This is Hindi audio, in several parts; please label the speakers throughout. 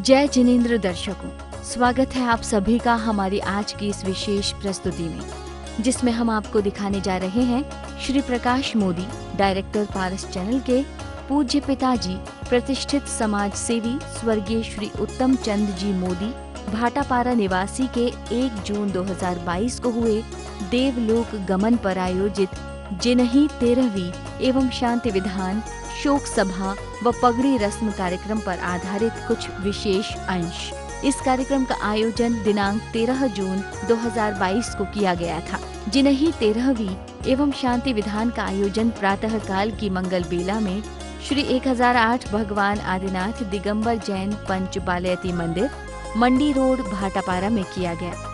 Speaker 1: जय जिनेंद्र दर्शकों, स्वागत है आप सभी का हमारी आज की इस विशेष प्रस्तुति में, जिसमें हम आपको दिखाने जा रहे हैं श्री प्रकाश मोदी, डायरेक्टर पारस चैनल के पूज्य पिताजी, प्रतिष्ठित समाज सेवी स्वर्गीय श्री उत्तम चंद जी मोदी, भाटापारा निवासी के 1 जून 2022 को हुए देवलोक गमन पर आयोजित जिनही 13वीं एवं शांति विधान शोक सभा व पगड़ी रस्म कार्यक्रम पर आधारित कुछ विशेष अंश। इस कार्यक्रम का आयोजन दिनांक 13 जून 2022 को किया गया था। जिनही 13वीं एवं शांति विधान का आयोजन प्रातः काल की मंगल बेला में श्री 1008 भगवान आदिनाथ दिगंबर जैन पंच बालयती मंदिर, मंडी रोड, भाटापारा में किया गया।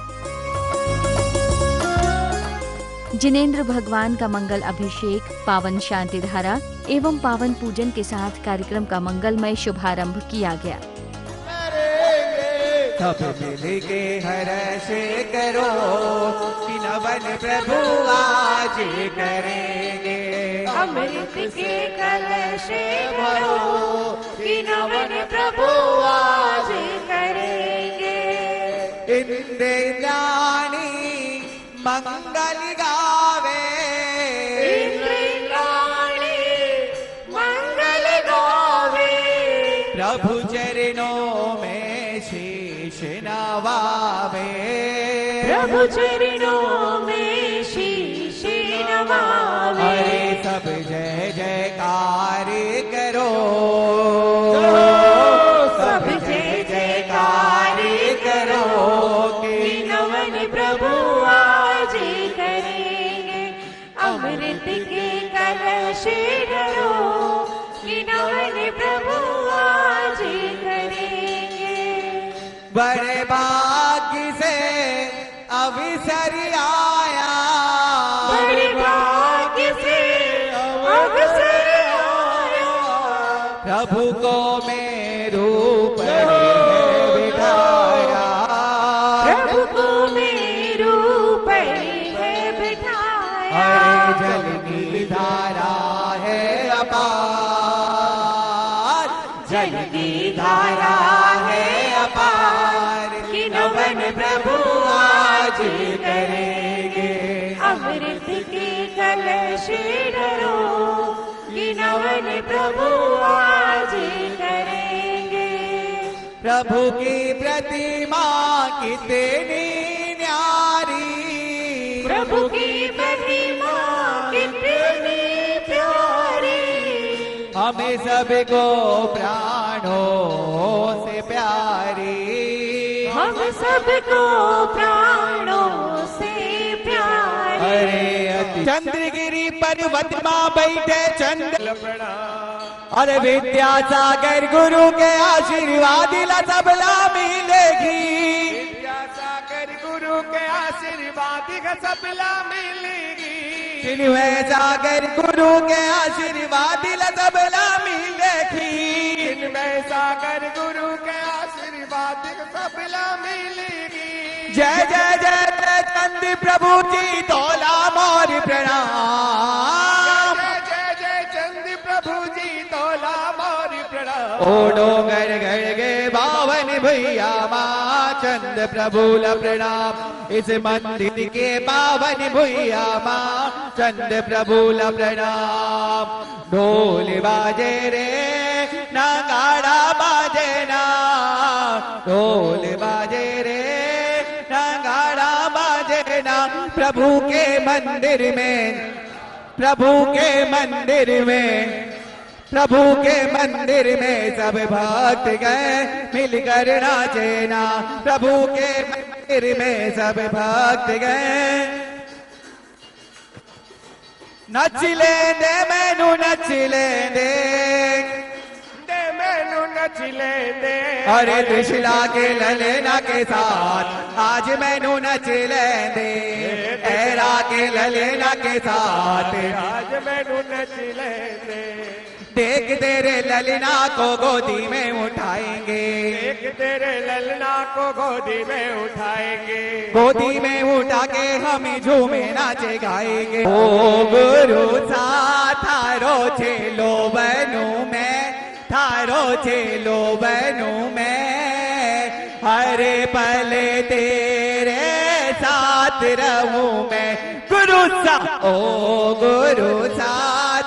Speaker 1: जिनेंद्र भगवान का मंगल अभिषेक, पावन शांति धारा एवं पावन पूजन के साथ कार्यक्रम का मंगलमय शुभारंभ किया गया।
Speaker 2: सब मिल के हर्ष करो, नवन प्रभु आज करेंगे।
Speaker 3: अमृत के कलश भरो, नवन प्रभु आज करेंगे।
Speaker 2: इंद्राणी मंगल गावे,
Speaker 3: इंद्राणी मंगल गावे।
Speaker 2: प्रभु चरणों में शीश नवावे,
Speaker 3: प्रभु चरणों में शीश नवावे।
Speaker 2: अरे सब जय जयकार करो,
Speaker 3: सब जय जयकार करो, कि नवन प्रभु आज करेंगे। अमृत के कलश धरो, कि नवन प्रभु आज करेंगे।
Speaker 2: बड़े भाग्य से अवसर आया,
Speaker 3: बड़े भाग्य से अवसर आया।
Speaker 2: प्रभु को मैं रूप बिठाया,
Speaker 3: प्रभु को मैं रूप है बिठाया।
Speaker 2: अरे जल की धारा है अपार, जल की धारा है अपार, कि नवन प्रभु आज करेंगे।
Speaker 3: अमृत के कलश धरो, कि नवन प्रभु आज करेंगे।
Speaker 2: प्रभु की प्रतिमा कितनी न्यारी,
Speaker 3: प्रभु की महिमा कितनी प्यारी।
Speaker 2: हमें सबको प्राणों से प्यारी,
Speaker 3: हम सबको प्राणों से प्यारी।
Speaker 2: अरे चंद्रगिरी पर्वत मां बैठे चंद्र, अरे विद्यासागर गुरु के आशीर्वाद ला सबला मिलेगी।
Speaker 4: विद्यासागर गुरु के आशीर्वाद का सबला मिलेगी।
Speaker 2: चिन्हवे सागर गुरु के आशीर्वाद ला सबला मिलेगी।
Speaker 4: चिन्हवे सागर गुरु के आशीर्वाद का सबला मिलेगी।
Speaker 2: जय जय जय जय चंद प्रभु जी, तोला मोर प्रणाम।
Speaker 4: जय जय जय चंद प्रभु जी, तोला मोर प्रणाम।
Speaker 2: ओडो घर घर गे बावन भैया माँ, चंद प्रभु ला प्रणाम। इस मंदिर के पावन भैया माँ, चंद प्रभु ला प्रणाम। ढोल बाजे रे नगाड़ा बाजे ना, ढोल बाजे रे नगाड़ा बाजे ना। प्रभु के मंदिर में, प्रभु के मंदिर में, प्रभु के मंदिर में सब भक्त गए मिलकर नाचे ना। प्रभु के मंदिर में सब भक्त गए, नच लेंदे मैनू नच लेंदे,
Speaker 4: दे मैनू नच लेंदे।
Speaker 2: अरे त्रिशला के ललेना के साथ आज मैनू नच लेंदे, ऐरा के ललेना के साथ
Speaker 4: आज मैनू नच लेंदे।
Speaker 2: देख तेरे ललना को गोदी में उठाएंगे,
Speaker 4: देख तेरे ललना को गोदी में उठाएंगे।
Speaker 2: गोदी में उठा के हम झूमे नाचे गाएंगे। ओ गुरु सा थारो छेलो बनू मैं, थारो छेलो बनू मैं। हरे पल तेरे साथ रहूं मैं गुरु सा ओ गुरु सा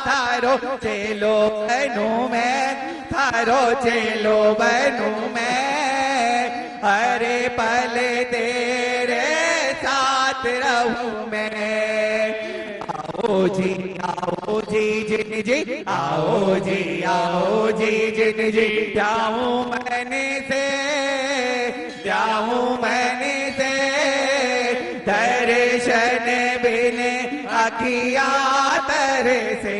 Speaker 2: थारो चेलो बनूं मैं थारो चेलो बनूं मैं हरे पल तेरे साथ रहूं मैं आओ जी जिन जी आओ जी जिन जी जाऊं मैंने से दर्शन बिन अखिया तेरे से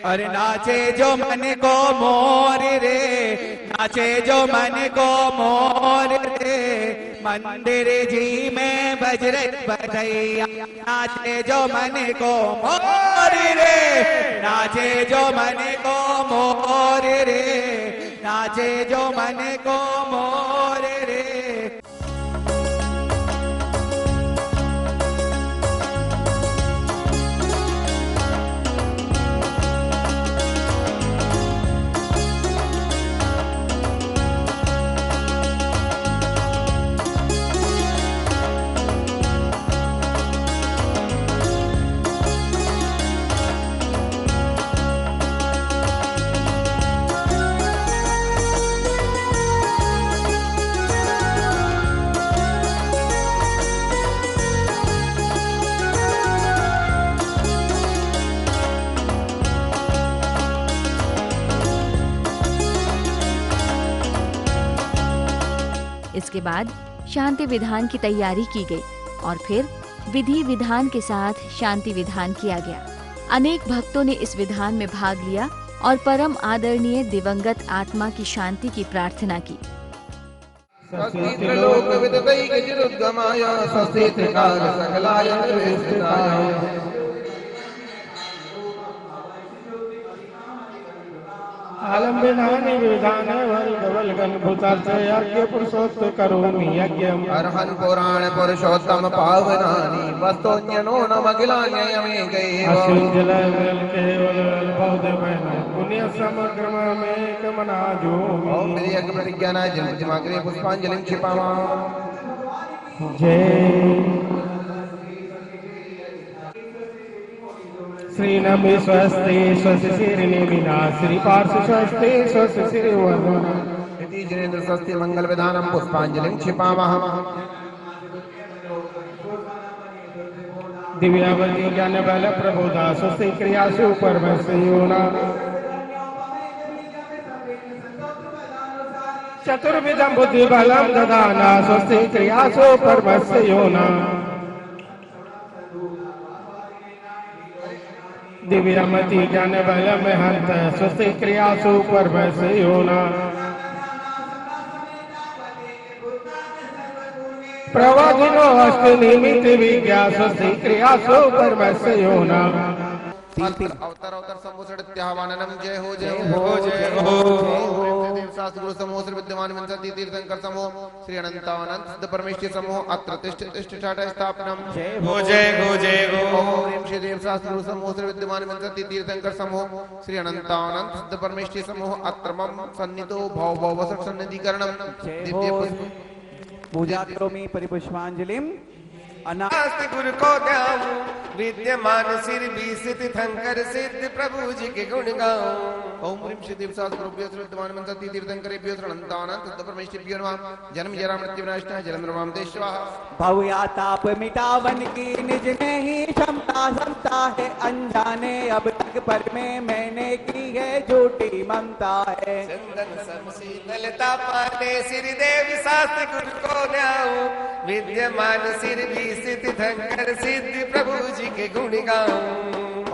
Speaker 2: और नाचे जो मन को मोर रे नाचे जो मन को मोर रे मंदिर जी में बजर बजैया नाचे जो मन को मोर रे नाचे जो मन को मोर रे नाचे जो मन को मोर रे।
Speaker 1: इसके बाद शांति विधान की तैयारी की गई और फिर विधि विधान के साथ शांति विधान किया गया। अनेक भक्तों ने इस विधान में भाग लिया और परम आदरणीय दिवंगत आत्मा की शांति की प्रार्थना की।
Speaker 5: आलम्बिनानि विधान वल्गवल्गन भूतार्थ यज्ञ पुरुषोत्त करोमि यज्ञम
Speaker 4: अर्हन् पुराण पुरुषोत्तम पावनानि वस्तोन्यनो नमगिलान्ययमे गए
Speaker 5: असिंजल केवल बौद्ध में पुण्य समग्र में कमना जो
Speaker 4: ओम यज्ञ प्रतिज्ञानाय जन्मदिमाग्रे पुष्पांजलिं क्षिपामः।
Speaker 5: जय श्री नमि स्वस्ति स्वस्ति श्रीनिमिना श्री पार्श स्वस्ति स्वस्ति श्री वरुणा
Speaker 4: इति जनेन्द्र स्वस्ति मंगल विधानम पुष्पांजलिं क्षिपामः।
Speaker 5: दिव्यावती ज्ञान बल प्रबोधा स्वस्ति क्रियासु परमस्योना चतुर्विधं बुद्धि बलम ददाना स्वस्ति क्रियासु परमस्योना दिव्यमति ज्ञान बल में हंत स्वस्ति क्रियासु परमस्योना प्रवादिनो अष्ट निमित्त विज्ञा स्वस्ति क्रियासु परमस्योना
Speaker 4: अवतार अवतार संभूषणत्याहवाननम जय हो जय हो जय हो। शास्त्र गुरु समूह श्री विद्यमान विंशति तीर्थंकर समूह श्री अनंतानंद सिद्ध परमेश्वर समूह अत्र तिष्ठ तिष्ठ ठाठ स्थापनम जय हो जय हो जय हो। ओम श्री देव शास्त्र गुरु समूह श्री विद्यमान विंशति तीर्थंकर समूह श्री अनंतानंद सिद्ध परमेश्वर समूह अत्र मम सन्निधो भव भव सन्निधिकरणम दिव्य
Speaker 6: पूजा करोमि परिपुष्पांजलिम
Speaker 7: अनास्त गुरु को ध्याऊं विद्यमान सिर भी स्थित थंकर सिद्ध प्रभु जी के गुण गाऊं।
Speaker 4: ओम ह्रीं श्री देव शास्त्रोभ्यो श्री विद्यमान विंशति तीर्थंकरेभ्यो श्री अनंतानंद सिद्ध परमेश्वरेभ्यो नमः। जन्म जरा मृत्यु विनाशनाय जलंधरवाम देशवाः
Speaker 6: भवया ताप मिटावन की निज में ही क्षमता समता है अनजाने अब तक पर में मैंने की है झूठी ममता है।
Speaker 7: चंदन सम शीतलता पाने सिर देव शास्त्र गुरु को ध्याऊं विद्यमान सिर भी स्थित थंकर सिद्ध प्रभु जी के गुण गाऊं।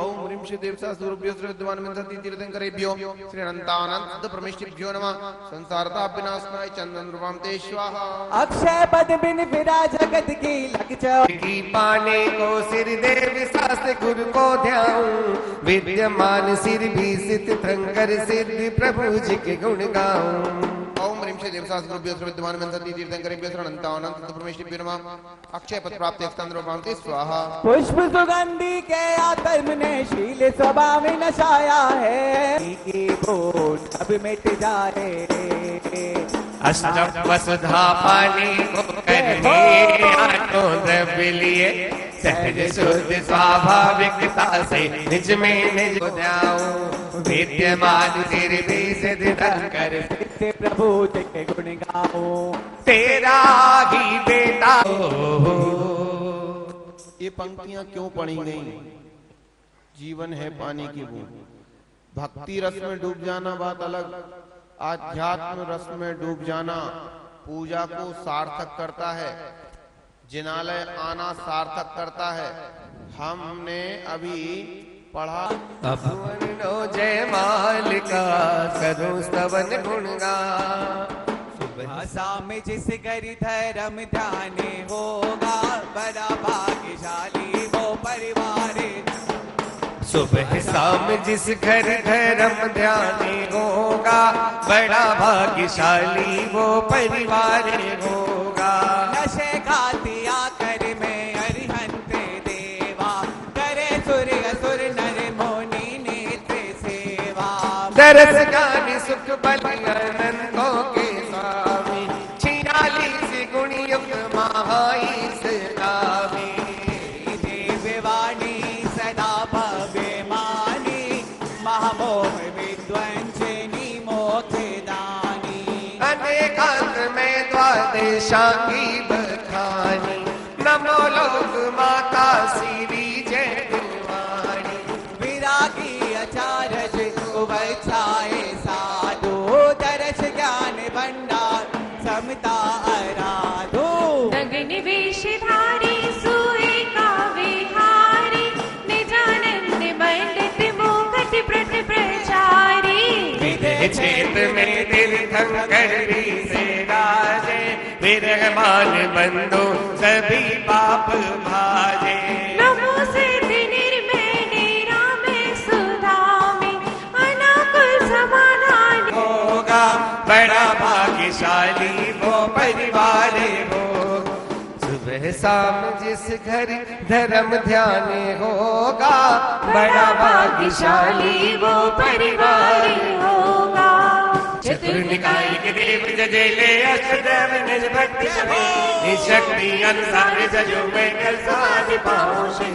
Speaker 4: ओम ह्रीं श्री देव शास्त्रोभ्यो श्री विद्यमान विंशति तीर्थंकरेभ्यो श्री अनंतानंद सिद्ध परमेश्वरेभ्यो नमः। संसारता विनाशनाय चंदनवाम देशवाः
Speaker 6: अक्षय पद बिन फिरा जगत की लग
Speaker 7: की पाने को सिर देव शास्त्र गुरु को ध्याऊं विद्यमान सिर भी स्थित थंकर सिद्ध प्रभु जी के गुण गाऊं।
Speaker 4: ओम ह्रीं ह्रीं श्री देवशास्त्रुभ्यो विद्यमान विंशति तीर्थंकरेभ्यो शरणन्तावनंत परमेश्वरेभ्यो नमः। अक्षय पद प्राप्त एक्स्तंद्रभामते स्वाहा।
Speaker 6: पुष्प सुगंधि के आत्म ने शील स्वभाव नशाया है, की भूत अब मिट जाए।
Speaker 7: अष्टम वसुधा पानी को करने आठों द्रव्य लिए सहज शुद्ध स्वाभाविकता से निज में निज को जाऊं। विद्यमान सिर भी सिद्ध कर
Speaker 6: प्रभु के गुण गाओ,
Speaker 7: तेरा ही बेटा।
Speaker 4: ये पंक्तियां क्यों पढ़ी गई? जीवन है पानी की बूंद। भक्ति रस में डूब जाना बात अलग, आध्यात्म रस में डूब जाना पूजा को सार्थक करता है, जिनालय आना सार्थक करता है। हमने अभी पढ़ा
Speaker 7: नो जय मालिका करूं स्तवन गुणगान।
Speaker 6: शाम जिस घर धर्म ध्यान होगा, बड़ा भाग्यशाली वो परिवार।
Speaker 7: सुबह शाम जिस घर धर्म ध्यान होगा, बड़ा भाग्यशाली वो परिवार होगा।
Speaker 6: नशे खातिया कर में अरिहंत देवा, करे सुर असुर नर मोनी नेत्र सेवा।
Speaker 7: दरस गान सुख बल अनंतों के स्वामी, 46 गुण युक्त महाईश नामी।
Speaker 6: देववाणी सदा भव्य मानी, महामोह विद्वंसनी मोक्षदानी।
Speaker 7: अनेकांत में द्वादशांगी बखानी, नमो लोक माता श्री जय गुरुवाणी।
Speaker 6: विरागी अचारज उभचाए साधु, दर्श ज्ञान भंडार समता आराधो।
Speaker 3: नगन वेशधारी सुए का विहारी, निजानंद मंडित मुखट प्रति प्रचारी।
Speaker 7: विदेह क्षेत्र में तीर्थंकर भी से राजे, विरहमान बंधु सभी पाप भाजे।
Speaker 3: नमो सिद्धि निर्मय निराम सुधामी, अनाकुल समाधान
Speaker 7: होगा बड़ा भाग्यशाली वो परिवार हो। सुबह शाम जिस घर धर्म ध्यान होगा, बड़ा भाग्यशाली वो परिवार
Speaker 3: होगा।
Speaker 7: चतुर्निकाय के देव जजेले अष्टदेव निज भक्ति में, शक्ति अनुसार जजो में कल समाधि पाऊं शिव।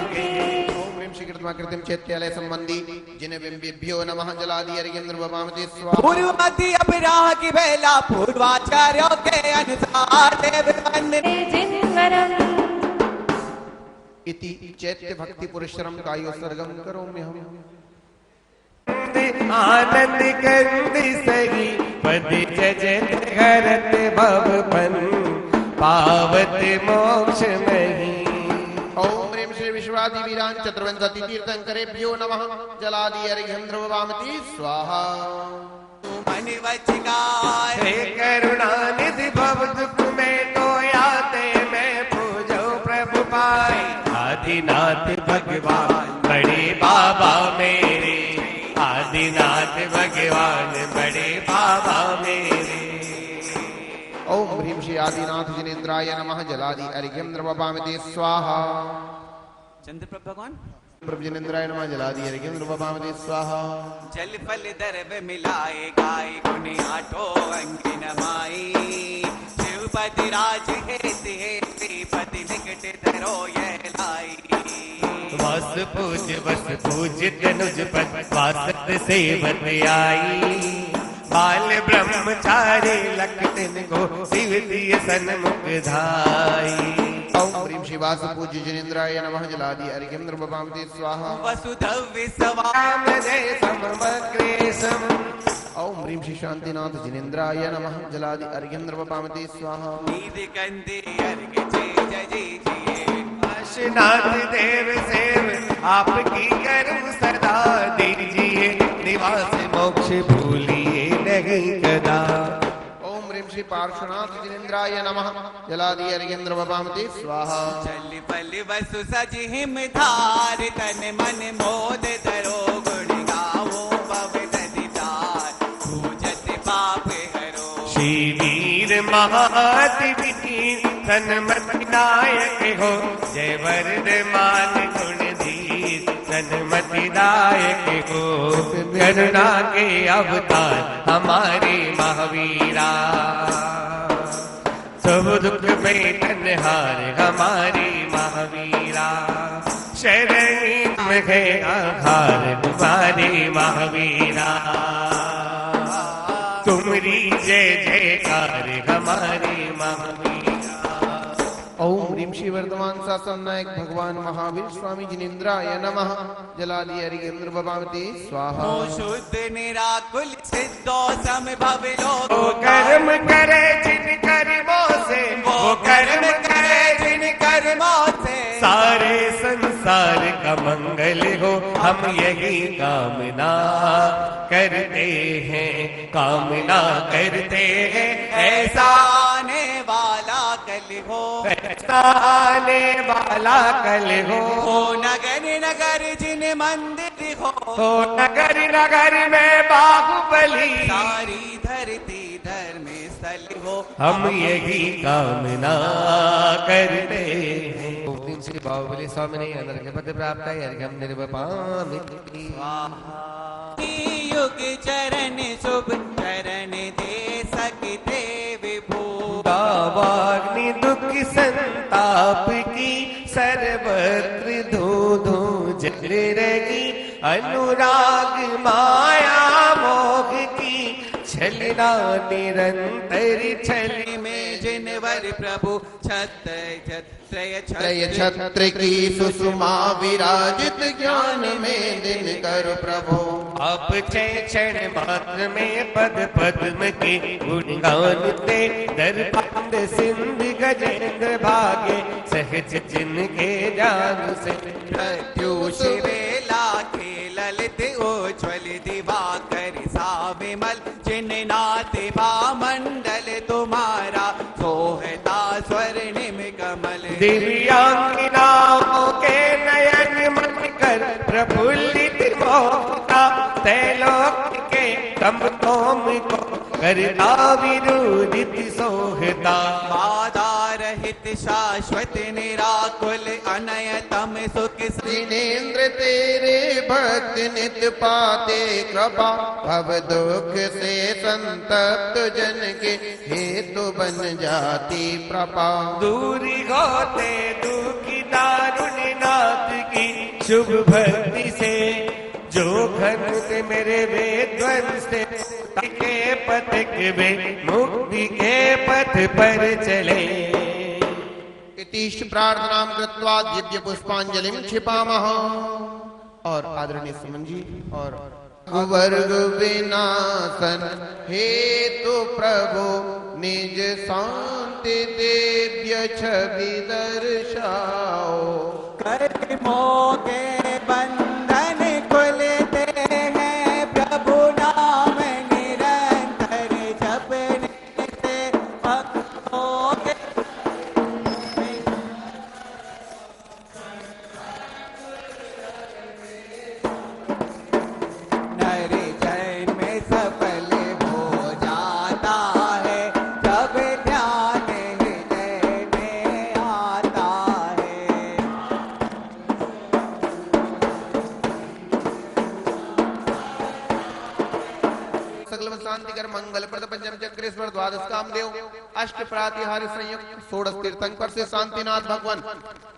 Speaker 4: कृतम चैत्यालय संबंधी जिन्हें बिंबिभ्यो नमः जलादि अर्घ्येन्द्र ववामते स्वाहा।
Speaker 6: पूर्व मध्य अपराह की बेला, पूर्वाचार्यों के अनुसार देव वंदने
Speaker 3: जिनवरम।
Speaker 4: इति चैत्य भक्ति पुरुषरम कायो सर्गम करोमि हम।
Speaker 7: आनंद कंद सही पद जजत घरत भवपन, पावत मोक्ष मही।
Speaker 4: ओम ह्रीं श्री विश्वादि वीरान चतुर्विंशति तीर्थंकरेभ्यो नमः जलादि अर्घ्येन्द्र ववामते स्वाहा।
Speaker 6: मन वचगार
Speaker 7: हे करुणानिधि भव दुख में तो याते मैं पूजो प्रभु पाए। आदिनाथ भगवान बड़े बाबा मेरे, आदिनाथ भगवान बड़े बाबा मेरे।
Speaker 4: ओम ह्रीं श्री आदिनाथ जिनेन्द्राय नमः जलादि अर्घ्येन्द्र ववामते स्वाहा।
Speaker 6: चंद्रप्रभ भगवान
Speaker 4: प्रभु जिनेन्द्राय नमः जलादि अर्घ्येन्द्र ववामते स्वाहा।
Speaker 6: जल फल दर्भ मिलाए गाय, गुण आठो अंग नमाई। शिवपति राज हेते श्रीपति निकट धरो यह लाई।
Speaker 7: वास पूज तनुज पद वासत सेवत आई। बाल ब्रह्मचारी लखन को शिव दिय सन्मुख धाई।
Speaker 4: ओम ह्रीं श्री वास पूज्य जिनेन्द्राय नमः जलादि अर्घ्येन्द्र ववामते स्वाहा।
Speaker 6: वसुधव विश्वा
Speaker 7: राम जय समग्रेशम।
Speaker 4: ओम ह्रीं श्री शांतिनाथ जिनेन्द्राय नमः जलादि अर्घ्येन्द्र ववामते स्वाहा।
Speaker 6: नीद कंदे अर्घ जय जिए।
Speaker 7: नाथ देव सेव आपकी करूं सदा, दीजिए निवास मोक्ष भूलिए नहीं कदा।
Speaker 4: ओम ह्रीं श्री पार्श्वनाथ जिनेन्द्राय नमः जलादि अर्घ्येन्द्र ववामते स्वाहा।
Speaker 6: चल पल वसु सज हिम धार, तन मन मोद धरो गुण गाओ पवन दिदार। पूजत पाप हरो
Speaker 7: श्री महादेवी सन्मति नायक हो, जय वर्धमान गुणधीर सन्मति नायक हो, करुणा के अवतार हमारे महावीरा, सब दुख में तन्हार हमारे महावीरा, शरणी में है आधार तुम्हारे महावीरा, तुम्हारी जय जयकार हमारे महावीरा।
Speaker 4: ओम ह्रीं श्री वर्धमान शासन नायक भगवान महावीर स्वामी जिनेन्द्राय नमः। जलादि हरिकेन्द्र भवावती स्वाहा।
Speaker 6: ओ शुद्ध निराकुल सिद्धो समभव लोक,
Speaker 7: वो कर्म करे जिन कर्मों से,
Speaker 6: वो कर्म करे जिन कर्मों से,
Speaker 7: सारे संसार का मंगल हो, हम यही कामना करते हैं, कामना करते हैं।
Speaker 6: ऐसा आने वाला कल हो,
Speaker 7: ऐसा आने वाला कल हो,
Speaker 6: नगर नगर जिन मंदिर हो,
Speaker 7: नगर नगर में बाहुबली,
Speaker 6: सारी धरती धर्म स्थल हो,
Speaker 7: हम यही कामना करते हैं।
Speaker 4: ओम श्री बाहुबली स्वामी ने अनर्घ पद प्राप्त है अर्घ्यम निर्वपामि।
Speaker 6: युग चरण शुभ चरण दे सकते विभू,
Speaker 7: दावाग्नि दुख संताप की सर्वत्र धो धो जल रही, अनुराग माया मोह की छलना निरंतर छल
Speaker 6: में जिनवर प्रभु छत्र
Speaker 4: त्रय छत्र की सुषमा विराजित, ज्ञान में दिन कर प्रभु।
Speaker 7: आप क्षण मात्र में पद पद्म के गुण गानते, दर्पंद सिंध गजेंद्र भागे सहज जिनके जान से,
Speaker 6: प्रत्युष वेला के ललित उज्ज्वल दिवाकर साविमल, जिन नाथ भामंडल तुम्हारा सोहता स्वर्णिम कमल,
Speaker 7: दिव्यांगनाओं के नयन मन कर प्रफुल्लित मोहता, त्रैलोक के तम को करता विरोधित सोहता,
Speaker 6: बाधा रहित शाश्वत निराकुल अनयतम सुख,
Speaker 4: जिनेन्द्र तेरे भक्त नित पाते कृपा, भव दुख से संतप्त जन के हेतु बन जाती प्रभा।
Speaker 7: दूरी होते दुखी दारुण नाथ की शुभ भक्ति से, जो घनुत मेरे वेद्वंस से के पथिक वे मुक्ति के पथ पर चले।
Speaker 4: इतिश्च प्रार्थनां कृत्वा दिव्य पुष्पांजलिं क्षिपामः। और आदरणीय सुमन जी और कुवर्ग विनाशन हेतु प्रभु निज शांति दिव्य छवि दर्शाओ,
Speaker 6: कर्मों के बंधन खुलते हैं प्रभु नाम निरंतर जपने से, भक्तों के नर जन्म सफल हो जाता है, जब ध्यान हृदय में आता है।
Speaker 4: सकल शांतिकर मंगल प्रद पंचम चक्रेश्वर द्वादश कामदेव अष्ट प्रातिहार्य संयुक्त षोडश तीर्थंकर से शांतिनाथ भगवान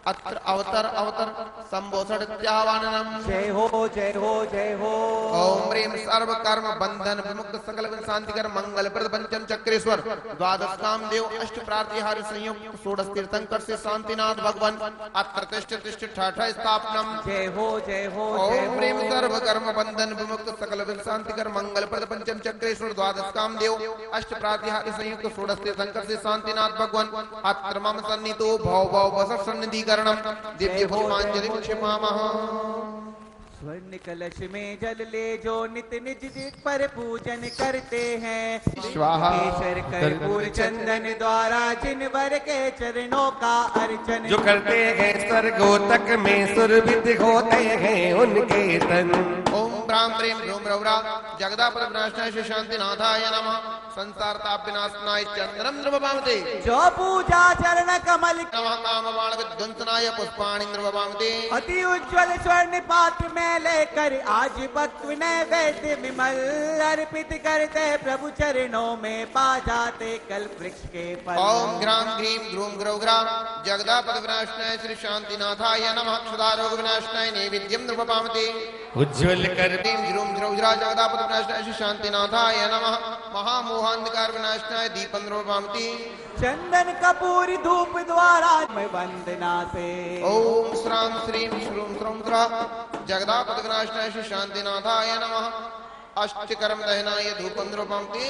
Speaker 4: अत्र अवतर अवतर संबोधन त्यावाननम।
Speaker 6: जय हो जय हो जय हो।
Speaker 4: ओम ह्रीं सर्व कर्म बंधन विमुक्त सकल शांतिकर मंगल प्रद पंचम चक्रेश्वर द्वादश कामदेव अष्ट प्रातिहार्य संयुक्त षोडश तीर्थंकर से शांतिनाथ भगवान अत्र तिष्ठ तिष्ठ ठाठा स्थापनम।
Speaker 6: जय हो जय हो।
Speaker 4: ओम ह्रीं सर्व कर्म बंधन विमुक्त सकल शांतिकर मंगल प्रद पंचम चक्रेश्वर द्वादश कामदेव अष्ट प्रातिहार्य संयुक्त षोडश तीर्थंकर से शांतिनाथ भगवान अत्र मम सन्नितो भव भव वस सन्निधिकरणम दिव्य पुष्पांजलिं क्षिपामः।
Speaker 6: स्वर्ण कलश में जल ले जो नित निज पर पूजन करते हैं,
Speaker 4: स्वाहा।
Speaker 6: केसर कर्पूर चंदन द्वारा जिन वर के चरणों का अर्चन,
Speaker 7: जो करते हैं स्वर्गोतक में सुरभित होते हैं उनके तन।
Speaker 4: ओम ब्रां प्रेम भ्रूम रौरा जगदापद विनाशनाय श्री शांतिनाथाय नमः संसार ताप विनाशनाय चंद्रम द्रवपामते
Speaker 2: जो पूजा चरण कमल
Speaker 4: नमः काम बाण विध्वंसनाय पुष्पाणि द्रवपामते
Speaker 2: अति उज्ज्वल स्वर्ण पात्र में लेकर आज भक्त नैवेद्य विमल अर्पित करते प्रभु चरणों में पा जाते कल्प वृक्ष के फल।
Speaker 4: ओम ग्राम ग्रीम ग्रूम ग्रौ ग्राम जगदापद विनाशनाय श्री शांतिनाथाय नमः क्षुधारोग विनाशनाय नैवेद्यम द्रवपामते
Speaker 7: उज्ज्वल कर
Speaker 4: ग्रीम ग्रूम ग्रौ ग्राम जगदापद विनाशनाय श्री शांतिनाथाय नमः महामोहांधकार विनाशनाय दीपं द्रवपामते
Speaker 2: चंदन कपूर धूप द्वारा मैं वंदना से
Speaker 4: ओम श्रां श्रीं श्रूं श्रौं श्रा जगदापद विनाशनाय श्री शांतिनाथाय नमः अष्टकर्म दहनाय धूपं द्रवपामते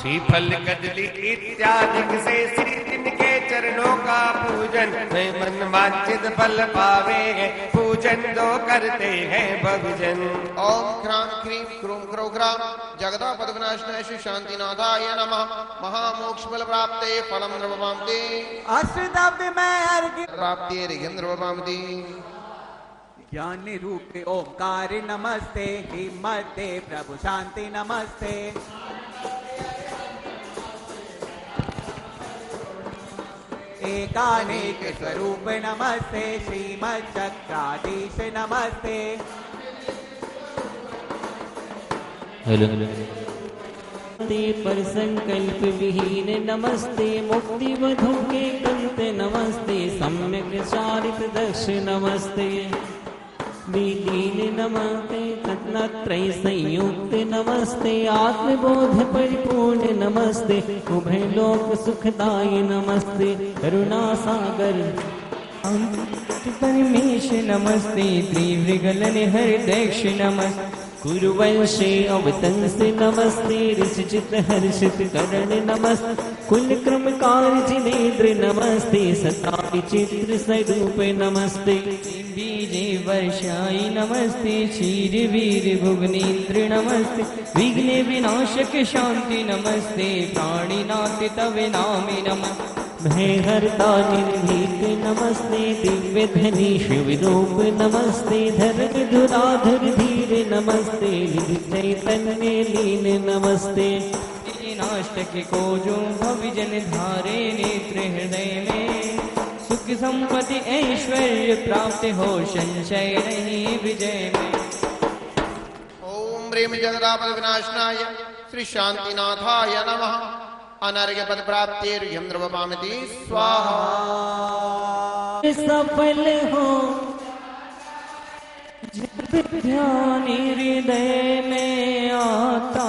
Speaker 7: श्रीफल कदली इत्यादि से श्री जिनके चरणों का पूजन में मन वांछित फल पावे पूजन दो करते हैं भगजन।
Speaker 4: ओम क्रां क्रीं क्रूं क्रो क्रां जगदापद विनाशनाय श्री शांतिनाथाय नमः महामोक्ष फल प्राप्ते फलम द्रवपामते
Speaker 2: अष्टद्रव्य में अर्घ्य
Speaker 4: प्राप्ते रिघं द्रवपामते
Speaker 2: ज्ञान रूप ओंकार नमस्ते हिम्मत दे प्रभु शांति नमस्ते एकानेक स्वरूप नमस्ते श्रीमद चक्राधीश नमस्ते।
Speaker 8: पर संकल्प विहीन नमस्ते मुक्ति वधु के कंत नमस्ते सम्यक चारित दक्ष नमस्ते विलीन नमस्ते तत्त्रय संयुक्त नमस्ते आत्मबोध परिपूर्ण नमस्ते उभय लोक सुखदाय नमस्ते करुणा सागर परमेश नमस्ते त्रिवृगलन हृदयक्ष नमस्ते कुरुवंशे अवतंस नमस्ते ऋषिचित हर्षित करण नमस्ते कुल क्रम कार जिनेन्द्र नमस्ते सता विचित्र स्वरूप नमस्ते बीजे वर्षाई नमस्ते क्षीर वीर भुवनेन्द्र नमस्ते विघ्न विनाशक शांति नमस्ते प्राणिनाथ तव नामे नमः भय हरता निर्भीत नमस्ते दिव्य धनी शिवरूप नमस्ते धर्म धुराधर धीर नमस्ते विधि चैतन्य लीन नमस्ते नाष्टक को जो भविजन धारे नेत्र हृदय में सुख संपत्ति ऐश्वर्य प्राप्त हो संशय नहीं विजय में।
Speaker 4: ओम प्रेम जगदापद विनाशनाय श्री शांतिनाथाय नमः अनर्घ्य पद प्राप्तिर्घ्यं द्रवपामति स्वाहा।
Speaker 8: सफल हो जब ध्यान हृदय में आता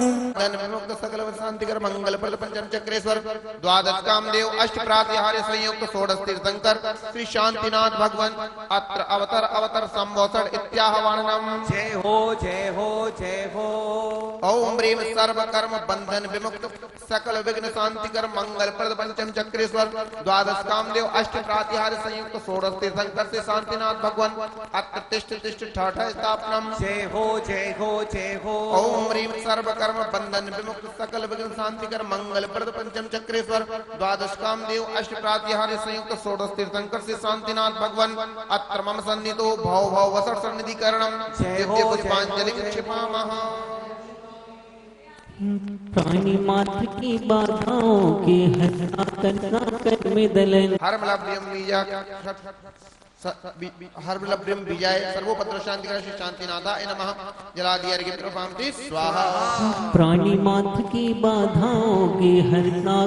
Speaker 8: है
Speaker 4: धन विमुक्त सकल शांतिकर मंगल प्रद पंचम चक्रेश्वर द्वादश कामदेव अष्ट प्रातिहार्य संयुक्त षोडश तीर्थंकर श्री शांतिनाथ भगवान अत्र अवतर अवतर संवत्सर इत्याह्वानम
Speaker 2: जय हो जय हो जय हो।
Speaker 4: ओम प्रेम सर्व कर्म बंधन विमुक्त सकल विघ्न शांतिकर मंगल प्रद पंचम चक्रेश्वर द्वादश कामदेव अष्ट प्रातिहार्य संयुक्त षोडश तीर्थंकर श्री शांतिनाथ भगवान अत्र तिष्ठ तिष्ठ ठाठ स्थापनम
Speaker 2: जय हो जय हो जय हो।
Speaker 4: ओम प्रेम सर्व कर्म बंधन विमुक्त सकल विघ्न शांतिकर मंगल प्रद पंचम चक्रेश्वर द्वादश कामदेव अष्ट प्रातिहार्य संयुक्त षोडश तीर्थंकर से शांतिनाथ भगवान अत्र मम सन्निधो भव भव वसर सन्निधिकरणम दिव्य पुष्पांजलि क्षिपामः।
Speaker 8: प्राणी मात्र की बाधाओं के हरना करना कर्म दलन
Speaker 4: हरमलभ्यम बीजा हरमलभ्यम बीजाय सर्वोपद्र शांतिकर श्री शांतिनाथाय नमः जलादि अर्घ्य प्रभामति स्वाहा।
Speaker 8: प्राणी मात्र की बाधाओं के हरना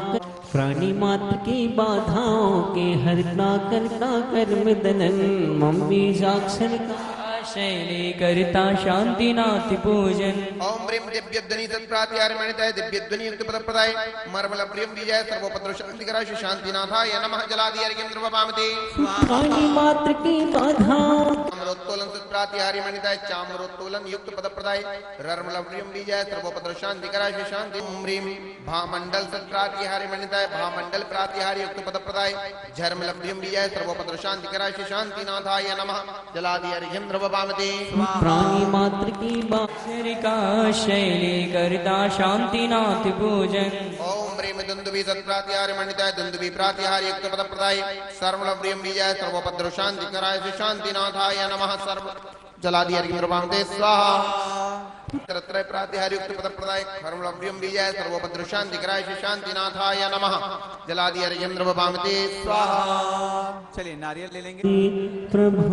Speaker 8: प्राणी मात्र की बाधाओं के हरना करता कर्म दलन मम बीजाक्षर का शैली करता शांतिनाथ पूजन।
Speaker 4: ओम प्रेम दिव्य ध्वनि तत्प्रातिहार्य मणिताय दिव्य ध्वनि युक्त पद प्रदाय मर्मल प्रियम बीजाय सर्वोपद्र शांतिकर श्री शांतिनाथाय नमः जलादि अर्घ्यं द्रवपामति।
Speaker 8: प्राणी मात्र की बाधा
Speaker 4: चामरोत्तोलन तत्प्रातिहार्य मणिताय चामरोत्तोलन युक्त पद प्रदाय रर्मल प्रियम बीजाय सर्वोपद्र शांतिकर श्री शांति। ओम प्रेम भामंडल तत्प्रातिहार्य मणिताय भामंडल प्रातिहार्य युक्त पद प्रदाय झर्मल प्रियम बीजाय सर्वोपद्र शांतिकर श्री शांतिनाथाय नमः जलादि अर्घ्यं द्रवपामति।
Speaker 8: प्राणी मात्र की बाक्षर का शैली करता शांतिनाथ पूजन।
Speaker 4: ओम प्रेम दुंदुभि सत्प्रातिहार्य मणिताय दुंदुभि प्रातिहार्य युक्त पद प्रदाय सर्वल प्रियम बीजाय सर्वोपद्र शांतिकराय श्री शांतिनाथाय नमः सर्व जलादि अर्घ्यं स्वाहा त्रय प्रातिहार्य युक्त पद प्रदाय कर्मलभ्यं विजय सर्वोपद्र शांति कराय श्री शांतिनाथाय नमः जलादि अर्घ्यं द्रवभामते स्वाहा।
Speaker 6: चलिए नारियल ले लेंगे।
Speaker 8: प्रभु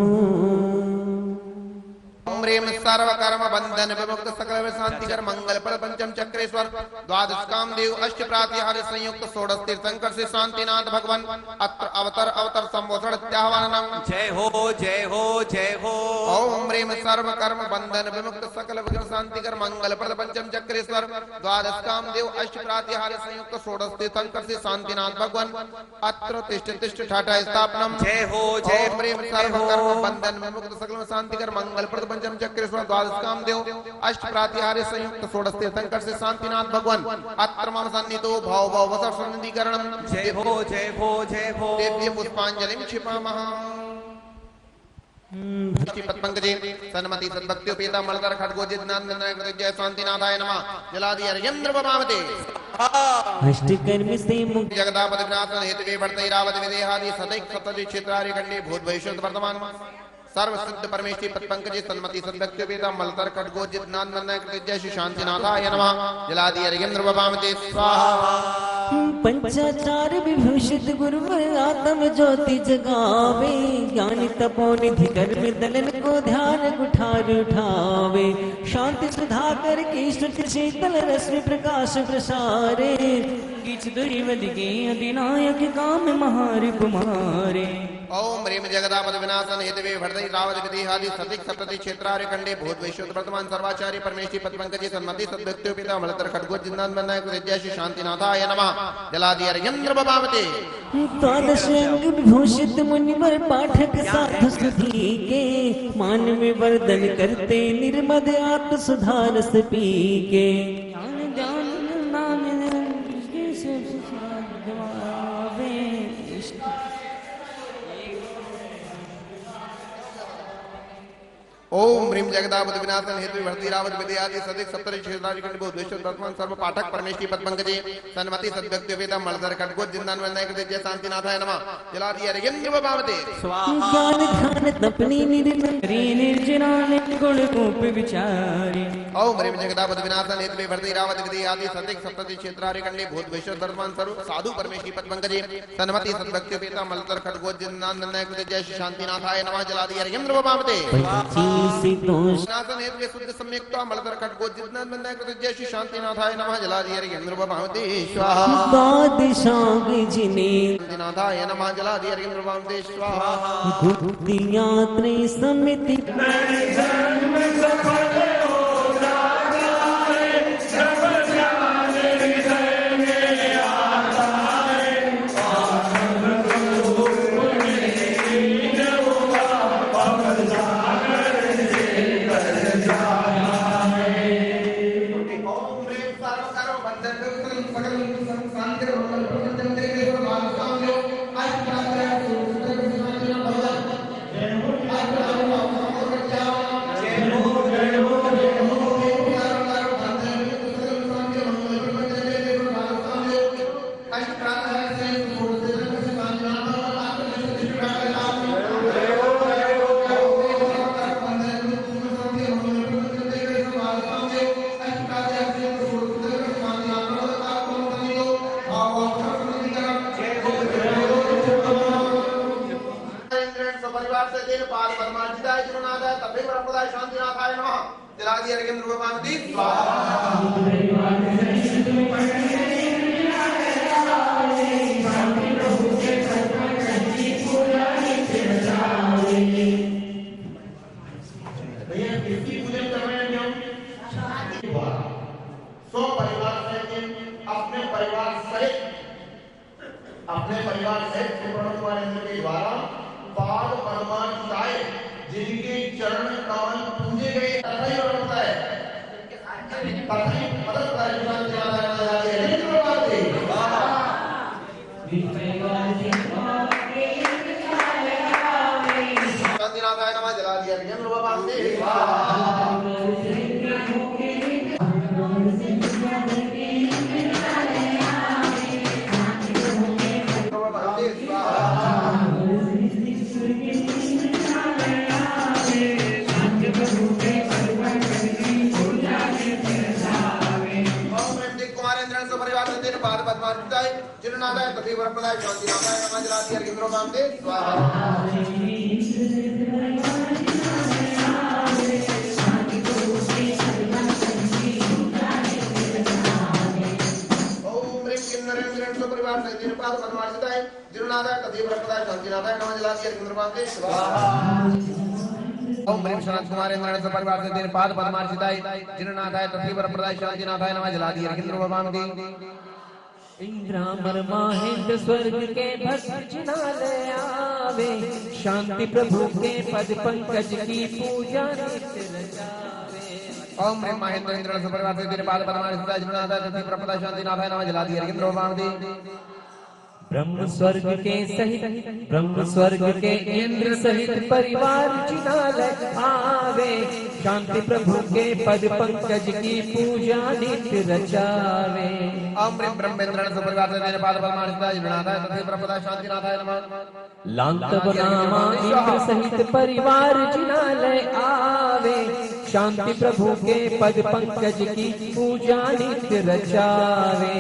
Speaker 4: ओम ह्रीं सर्व कर्म बंधन विमुक्त सकल शांति कर मंगल पर पंचम चक्रेश्वर द्वादश कामदेव अष्ट प्रातिहार्य संयुक्त षोडश तीर्थंकर से शांतिनाथ भगवान अत्र अवतर संवत्सर त्याहवानम।
Speaker 6: जय हो जय हो जय हो।
Speaker 4: ओम ह्रीं सर्व कर्म बंधन विमुक्त सकल विघ्न शांति कर मंगल पर पंचम चक्रेश्वर द्वादश कामदेव अष्ट प्रातिहार्य संयुक्त षोडश तीर्थंकर से शांतिनाथ भगवान अत्र तिष्ठ ठाठा स्थापनम।
Speaker 6: जय हो जय
Speaker 4: ओम ह्रीं सर्व कर्म बंधन विमुक्त सकल शांति कर मंगल पर पंचम चक्रेश्वर द्वादश कामदेव अष्ट प्रातिहार्य संयुक्त षोडश तीर्थंकर से शांतिनाथ भगवान अत्र मम सन्निधो भाव वसर सन्निधिकरणम।
Speaker 6: जय हो जय हो जय हो।
Speaker 4: देव्य पुष्पांजलिं क्षिपामः। पद्मंगजे सन्मति सद्भक्त्योपेता मलधर खड्गोजित नारायण जय शांतिनाथाय नमः जलादि अर्घ्यं द्रवभामते।
Speaker 8: अष्टकर्म से मुक्त
Speaker 4: जगदापति विनाशन हेतवे वर्तै रावत विदेहादि सदैक सप्तति क्षेत्रारि खंडे भूत भविष्यत् वर्तमान सर्व सिद्ध परमेश्वरी पद्मंगजे सन्मति सद्भक्त्योपेता मलधर खड्गोजित नारायण जय श्री शांतिनाथाय नमः जलादि अर्घ्यं द्रवभामते स्वाहा।
Speaker 8: पंचाचार विभूषित गुरुवर आत्म ज्योति जगावे ज्ञान तपोनिधि कर्म दलन को ध्यान कुठार उठावे शांति सुधाकर के श्रुति शीतल रश्मि प्रकाश प्रसारे किच दुर्वद के अधिनायक काम महार कुमारे।
Speaker 4: ओम ह्रीं जगदापद विनाशन हेतवे भरतै रावत विदेहादि सतिक सप्तति क्षेत्रारि खंडे भूत वैश्वत वर्तमान सर्वाचार्य परमेश्वरी पद्मंगजे सन्मति सद्भक्त्योपेता मलधर खड्गोजित नारायण जय श्री शांतिनाथाय नमः जलादि अर्घ्यं द्रवभामते।
Speaker 8: द्वादश अंग विभूषित मुनिवर पाठक साध स्तुति के मान में वर्धन करते निर्मद आत्म सुधारस पी के।
Speaker 4: ओम ह्रीं जगदापद विनाशन हेतु भरती रावत विद्यादि सदिक सप्तरि क्षेत्रादि खंड भूत विश्व वर्तमान सर्व पाठक परमेश्वरी पद्मंगजे सन्मति सद्भक्त्योपेता मलधर खड्गोजित नारायण जय शांतिनाथाय नमः जलादि अर्घ्यं द्रवभामते स्वाहा।
Speaker 8: ज्ञान ध्यान तपनी निर्जनाने गुण रूप विचारे।
Speaker 4: ओम ह्रीं जगदापद विनाशन हेतु भरती रावत विद्यादि सदिक सप्तति क्षेत्रादि खंडे भूत विश्व वर्तमान सर्व साधु परमेश्वरी पद्मंगजे सन्मति सद्भक्त्योपेता मलधर खड्गोजित नारायण जय श्री शांतिनाथाय नमः जलादि अर्घ्यं द्रवभामते। शुद्ध सम्यक्ता मलधर खड्गोजित नारायण जय श्री शांतिनाथाय नमः जलादि अर्घ्यं द्रवभामते स्वाहा। शांतिनाथाय नमः जलादि अर्घ्यं द्रवभामते स्वाहा।
Speaker 8: गुप्ति यात्रे समिति
Speaker 4: शांतिनाथाय नमः जलादि अर्घ्यं द्रवभामते स्वाहा। अपने परिवार सहित के द्वारा पाद परमाचार्य जिनके चरण कमल पूजे गए होता है शांतिनाथाय नमः जलादि अर्घ्यं द्रवभामते स्वाहा। परिवार से तेरे पाद पद्मार्चिताय जिननादाय तभी वरप्रदाय शांतिनादाय नमः जलादि अर्घ्येन्द्रो मामते स्वाहा। ओम ह्रीं क्लीं नरेंद्रेण परिवार से तेरे पाद पद्मार्चिताय जिननादाय तभी वरप्रदाय शांतिनादाय नमः जलादि अर्घ्येन्द्रो मामते स्वाहा। ओम ह्रीं शरद कुमारेंद्रेण परिवार से तेरे पाद पद्मार्चिताय जिननादाय तभी वरप्रदाय शांतिनादाय नमः जलादि अर्घ्येन्द्रो मामते।
Speaker 8: इंद्रामर महेंद्र स्वर्ग के भस्म जिनालय आवे शांति प्रभु के पद पंकज की पूजा नित्य रचावे।
Speaker 4: ओम ह्रीं महेंद्र इंद्रेण परिवार से तेरे पाद पद्मार्चिताय जिननादाय तभी वरप्रदाय शांतिनादाय नमः जलादि अर्घ्येन्द्रो मामते।
Speaker 8: ब्रह्म स्वर्ग के इंद्र सहित परिवार जिनालय आवे शांति प्रभु के पद पंकज की पूजा नित्य रचावे।
Speaker 4: ओम ह्रीं ब्रह्मेंद्रेण परिवार से तेरे पाद पद्मार्चिताय जिननादाय तभी वरप्रदाय शांतिनादाय नमः।
Speaker 8: लांतव नामा इंद्र सहित परिवार जिनालय आवे शांति प्रभु के पद पंकज की पूजा नित्य रचावे।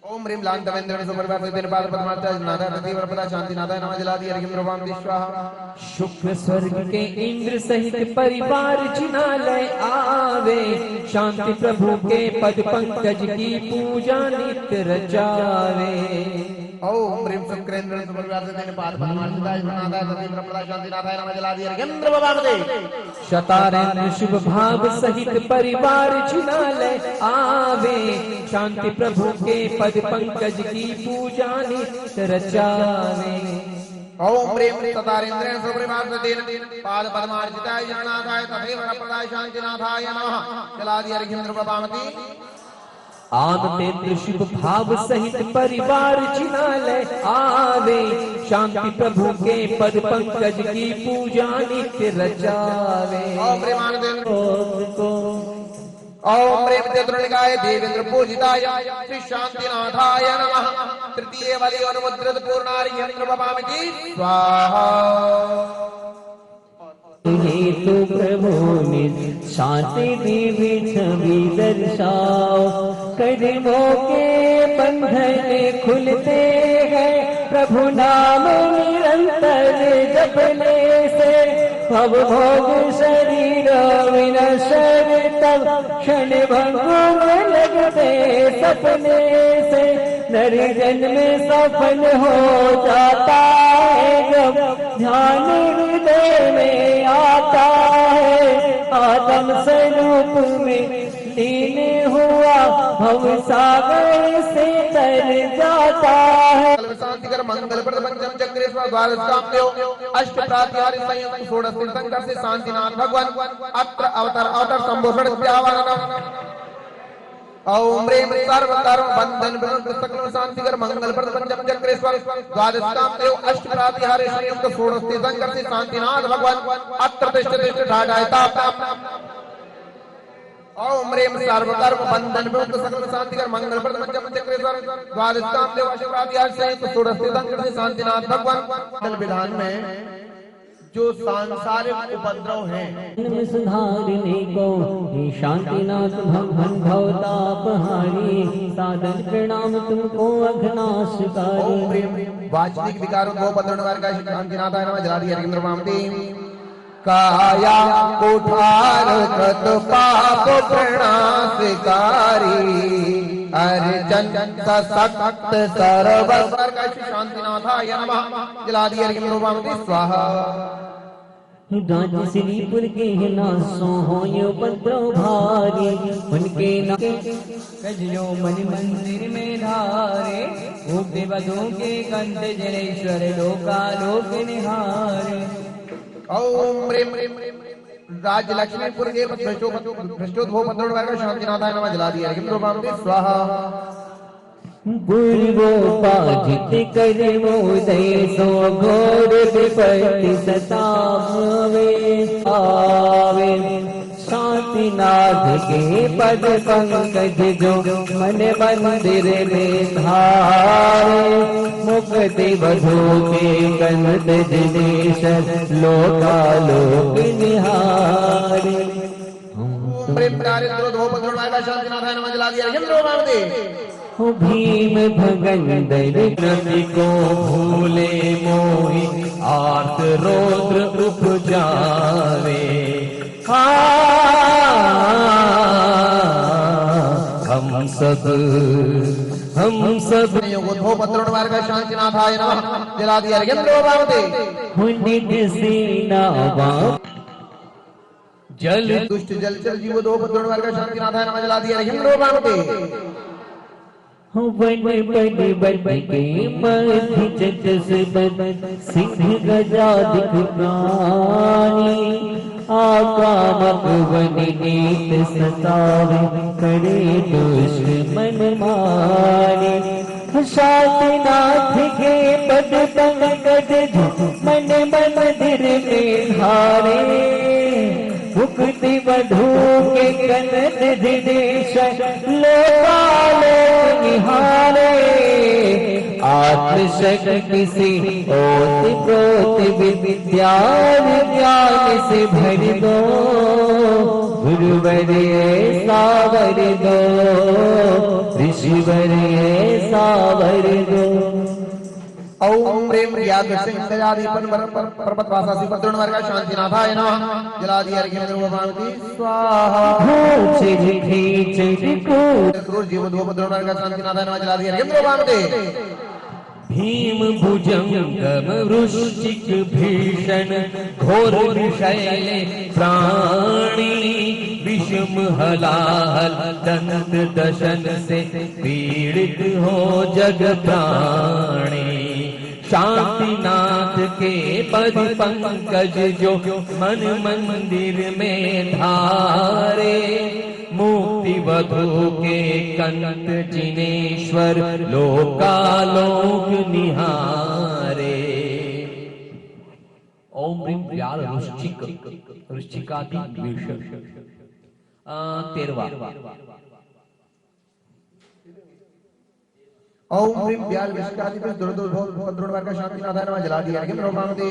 Speaker 4: ओम ह्रीं लांतवेंद्रेण परिवार से तेरे पाद पद्मार्चिताय जिननादाय तभी वरप्रदाय शांतिनादाय नमः जलादि अर्घ्येन्द्रो मामते स्वाहा।
Speaker 8: शुक्र स्वर्ग के इंद्र सहित परिवार जिनालय आवे शांति प्रभु के पद पंकज की पूजा नित्य रचावे।
Speaker 4: ओम ह्रीं शुक्रेंद्रेण परिवार से तेरे पाद पद्मार्चिताय जिननादाय तभी वरप्रदाय शांतिनादाय नमः जलादि अर्घ्येन्द्रो मामते।
Speaker 8: शतारेन्द्र शुभ भाव सहित परिवार जिनालय आवे शांति प्रभु के पद पंकज की पूजा नित्य रचावे।
Speaker 4: ओम ह्रीं शतारेन्द्रेण परिवार से तेरे पाद पद्मार्चिताय जिननादाय तभी वरप्रदाय शांतिनादाय नमः जलादि अर्घ्येन्द्रो मामते।
Speaker 8: आमतेन्द्र शुभ भाव सहित परिवार जिनालय आवे शांति प्रभु के पद पंकज की पूजा नित्य रचावे।
Speaker 4: ओम ह्रीं देवतृणिकाय देवेंद्र पूजिताय श्री शांतिनाथाय नमः तृतीय वाली अनुमुद्रित पूर्णार्घ्येन्द्रो मामते स्वाहा।
Speaker 8: हेतु प्रभु निज शांति देवी छवि दर्शाओ कदमों के बंधन खुलते हैं प्रभु नाम निरंतर जपने से भव भोग शरीर विनश्वर तब क्षण भंगुर लगते सपने से नर जन्म सफल हो जाता है जब ध्यान हृदय में आता है आत्म स्वरूप में लीन हुआ भव सागर से तर जाता है।
Speaker 4: शांतिकर मंगल प्रद पंचम चक्रेश्वर द्वादश कामदेव अष्ट प्रातिहार्य संयुक्त षोडश तीर्थंकर से शांतिनाथ भगवान अत्र अवतार संभूषण व्यावरणम। ओम ह्रीं सर्व कर्म बंधन विमुक्त सकल शांतिकर मंगल प्रद पंचम चक्रेश्वर द्वादश कामदेव अष्ट प्रातिहार्य संयुक्त षोडश तीर्थंकर से शांतिनाथ भगवान अत्र तिष्ठ तिष्ठ ढाढायता। ओम ह्रीं सर्व कर्म बंधन विमुक्त सकल शांतिकर मंगल प्रद पंचम चक्रेश्वर द्वादश कामदेव अष्ट प्रातिहार्य संयुक्त षोडश तीर्थंकर से शांतिनाथ भगवान। विधान में जो सांसारिक उपद्रव है
Speaker 8: सुधारने को हे शांतिनाथ भगवान भवतापहारी सादर प्रणाम तुमको अघनाशकारी।
Speaker 4: ओम ह्रीं वाचनिक विकारों को उपद्रव का शांतिनाथाय नमः जलादि अर्घ्येन्द्रो मामते। काया कुठार कृत पाप प्रणाशकारी अर्चन सशक्त सर्वस्वर का शांतिनाथाय नमः जलादि अर्घ्येन्द्रो मामते स्वाहा।
Speaker 8: राजश्रीपुर के नासों हो यो उपद्रव भारी उनके कजलो मन मंदिर में धारे उगते बधों के कंठ जनेश्वर लोका लोक निहारे।
Speaker 4: ओम ह्रीं राज्य लक्ष्मीपुर के भ्रष्टोद्भव शांतिनाथाय नमः जलादि अर्घ्येन्द्रो मामते स्वाहा।
Speaker 8: पूर्वोपाजित कर्मो दैसो घोर विपत्ति सतावे आवे शांतिनाथ के पद पंकज जो मन मंदिर में धारे मुक्ति बधू के कंठ जनेश्वर लोकालोक निहारे।
Speaker 4: प्रेम दारिद्र धोप द्रोणाय शांतिनाथाय नमः जला दिया यंद्रो मारते
Speaker 8: भीम भगंदर नदी को भूले मोहि आर्त रौद्र उपजावे हम सब
Speaker 4: धोप द्रोणाय शांतिनाथाय नमः जला दिया यंद्रो मारते
Speaker 8: निज सेना जल
Speaker 4: दुष्ट जलचर जीव धोप द्रोणाय शांतिनाथाय नमः जला दिया यंद्रो मारते
Speaker 8: वन बन बन के मध्य जस बन सिंह गजादिक प्राणी आक्रामक वन नीत सतावे करे दुष्ट मन माने शांतिनाथ के पद पंकज मन मंदिर में धारे मुक्ति वधू के कनन दिनेश लोकालोक निहारे आत्मशक्ति से ओत प्रोत विद्या ज्ञान से भर दो गुरुवर ऐसा वर दो ऋषिवर ऐसा वर दो
Speaker 4: ओम प्रेम याद सिंह सजादीपन पर्वत वासा द्रोणाय शांतिनाथाय नमः जला दिया यंद्रो स्वाहा क्रूर जीव धोप द्रोणाय शांतिनाथाय नमः जला दिया यंद्रो मारते
Speaker 8: भीम भुजंगम वृश्चिक भीषण घोर विषैले प्राणी विषम हलाहल दंत दशन से पीड़ित हो जग प्राणी शांतिनाथ के पद पंकज जो मन मंदिर में धारे मुक्ति वधु के कंत जिनेश्वर लोकालोक निहारे ओम ह्रीं व्याल वृश्चिकादि भीषण 13वां
Speaker 4: ओम ह्रीं व्याल वृश्चिकादि द्रोणाय शांतिनाथाय नमः जला दिया यंद्रो मारते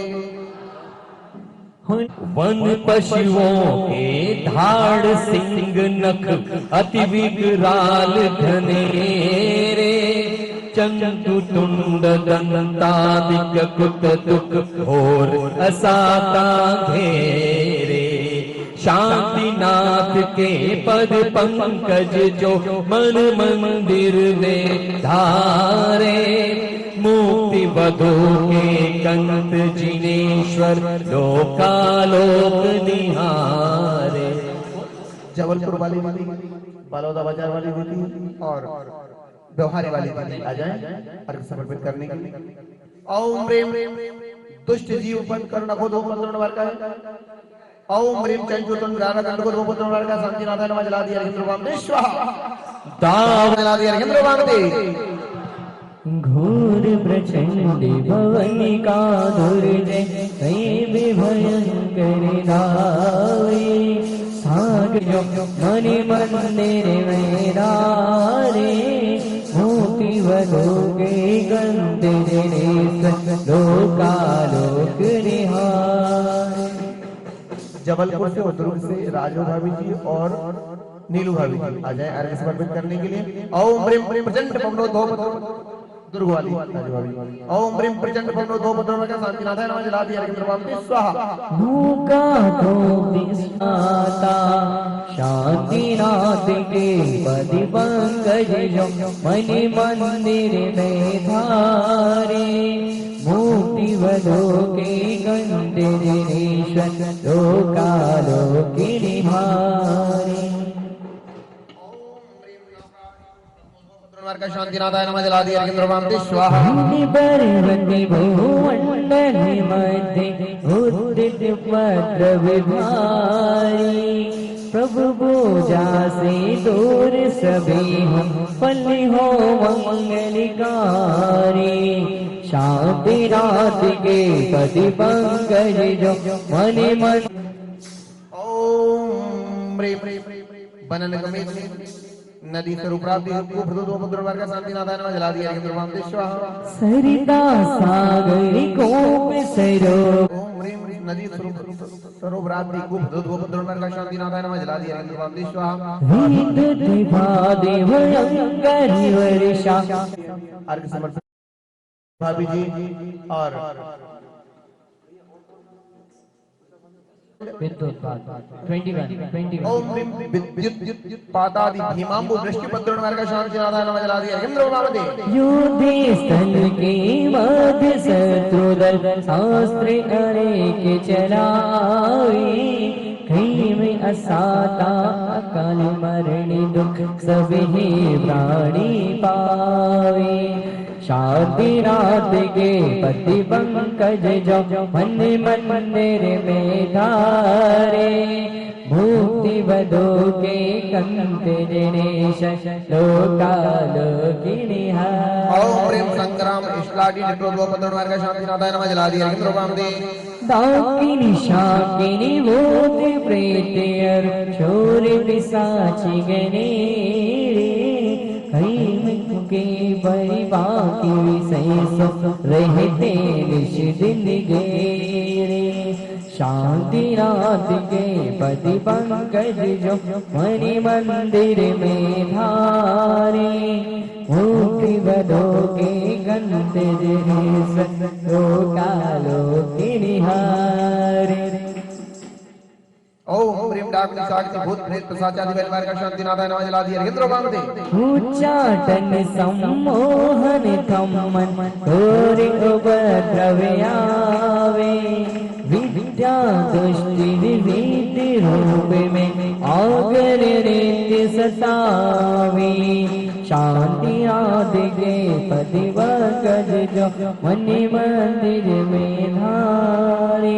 Speaker 8: वन पशुओं के धाड़ सिंग नख अति विकराल घनेरे चंदु तुंड दंतादिक कुत तुक घोर असाता घेरे शांतिनाथ के पद पंकज जो मन मंदिर में धारे मुक्ति वधु के कंत जिनेश्वर लोकालोक निहारे
Speaker 4: जबलपुर वाली बलौदा बाजार वाली दीदी और व्यवहारी वाली दीदी आ जाए अर्घ समर्पित करने के लिए ओम प्रेम दुष्ट जीव बंद करना को धोप द्रोणाय का ओम ह्रीं चंचुतन राणा को धोप द्रोणाय का शांतिनाथाय नमः जला दिया यंद्रो मारते स्वाहा दाव जला दिया यंद्रो मारते
Speaker 8: घोर प्रचंड भवनिका दुर्जय कई भयंकर नावे सागर मणि मंदिर में रे मोती वधु के गंध जिनेश्वर लोकालोक निहारे
Speaker 4: जबलपुर से और दुर्ग से राजू भाभी जी और नीलू भाभी जी आ जाए अर्घ समर्पित करने के लिए ओम ह्रीं प्रचंड पवनो धोप दुर्ग वाली ओम ह्रीं प्रचंड पवनो धोप द्रोणाय शांतिनाथाय नमः जला दिया यंद्रो मारते स्वाहा
Speaker 8: भूका तो विस्ताता शांतिनाथ के पद पंकज जो मणि मंदिर में धारे मुक्ति वधु के गंध जिनेश्वर लोकालोक निहारे
Speaker 4: द्रोणाय शांतिनाथाय नमः जला दिया यंद्रो मारते स्वाहा
Speaker 8: पर्वति भूमंडल मध्य उदित पत्र विभारी प्रभु पूजा से दूर सभी हो फल हो मंगलकारी शांतिनाथ के पति पंकज जो मन मन
Speaker 4: ओम ह्रीं बनन गमेश नदी स्वरूप प्राप्ति को प्रदोष द्रोणाय का शांतिनाथाय नमः जला दिया यंद्रो मारते स्वाहा
Speaker 8: सरिता सागर को सरो
Speaker 4: ओम ह्रीं नदी सरोवरादि को भदोद गोपद्रोण मार्ग शांति नाथाय नमः जला दिया इंद्र वामदेव स्वाहा
Speaker 8: विद्युत देव अंगरी वर्षा
Speaker 4: अर्घ समर्पण भाभी जी और ओम विद्युत पातादि भीमांबु वृष्टिपद्रोण मार्ग शांति नाथाय नमः जला दिया इंद्र वामदेव
Speaker 8: युद्धे स्थल के मध्य शत्रुदल शास्त्र अनेक चलावे कहीं में असाता अकाल मरण दुख सभी प्राणी पावे शांति रात के पति पंकज जो मन मंदिर में धारे भूति बधो के कंत जनेश लोकालोकी निहारे
Speaker 4: ओम प्रेम संग्राम इष्लाडी निप्रोद्वोपद्रोण मार्ग शांति नाथाय नमः जला दिया इंद्र वामदेव
Speaker 8: दाकिनी शाकिनी भूत प्रेत और चोर पिशाची गनेरे कहीं के परिवार की विषय सो रहते निश दिन गेरे शांति रात के पति पंकज जो मणि मंदिर में धारे मुक्ति बधो के गंत लोकालो की निहारे
Speaker 4: ओम प्रेम डाकनी साक्षी भूत प्रेत प्रसाचादि बैल मार्ग शांति नाथाय नमः जला दिया इंद्र वामदेव
Speaker 8: उच्चाटन सम्मोहन थम्मन तोरे उपद्रव्यावे विद्या दृष्टि विविध रूप में आगर नित्य सतावे शांति आदि के पति पंकज जो मणि मंदिर में धारे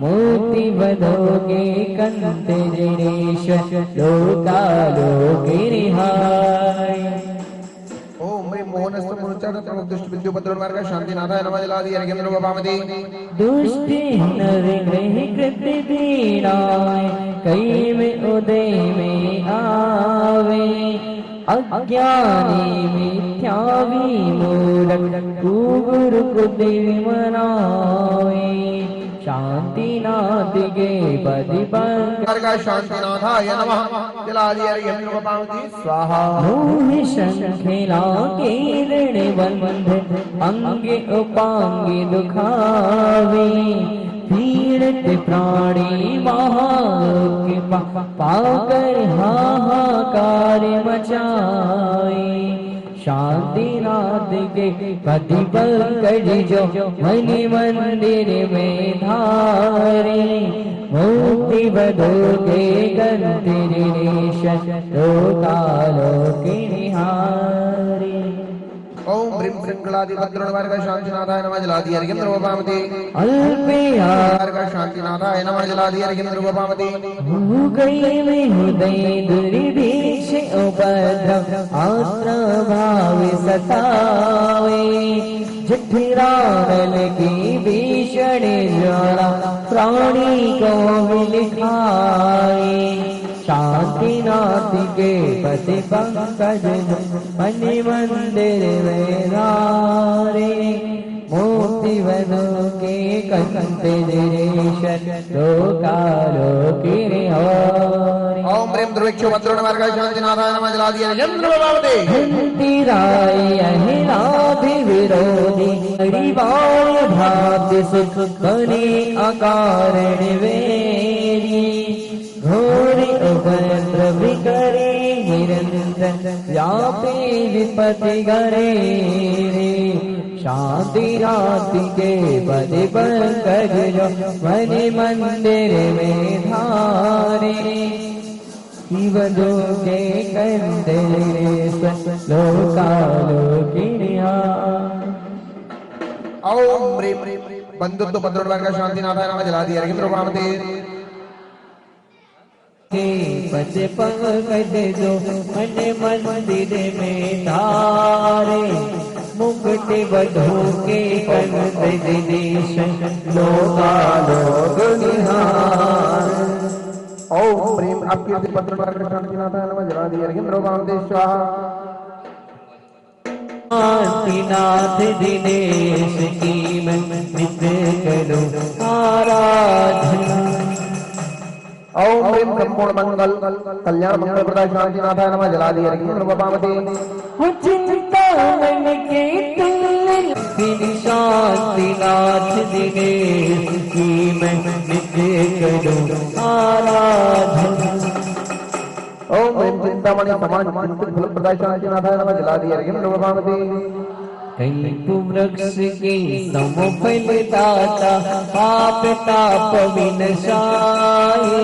Speaker 8: मोती बधो के कंत जनेश लोकालोकी निहारे
Speaker 4: ओम प्रेम मोहनस्थ मुनुचारण दुष्ट विद्युपद्रोण मार्ग शांति नाथाय नमः जला दिया इंद्र वामदेव
Speaker 8: दुष्ट नर ग्रह कृत दीनाय कई में उदय में आवे अज्ञानी मिथ्यावी मूढ़ कुगुरु कुदेवी मनावे शांति नाथ के पति
Speaker 4: मार्ग शांति नाथाय नमः जला दिया इंद्र वामदेव स्वाहा
Speaker 8: मोह शंखिला के ऋण बंध अंगे उपांगे दुखावे पीड़ित प्राणी महाके पाकर हाहाकार मचाए शांति नाथ के पति पंकज जो मणि मंदिर में धारे मुक्ति बधो के गंत जनेश लोकालोकी निहारे
Speaker 4: ओम प्रेम श्रृंखलादि भद्रोण मार्ग शांति नाथाय नमः जला दिया इंद्र वामदेव
Speaker 8: अल्पया
Speaker 4: मार्ग शांति नाथाय नमः जला दिया इंद्र वामदेव
Speaker 8: गई में हृदय दुर्भिक्ष उपद्रव आश्र भाव सतावे जठरानल की भीषण ज्वाला प्राणी को विलिखाए शांति नाथ के पति पंकज मणि मंदिर में धारे मोती बधो के कंत जनेश लोकालोकी निहारे
Speaker 4: ओम प्रेम दुर्भिक्ष भद्रोण मार्ग शांति नाथाय नमः जला दिया इंद्र वामदेव
Speaker 8: राय अहिराधि विरोधी हरिवाय भ्रात सुख बने अकारण वेरी घोर उपद्रव करे निरंतर व्यापे विपत्ति करे शांति रात के पति पंकज जो मणि मंदिर में धारे बधो के कंत जनेश लोकालोकी निहारे
Speaker 4: ओम प्रेम बंधुत्व भद्रोण मार्ग शांति नाथाय नमः जला दिया इंद्र वामदेव
Speaker 8: के पति पंकज जो मणि मंदिर में धारे मुक्ति बधो के कंत जनेश लोकालोकी निहारे
Speaker 4: ओम प्रेम अकीर्ति भद्रोण मार्ग शांति नाथाय नमः जला दिया इंद्र वामदेव स्वाहा
Speaker 8: शांतिनाथ दिनेश की मित्र करो आरा
Speaker 4: ओम ह्रीं संपूर्ण मंगल कल्याण मंगल प्रदाय शांति नाथाय नमः जला दिए
Speaker 8: हो चिंता मन के तुल्य फिर शांति नाथ दिनेश की मैं नित्य करूं आराधना।
Speaker 4: ओम ह्रीं चिंतामणि समान चिंतित फल प्रदाय शांति नाथाय नमः जला दिए
Speaker 8: कल्प वृक्ष के समफल दाता पाप ताप विनाशाय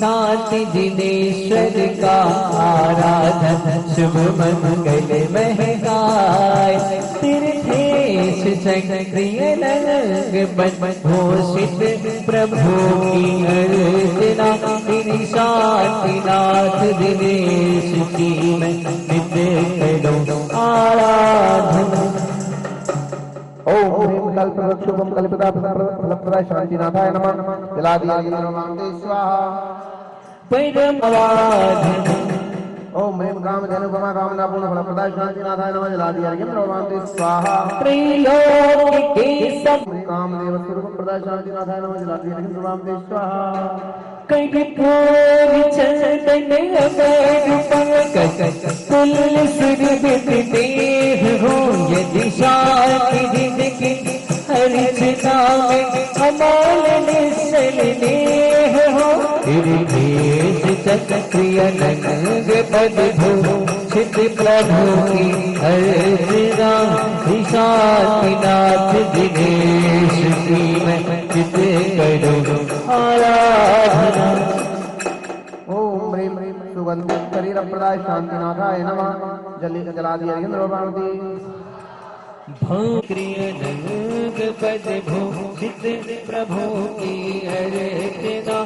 Speaker 8: नाथ दिनेश्वर का आराधन शुभ मंगल महगाय तीर्थेश चक्रिय रंग घोषित प्रभु की अर्चना शांतिनाथ दिनेश की मैं नित्य करूं आराधना।
Speaker 4: ओम ह्रीं कल्पवृक्षुभं कल्पिता फलप्रदाय शांतिनाथाय नमः जला दिए स्वाहा
Speaker 8: परमाराधना।
Speaker 4: ओम ह्रीं कामधेनुपमा कामना पूर्ण फलप्रदाय शांतिनाथाय नमः जला दिए स्वाहा
Speaker 8: त्रिलोक के सब
Speaker 4: कामदेव स्वरूप प्रदाय शांतिनाथाय नमः जला दिए स्वाहा
Speaker 8: कटोर चंदन अबैध पंकज तुल्य सिर देह हो यदि शांति जिंदगी हरिचना में अमाल निश्चल नेह हो निर्देश चक्रिय नंग पद भो चित प्रभु की अर्चना शांतिनाथ दिनेश की मैं चित करूं आराधना।
Speaker 4: ओम ह्रीं सुगंधित शरीर प्रदाय शांतिनाथाय नमः जला दिए
Speaker 8: भक्रिय नंग पद भूषित प्रभु की अर्चना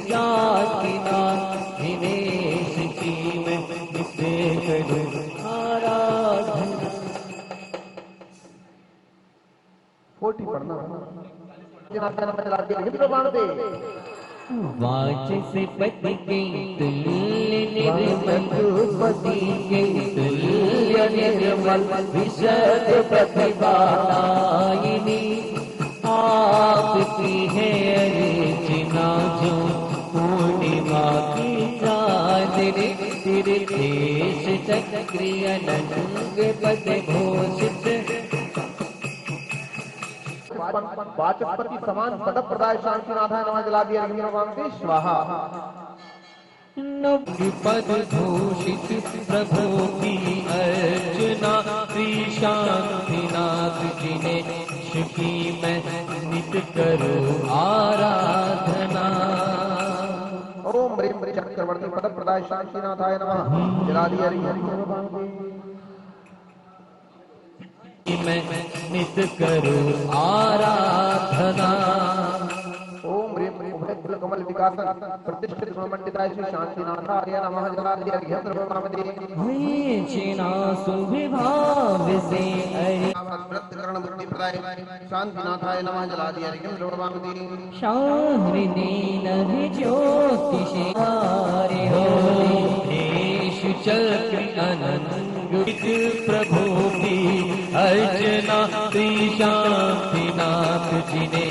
Speaker 8: शांतिनाथ दिनेश की मैं नित्य करूं आराधना।
Speaker 4: 40 पढ़ना
Speaker 8: वाचस पति के तुल्य निर्मल पति के तुल्य निर्मल विशद प्रतिभादायिनी आपकी है अर्चना जो पूर्णिमा की चांदनी तीर्थेश चक्रिय नंग पद भूषित
Speaker 4: वाचस्पति समान पद प्रदाय शांतिनाथाय नमः जला दिए स्वाहा
Speaker 8: पद भूषित प्रभु की अर्चना श्री शांतिनाथ जी ने की मैं नित्य करूं आराधना।
Speaker 4: ओम ह्रीं चक्रवर्ती पद प्रदाय शांतिनाथाय नमः जला दिए
Speaker 8: मैं नित्य करूं आराधना।
Speaker 4: ओम ह्रीं उभय कमल विकासन प्रतिष्ठित मंडिताय श्री शांतिनाथाय नमः जला दिए
Speaker 8: चिना सुविभाव से
Speaker 4: व्रतकरण बुद्धि प्रदाय शांतिनाथाय नमः जला दिए
Speaker 8: शाहृदीन ज्योतिषे हो चक्र अनंत प्रभु की अर्चना शांतिनाथ जी ने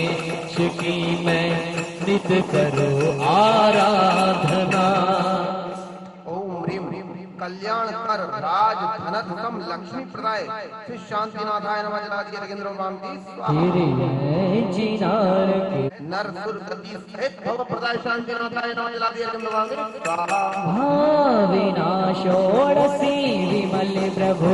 Speaker 8: की मैं नित्य करो आराधना।
Speaker 4: ओम ह्रीं कल्याण कर राज धनत्तम लक्ष्मी प्रदाय श्री शांतिनाथाय नमः जला दिए नर सुर गति सहित भव प्रदाय शांतिनाथाय नमः जला दिए
Speaker 8: विनाशोड़सी विमल प्रभु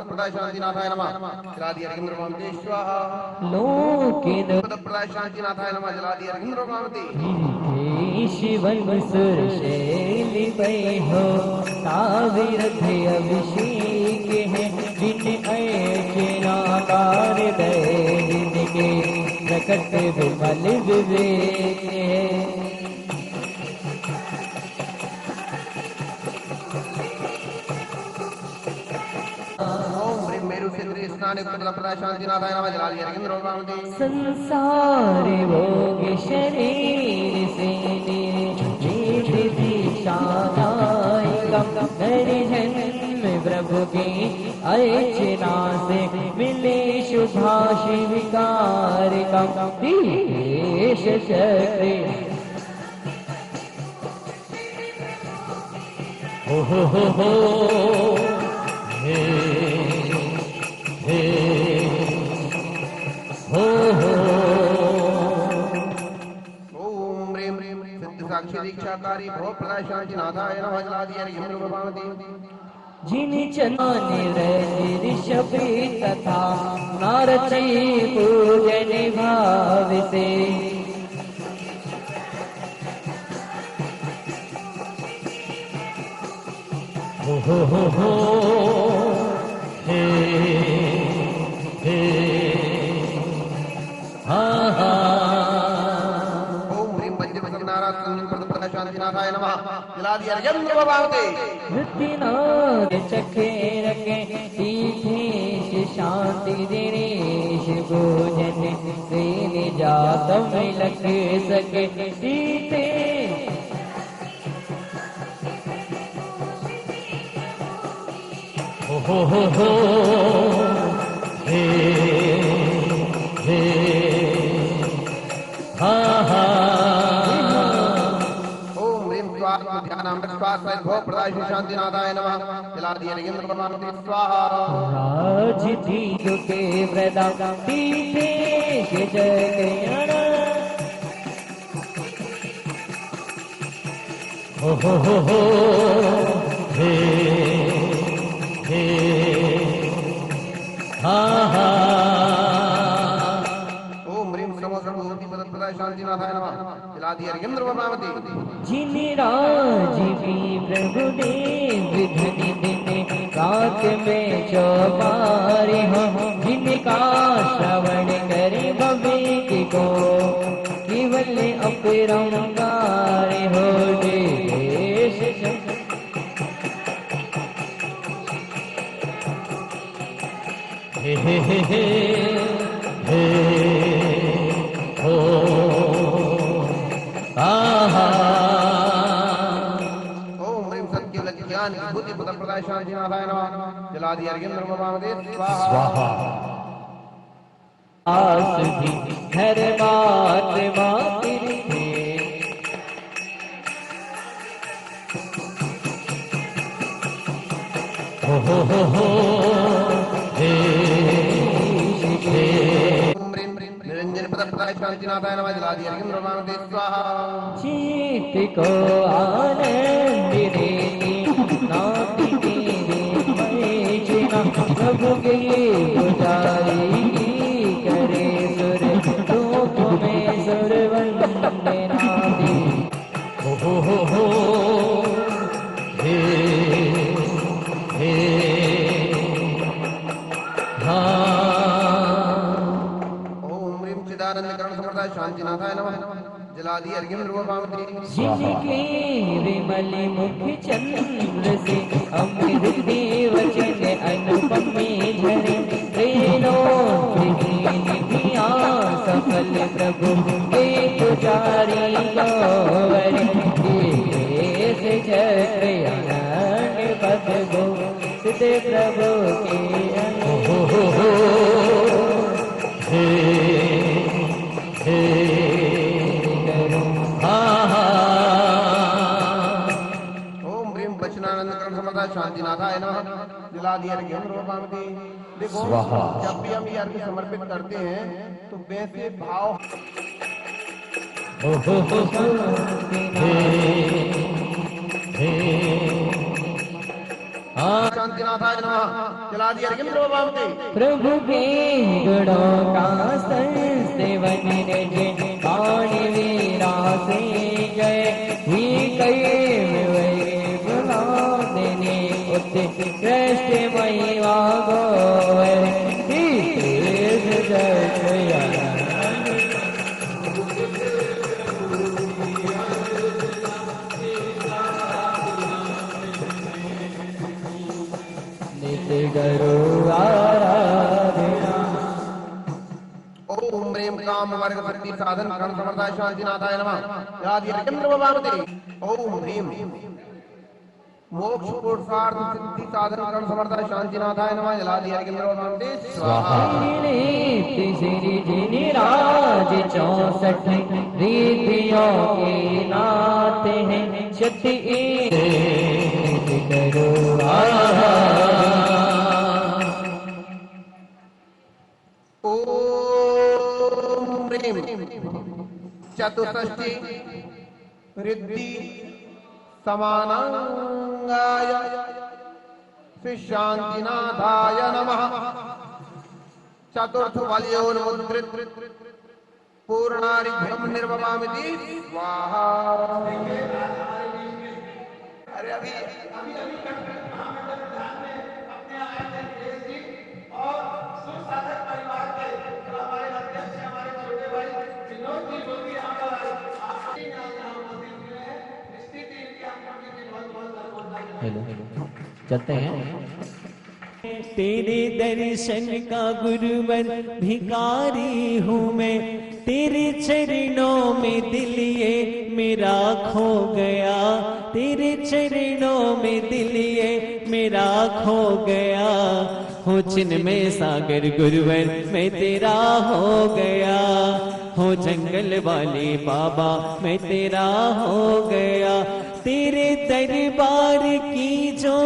Speaker 4: प्रदाय शांतिनाथाय नमः जला दिए प्रदाय शांतिनाथाय नमः जला दिए
Speaker 8: शिवन सुर शैली पै हो ताविरथ अभिषेक है जिन ऐनाकार दैनिक के प्रकट विमल विवेक है।
Speaker 4: मेरु से शांति नाथाय नमः जलादि अर्घ्यं द्रव्यमामति
Speaker 8: संसार भोग शरीर से निर्जीत दीक्षादायकम नर जन्म प्रभु की अर्चना से मिले शुभाश विकार कम देश चक्र हो हे हे
Speaker 4: ओम ह्रीं सिद्ध साक्षी दीक्षाकारी भव प्रदाय शांति नाथाय नमः जलादि अर्घ्यं द्रव्यमामति
Speaker 8: जिन चनाने ऋषभ तथा नारची पूजन भाव से हो हे हे हा हा
Speaker 4: ओम ह्रीं पंचमसनारायण प्रदाय शांति नाथाय नमः जलादि अर्घ्यं द्रव्यमामति
Speaker 8: वृत्तिनाद चखे रखे तीर्थेश शांति दिनेश भोजन से निजात में लग सके तीर्थे हो हे हे हा हा
Speaker 4: ओम ह्रीं स्वाहा ध्यानामृत स्वाहा भव प्रदाय शांति नाथाय नमः जलादि अर्घ्यं द्रव्यमामति स्वाहा
Speaker 8: राजधीर के व्रता तीर्थेश जगयण हो हे हे हा हा
Speaker 4: ओम ह्रीं समोसं भूति पद प्रदाय शांति नाथाय नमः जलादि अर्घ्यं द्रव्यमामति
Speaker 8: जिन राजीवी प्रभु देव धनि दिन रात में चौबारे हो जिनका श्रवण करे विवेक को केवल अपरंगार हो देश हे हे हे हे हे हो आहा
Speaker 4: ओम ह्रीं सत्य ज्ञान बुद्धि पद प्रदाय शांति नाथाय नमः जलादि अर्घ्यं द्रव्यमामति स्वाहा
Speaker 8: आसुधि धर्मात्मा तीर्थे हो हे हे
Speaker 4: ओम ह्रीं निरंजन पद प्रदाय शांति नाथाय नमः जलादि अर्घ्यं द्रव्यमामति स्वाहा
Speaker 8: चित्त को आनंद देती नाती तेरे मैचना प्रभु के पुजारी की करे सुर रूप में सुर वंदना दी हो हे हे हा
Speaker 4: ओम ह्रीं चिदानंद कर्ण समर्थ शांति नाथाय नमः जलादि अर्घ्यं द्रव्यमामति
Speaker 8: जिनके विमल मुख चंद्र से अमृत वचन अनुपम झरे निधिया सफल प्रभु के पुजारी गौर से चक्र अनंग पद गो सिद्ध प्रभु के हे हे
Speaker 4: ओम ह्रीं बचनानंद कर्ण समर्थ शांति नाथाय नमः जलादि अर्घ्यं द्रव्यमामति देखो जब भी हम ये अर्घ्य समर्पित करते हैं तो वैसे भाव शांति नाथाय नमः जलादि अर्घ्यं द्रव्यमामति
Speaker 8: प्रभु के गुणों का संसेवन निज पाणि वीरा से गए ही कई बुला देने उत्कृष्ट महिमा गौर नित्य गुरु आराध्य
Speaker 4: सिद्धि साधन कर्ण समर्थाय शांतिनाथाय नमः। आदि केंद्र भवामते ओम ह्रीम मोक्ष पुरुषार्थ सिद्धि साधन कर्ण समर्थाय शांतिनाथाय नमः। जलादि केंद्र भवामते स्वाहा।
Speaker 8: श्री जिनिराज 64 रिद्धियों के नाथ हैं शक्ति करो
Speaker 4: ओम ह्रीम चतुष्षष्टि रिद्धि समानांगाय श्री शांतिनाथाय नमः। चतुर्थ वलयोन्मुद्रित पूर्णारिभ्यम निर्वमामिति स्वाहा। अरे अभी
Speaker 8: चलते हैं। तेरे दर्शन का गुरुवर भिखारी हूँ मैं, तेरे चरणों में दिल ये मेरा खो गया, तेरे चरणों में दिल ये मेरा खो गया। हो चिन्ह में सागर गुरुवर मैं तेरा हो गया, हो जंगल वाले बाबा मैं तेरा हो गया। तेरे दरबार की जो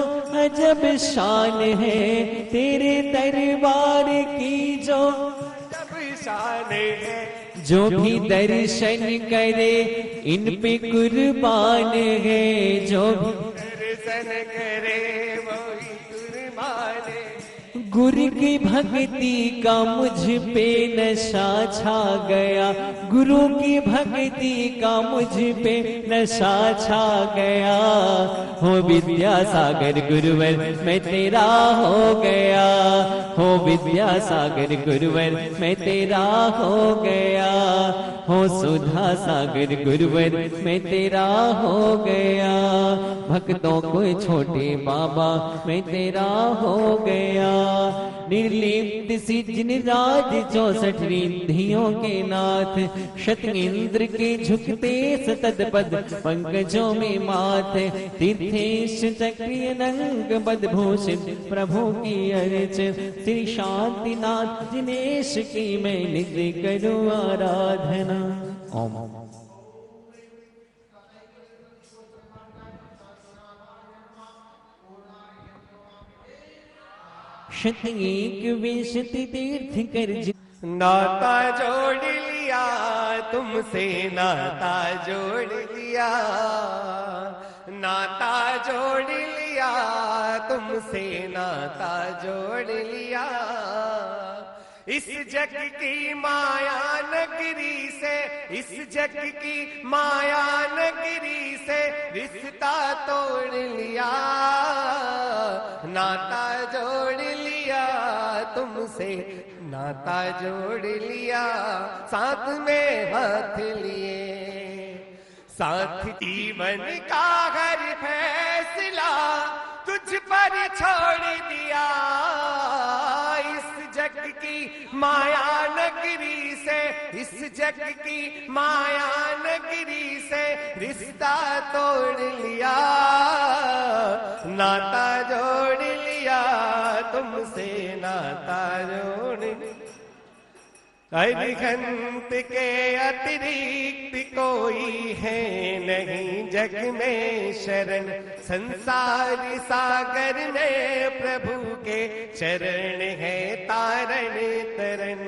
Speaker 8: अजब शान है, तेरे दरबार की जो अजब शान है, जो भी दर्शन करे इन पे कुर्बान है, जो भी दर्शन करे वो ही कुर्बान है। गुरु की भक्ति का मुझ पे नशा छा गया, गुरु की भक्ति का मुझ पे नशा छा गया। हो विद्यासागर गुरुवर मैं तेरा हो गया, हो विद्यासागर गुरुवर मैं तेरा हो गया, हो सुधा सागर गुरुवर मैं तेरा हो गया। भक्तों को छोटे बाबा मैं तेरा हो गया। निर्लिप्त सिजन राज 64 रिद्धियों के नाथ, शतइंद्र के झुकते सतत पद पंकजों में माथ। तीर्थेश चक्रिय नंग बदभूषित प्रभु की अर्च, श्री शांतिनाथ जिनेश की मैं नित्य करूं आराधना। ओम शतएक विशति तीर्थ कर
Speaker 7: नाता जोड़ लिया तुमसे, नाता जोड़ लिया, नाता जोड़ लिया तुमसे, नाता जोड़ लिया। इस जग की माया नगरी से, इस जग की माया नगरी से रिश्ता तोड़ लिया, नाता जोड़ लिया तुमसे, नाता जोड़ लिया। साथ में हाथ लिए, साथ जीवन का हर फैसला तुझ पर छोड़ दिया। इस जग की माया नगरी से, इस जग की माया नगरी से रिश्ता तोड़ लिया, नाता जोड़ लिया तुमसे, नाता जोड़। अरिहंत के अतिरिक्त कोई है नहीं जग में शरण, संसार सागर में प्रभु के चरण है तारण तरन।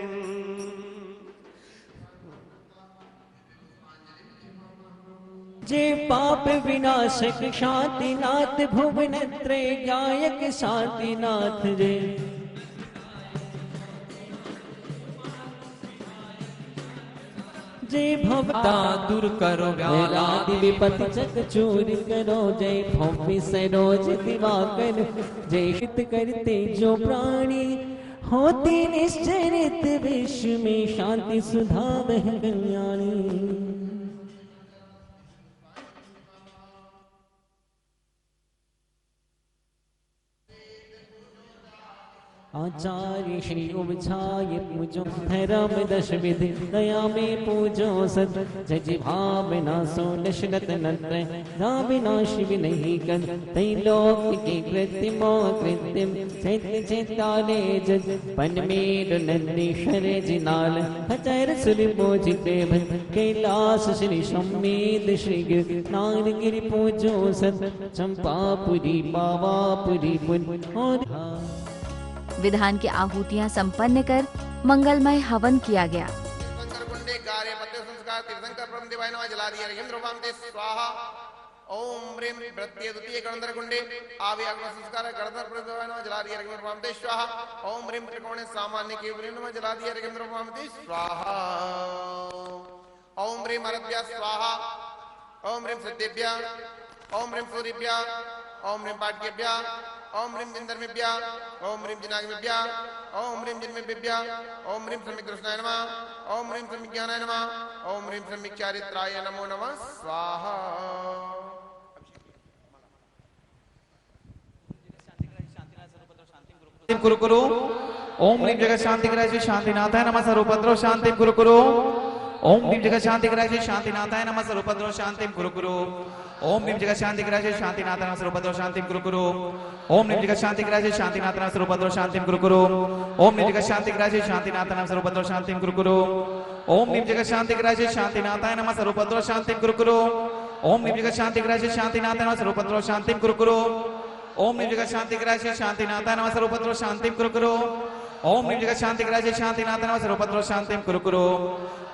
Speaker 8: जय पाप विनाशक शांतिनाथ, भुवन त्रय गायक शांतिनाथ जय। जय भवता दूर करो व्याधि विपत्ति चक चूर करो, जय भव्य सरोज दिवाकर, जय हित करते जो प्राणी होती निश्चरित विश्व में शांति सुधा बह कल्याणी। आचार्य श्री उपछाय पूजो धर्म दश विधि दया में पूजो सत जज भावना सो दशरथ नत्र राविनाश भी नहीं कर तई लोक के कृत्रिमो कृत्रिम चैत्य चैताले जज पन मेर नंदीश्वर जिनाल हचर सुर बोझते भन कैलाश श्री सम्मेद श्री गिर नारगिरि पूजो सत चंपापुरी पावापुरी पुन और
Speaker 1: विधान की आहुतियां संपन्न कर मंगलमय हवन किया गया।
Speaker 4: तीर्थंकर कुंडे गारे पत्ते संस्कार तीर्थंकर परम देवाय नमः जला दिया इंद्र वामते स्वाहा ओम ह्रीं प्रत्यय द्वितीय गणधर कुंडे आवे अग्नि संस्कार गणधर परम देवाय नमः जला दिया इंद्र वामते स्वाहा ओम ह्रीं त्रिकोणे सामान्य के ह्रीं नमः जला दिया इंद्र वामते स्वाहा ओम ह्रीं अरभ्य स्वाहा ओम ह्रीं सत्यभ्य ओम ह्रीं सूर्यभ्य ओम ह्रीं पाठ्यभ्य ओम ह्रीं जिन्दर्मिभ्य ओम ह्रीं जिनाग्मिभ्य ओम ह्रीं जिन्मेभ्य ओम ह्रीं सम्यक्दृष्णाय नमः ओम ह्रीं सम्यक्ज्ञानाय नमः ओम ह्रीं सम्यक्चारित्राय नमो नमः स्वाहा।
Speaker 2: कुरु कुरु ओम ह्रीं जगत शांति ग्रह शांतिनाथाय नमः सर्वपद्रो शांति कुरु कुरु ओम ह्रीं जगत शांति ग्रह शांतिनाथाय नमः सर्वपद्रो शांति कुरु कुरु ओम ह्रीं जगत शांति ग्रह शांतिनाथाय नमः सर्वपद्रो शांति कुरु कुरु ओम ह्रीं जगत शांति ग्रह शांतिनाथाय नमः सर्वपद्रो शांति कुरु कुरु ओम ह्रीं जगत शांति ग्रह शांतिनाथाय नमः सर्वपद्रो शांति कुरु कुरु ओम ह्रीं जगत शांति ग्रह शांतिनाथाय नमः सर्वपद्रो शांति कुरु कुरु ओम ह्रीं जगत शांति ग्रह शांतिनाथाय नमः सर्वपद्रो शांति कुरु कुरु ओम ह्रीं जगत शांति ग्रह शांतिनाथाय नमः सर्वपद्रो शांति कुरु कुरु ओम ह्रीं जगत शांति ग्रह शांतिनाथाय नमः सर्वपद्रो शांति कुरु कुरु ओम ह्रीं जगत शांति ग्रह शांतिनाथाय नमः सर्वपद्रो शांति कुरु कुरु ओम ह्रीं जगत शांति ग्रह शांतिनाथाय नमः सर्वपद्रो शांति कुरु कुरु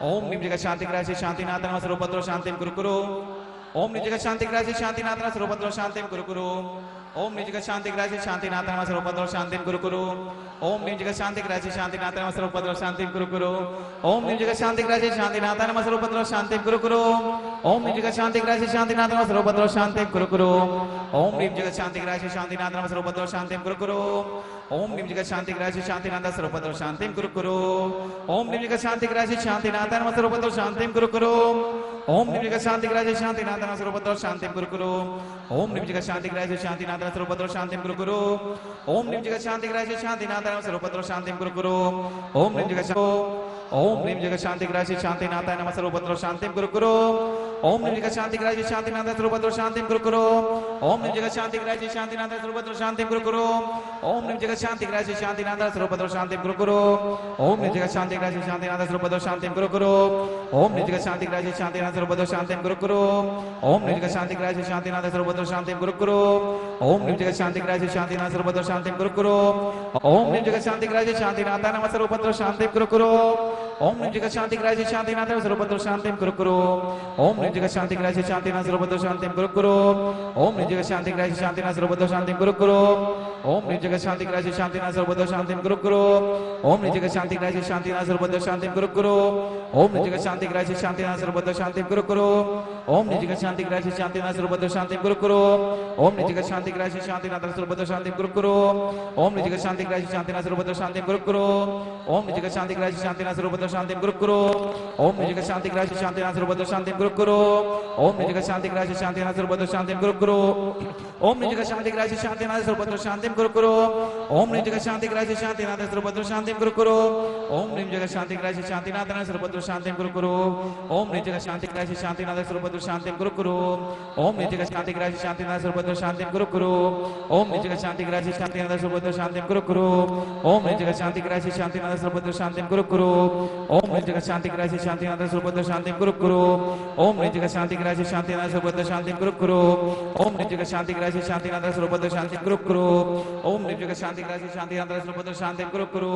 Speaker 2: ओम ह्रीं जगत शांति ग्रह शांतिनाथाय नमः सर्वपद्रो शांति कुरु कुरु ओम ह्रीं जगत शांति ग्रह शांतिनाथाय नमः सर्वपद्रो शांति कुरु कुरु ओम ह्रीं जगत शांति ग्रह शांतिनाथाय नमः सर्वपद्रो शांति कुरु कुरु ओम ह्रीं जगत शांति ग्रह शांतिनाथाय नमः सर्वपद्रो शांति कुरु कुरु ओम ह्रीं जगत शांति ग्रह शांतिनाथाय नमः सर्वपद्रो शांति कुरु कुरु ओम ह्रीं जगत शांति ग्रह शांतिनाथाय सर्वपद्रो शांति कुरु कुरु ओम ह्रीं जगत शांति ग्रह शांतिनाथाय नमः सर्वपद्रो शांति कुरु कुरु ओम ह्रीं जगत शांति ग्रह शांतिनाथाय नमः सर्वपद्रो शांति कुरु कुरु ओम ह्रीं जगत शांति ग्रह शांतिनाथाय नमः सर्वपद्रो शांति कुरु कुरु ओम ह्रीं जगत शांति ग्रह शांतिनाथाय नमः सर्वपद्रो शांति कुरु कुरु ओम ह्रीं जगत ओम ह्रीं जगत शांति ग्रह शांतिनाथाय नमः सर्वपद्रो शांति कुरु कुरु ओम ह्रीं जगत शांति ग्रह शांतिनाथाय सर्वपद्रो शांति कुरु कुरु ओम ह्रीं जगत शांति ग्रह शांतिनाथाय सर्वपद्रो शांति कुरु कुरु ओम ह्रीं जगत शांति ग्रह शांतिनाथाय सर्वपद्रो शांति कुरु कुरु ओम ह्रीं जगत शांति ग्रह शांतिनाथाय सर्वपद्रो शांति कुरु कुरु ओम ह्रीं जगत शांति ग्रह शांतिनाथाय सर्वपद्रो शांति कुरु कुरु ओम ह्रीं जगत शांति ग्रह शांतिनाथाय सर्वपद्रो शांति कुरु कुरु ओम ह्रीं जगत शांति ग्रह शांतिनाथाय सर्वपद्रो शांति कुरु कुरु ओम ह्रीं जगत शांति ग्रह शांतिनाथाय नमः सर्वपद्रो शांति कुरु कुरु ओम ह्रीं जगत शांति ग्रह शांतिनाथाय सर्वपद्रो शांति कुरु कुरु ओम ह्रीं जगत शांति ग्रह शांतिनाथाय सर्वपद्रो शांति कुरु कुरु ओम ह्रीं जगत शांति ग्रह शांतिनाथाय सर्वपद्रो शांति कुरु कुरु ओम ह्रीं जगत शांति ग्रह शांतिनाथाय सर्वपद्रो शांति कुरु कुरु ओम ह्रीं जगत शांति ग्रह शांतिनाथाय सर्वपद्रो शांति कुरु कुरु ओम ह्रीं जगत शांति ग्रह शांतिनाथाय सर्वपद्रो शांति कुरु कुरु ओम ह्रीं जगत शांति ग्रह शांतिनाथाय सर्वपद्रो शांति कुरु कुरु ओम ह्रीं जगत शांति ग्रह शांतिनाथाय सर्वपद्रो शांति कुरु कुरु ओम ह्रीं जगत शांति ग्रह शांतिनाथाय सर्वपद्रो शांति कुरु कुरु ओम ह्रीं जगत शांति ग्रह शांतिनाथाय सर्वपद्रो शांति कुरु कुरु ओम ह्रीं जगत शांति ग्रह शांतिनाथाय सर्वपद्रो शांति कुरु कुरु ओम ह्रीं जगत शांति ग्रह शांतिनाथाय सर्वपद्रो शांति कुरु कुरु ओम ह्रीं जगत शांति ग्रह शांतिनाथाय सर्वपद्रो शांति कुरु कुरु ओम ह्रीं जगत शांति ग्रह शांतिनाथाय सर्वपद्रो शांति कुरु कुरु ओम ह्रीं जगत शांति ग्रह शांतिनाथाय सर्वपद्रो शांति कुरु कुरु ओम ह्रीं जगत शांति ग्रह शांतिनाथाय सर्वपद्रो शांति कुरु कुरु ओम ह्रीं जगत शांति ग्रह शांतिनाथाय सर्वपद्रो शांति कुरु कुरु ओम ह्रीं जगत शांति ग्रह शांतिनाथाय सर्वपद्रो शांति कुरु कुरु ओम ह्रीं जगत शांति ग्रह शांतिनाथाय सर्वपद्रो शांति कुरु कुरु ओम ह्रीं जगत शांति ग्रह शांतिनाथाय सर्वपद्रो शांति कुरु कुरु ओम ह्रीं जगत शांति ग्रह शांतिनाथाय सर्वपद्रो शांति कुरु कुरु ओम ह्रीं जगत शांति ग्रह शांतिनाथाय सर्वपद्रो शांति कुरु कुरु ओम ह्रीं जगत शांति ग्रह शांतिनाथाय सर्वपद्रो शांति कुरु कुरु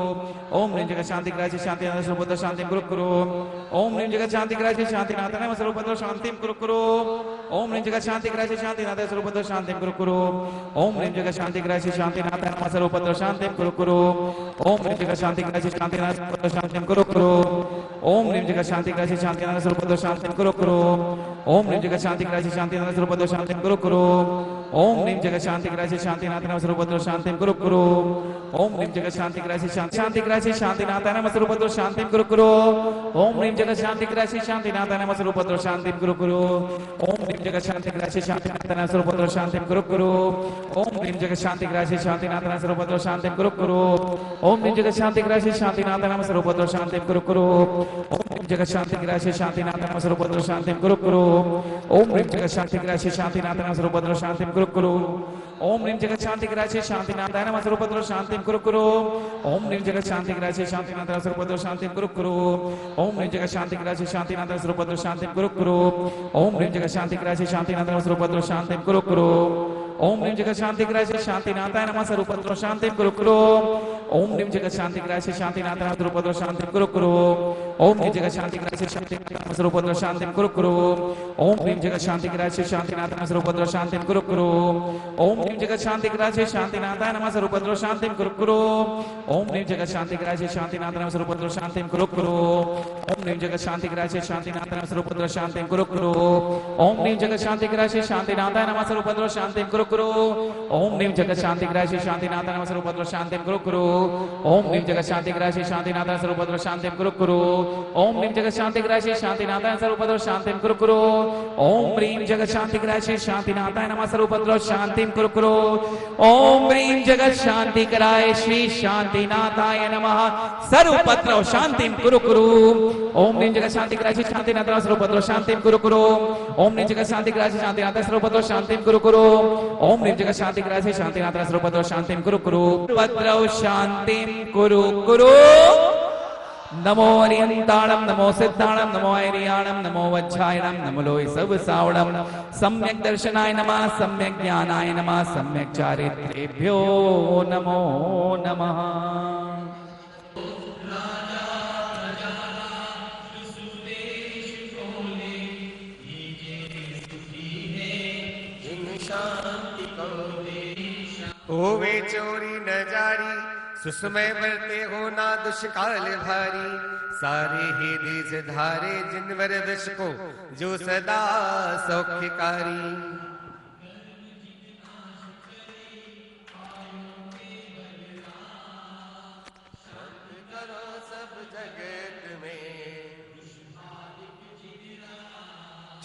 Speaker 2: ओम ह्रीं जगत शांति ग्रह शांतिनाथाय सर्वपद्रो शांति कुरु कुरु ओम ह्रीं जगत शांति ग्रह शांतिनाथाय सर्वपद्रो शांति कुरु कुरु ओम ह्रीं जगत शांति ग्रह शांतिनाथाय सर्वपद्रो शांति कुरु कुरु ओम ह्रीं जगत शांति ग्रह शांतिनाथाय सर्वपद्रो शांति कुरु कुरु ओम ह्रीं जगत शांति ग्रह शांतिनाथाय सर्वपद्रो शांति कुरु कुरु ओम ह्रीं जगत शांति ग्रह शांतिनाथाय सर्वपद्रो शांति कुरु कुरु ओम ह्रीं जगत शांति ग्रह शांतिनाथाय सर्वपद्रो शांति कुरु कुरु ओम ह्रीं जगत शांति ग्रह शांतिनाथाय सर्वपद्रो शांति कुरु कुरु
Speaker 9: ओम ह्रीं जगत शांति ग्रासी शांति ग्रासी शांतिनाथाय नमः सर्वभद्रो शांतिं कुरु कुरु ओम ह्रीं जगत शांति ग्रासी शांतिनाथाय नमः सर्वभद्रो शांतिं कुरु कुरु ओम ह्रीं जगत शांति ग्रासी शांतिनाथाय नमः सर्वभद्रो शांतिं कुरु कुरु ओम ह्रीं जगत शांति ग्रासी शांतिनाथाय नमः सर्वभद्रो शांतिं कुरु कुरु ओम ह्रीं जगत शांति ग्रासी शांतिनाथाय नमः सर्वभद्रो शांतिं कुरु कुरु ओम ह्रीं जगत शांति ग्रासी शांतिनाथाय नमः सर्वभद्रो शांतिं कुरु कुरु ओम ह्रीं जगत शांति ग्रासी शांतिनाथाय नमः सर्वभद्रो शांतिं कुरु कुरु ओम ह्रीं जगत शांति ग्रासी शांतिनाथाय नमः सर्वभद्रो शांतिं कुरु कुरु ओम ह्रीं जगत शांति ग्रासी शांतिनाथाय सर्वभद्रो शांतिं कुरु कुरु ओम ह्रीं जगत शांति ग्रासी शांतिनाथाय सर्वभद्रो शांतिं कुरु कुरु ओम ह्रीं जगत शांति ग्रासी शांतिनाथाय सर्वभद्रो शांतिं कुरु कुरु ओम ह्रीं जगत शांति ग्रासी शांतिनाथाय नमः सर्वभद्रो शांतिं कुरु कुरु ओम ह्रीं जगत शांति ग्रासी शांतिनाथाय नमः सर्वभद्रो शांतिं कुरु कुरु ओम ह्रीं जगत शांति ग्रासी शांतिनाथाय नमः सर्वभद्रो शांतिं कुरु कुरु ओम ह्रीं जगत शांति ग्रासी शांतिनाथाय नमः सर्वभद्रो शांतिं कुरु कुरु ओम ह्रीं जगत शांति ग्रासी शांतिनाथाय नमः सर्वभद्रो शांतिं कुरु कुरु ओम ह्रीं जगत शांति ग्रासी शांतिनाथाय नमः सर्वभद्रो शांतिं कुरु कुरु ओम ह्रीं जगत शांति ग्रासी शांतिनाथाय नमः सर्वभद्रो शांतिं कुरु कुरु ओम ह्रीं जगत शांति ग्रासी शांतिनाथाय नमः सर्वभद्रो शांतिं कुरु कुरु ओम ह्रीं जगत शांति ग्रासी शांतिनाथाय नमः सर्वभद्रो शांतिं कुरु कुरु ओम ह्रीं जगत शांति ग्रासी शांतिनाथाय सर्वभद्रो शांतिं कुरु कुरु ओम ह्रीं जगत शांति ग्रासी शांतिनाथाय सर्वभद्रो शांतिं कुरु कुरु ओम ह्रीं जगत शांति ग्रासी शांतिनाथाय नमः सर्वभद्रो शांतिं कुरु कुरु ओम ह्रीं जगत शांति कराय श्री शांतिनाथाय नमः सर्वभद्रो शांतिं कुरु कुरु ओम ह्रीं जगत शांति ग्रासी शांतिनाथाय सर्वभद्रो शांतिं कुरु कुरु ओम ह्रीं जगत शांति ग्रासी शांतिनाथाय सर्वभद्रो शांतिं कुरु कुरु ओम ह्रीं जगत शांति ग्रासी शांतिनाथाय सर्वभद्रो शांतिं कुरु कुरु भद्रो शांतिं कुरु कुरु नमो अरियंताणम नमो सिद्धाणम नमो ऐरियाणम नमो वज्रायणम नमो लोय सब सावणम सम्यक दर्शनाय नमः सम्यक ज्ञानाय नमः सम्यक चारित्रेभ्यो नमो नमः
Speaker 7: होवे चोरी न जारी सुसमय बरते हो ना दुष्काल भारी सारे ही देश धारे जिनवर विष को जो सदा सौख्यकारी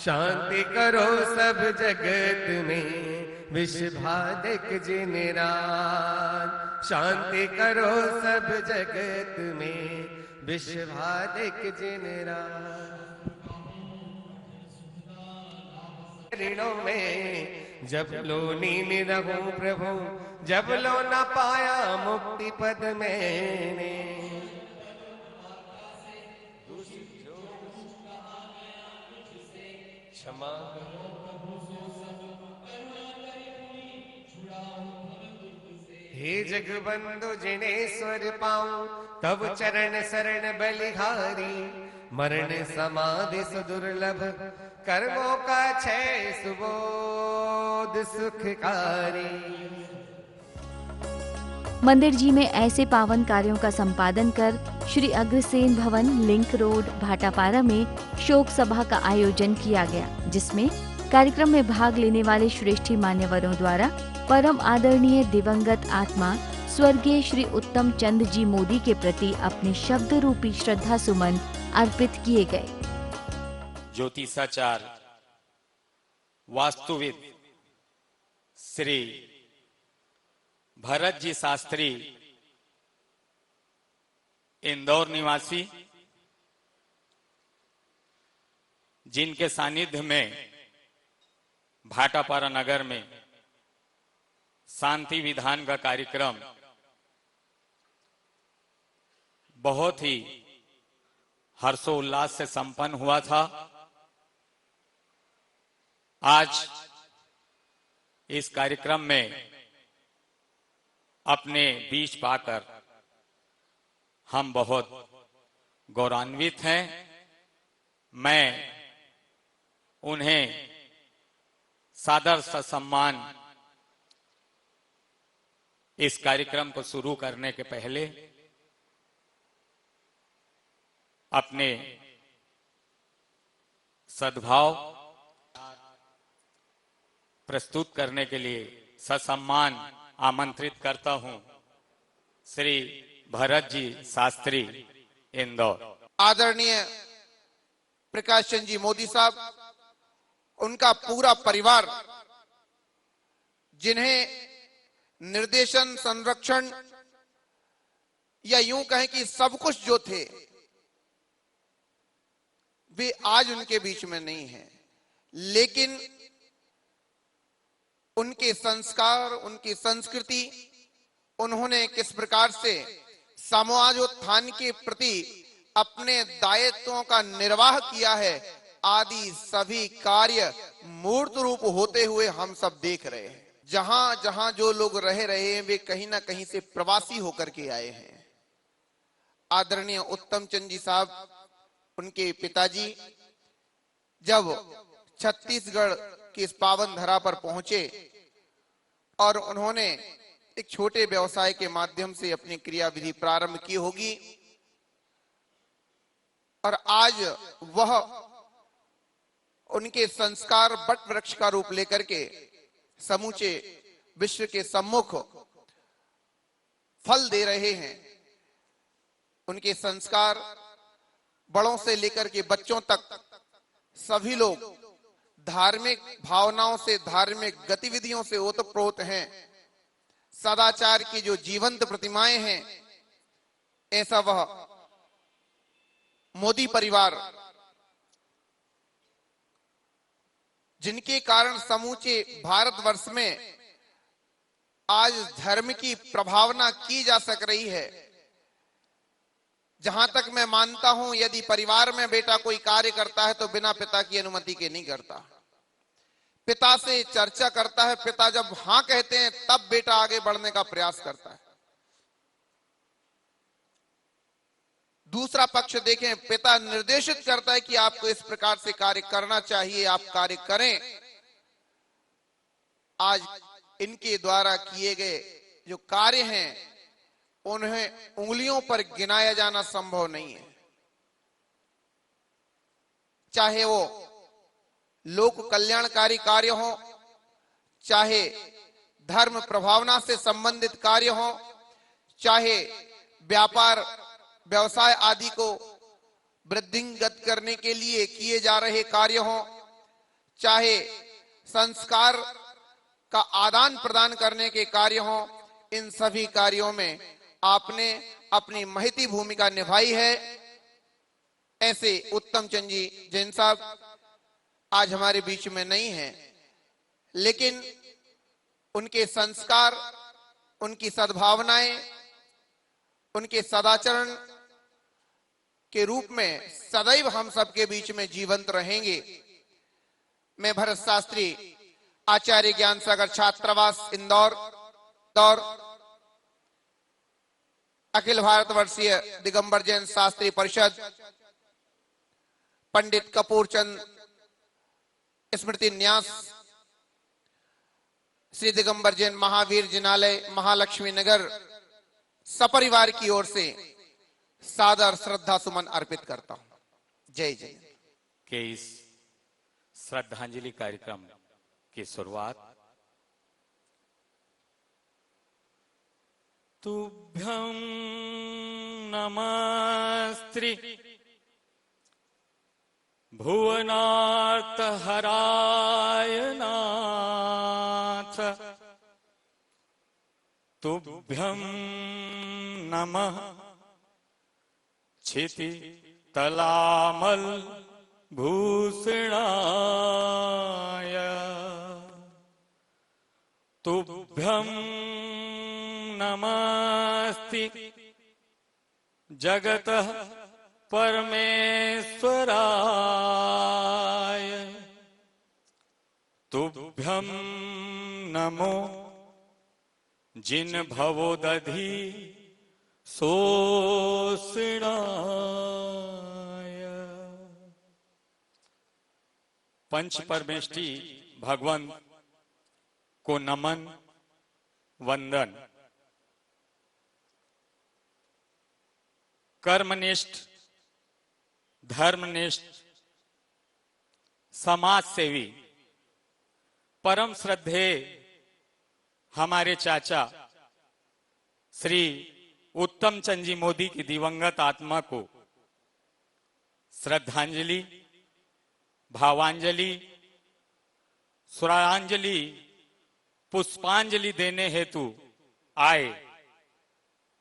Speaker 7: शांति करो सब जगत में विषबाधक जिनरान शांति करो सब जगत में विषबाधक जिनरान ऋणों में जब लो नीन रहूं प्रभु जब लो न पाया मुक्ति पद मैंने क्षमा हे जगबंधु जिनेश्वर पाऊं तब चरण शरण बलिहारी मरण समाधि सुदुर्लभ कर्मों का क्षय सुबोध सुखकारी।
Speaker 1: मंदिर जी में ऐसे पावन कार्यों का संपादन कर श्री अग्रसेन भवन लिंक रोड भाटापारा में शोक सभा का आयोजन किया गया, जिसमें कार्यक्रम में भाग लेने वाले श्रेष्ठी मान्यवरों द्वारा परम आदरणीय दिवंगत आत्मा स्वर्गीय श्री उत्तम चंद जी मोदी के प्रति अपने शब्द रूपी श्रद्धा सुमन अर्पित किए गए।
Speaker 10: ज्योतिषाचार्य वास्तुविद श्री भरत जी शास्त्री इंदौर निवासी, जिनके सानिध्य में भाटापारा नगर में शांति विधान का कार्यक्रम बहुत ही हर्षोल्लास से संपन्न हुआ था। आज इस कार्यक्रम में अपने बीच पाकर हम बहुत गौरवान्वित हैं। मैं उन्हें सादर सम्मान इस कार्यक्रम को शुरू करने के पहले अपने सद्भाव प्रस्तुत करने के लिए ससम्मान आमंत्रित करता हूं। श्री भरत जी शास्त्री इंदौर।
Speaker 4: आदरणीय प्रकाश चंद जी मोदी साहब, उनका पूरा परिवार, जिन्हें निर्देशन, संरक्षण या यूं कहें कि सब कुछ जो थे वे आज उनके बीच में नहीं है, लेकिन उनके संस्कार, उनकी संस्कृति, उन्होंने किस प्रकार से समाजोत्थान के प्रति अपने दायित्वों का निर्वाह किया है, आदि सभी कार्य मूर्त रूप होते हुए हम सब देख रहे हैं। जहां जहां जो लोग रह रहे हैं वे कहीं ना कहीं से प्रवासी होकर के आए हैं। आदरणीय उत्तम चंद जी साहब, उनके पिताजी जब छत्तीसगढ़ की इस पावन धरा पर पहुंचे और उन्होंने एक छोटे व्यवसाय के माध्यम से अपनी क्रियाविधि प्रारंभ की होगी, और आज वह उनके संस्कार बट वृक्ष का रूप लेकर के समूचे विश्व के सम्मुख फल दे रहे हैं। उनके संस्कार बड़ों से लेकर के बच्चों तक सभी लोग धार्मिक भावनाओं से, धार्मिक गतिविधियों से ओतप्रोत हैं। सदाचार की जो जीवंत प्रतिमाएं हैं, ऐसा वह मोदी परिवार, जिनके कारण समूचे भारतवर्ष में आज धर्म की प्रभावना की जा सक रही है। जहां तक मैं मानता हूं, यदि परिवार में बेटा कोई कार्य करता है तो बिना पिता की अनुमति के नहीं करता, पिता से चर्चा करता है। पिता जब हां कहते हैं तब बेटा आगे बढ़ने का प्रयास करता है। दूसरा पक्ष देखें, पिता निर्देशित करता है कि आपको इस प्रकार से कार्य करना चाहिए, आप कार्य करें। आज इनके द्वारा किए गए जो कार्य हैं, उन्हें उंगलियों पर गिनाया जाना संभव नहीं है। चाहे वो लोक कल्याणकारी कार्य हो, चाहे धर्म प्रभावना से संबंधित कार्य हो, चाहे व्यापार व्यवसाय आदि को वृद्धिंगत करने के लिए किए जा रहे कार्य हो, चाहे संस्कार का आदान प्रदान करने के कार्य हो, इन सभी कार्यों में आपने अपनी महती भूमिका निभाई है। ऐसे उत्तम चंद जी जैन साहब आज हमारे बीच में नहीं है, लेकिन उनके संस्कार, उनकी सद्भावनाएं, उनके सदाचरण के रूप में सदैव हम सबके बीच में जीवंत रहेंगे। मैं भरत शास्त्री, आचार्य ज्ञान सागर छात्रावास इंदौर, अखिल भारतवर्षीय दिगंबर जैन शास्त्री परिषद, पंडित कपूर चंद स्मृति न्यास, श्री दिगंबर जैन महावीर जिनालय, महालक्ष्मी नगर, सपरिवार की ओर से सादर श्रद्धा सुमन अर्पित करता हूं। जय जय।
Speaker 10: के इस श्रद्धांजलि कार्यक्रम की शुरुआत तुभ्यं नमस्त्री भुवनार्थ हराय नाथ, तुभ्यं नमः क्षिति तलामल भूषणाय, तुभ्यं नमस्ति जगतः परमेश्वराय, तुभ्यं नमो जिन भवोदधि शोषणाय। पंच परमेष्ठी भगवान को नमन वंदन। कर्मनिष्ठ, धर्मनिष्ठ, समाज सेवी, परम श्रद्धेय हमारे चाचा श्री उत्तम चंद जी मोदी की दिवंगत आत्मा को श्रद्धांजलि, भावांजलि, सुरांजलि, पुष्पांजलि देने हेतु आए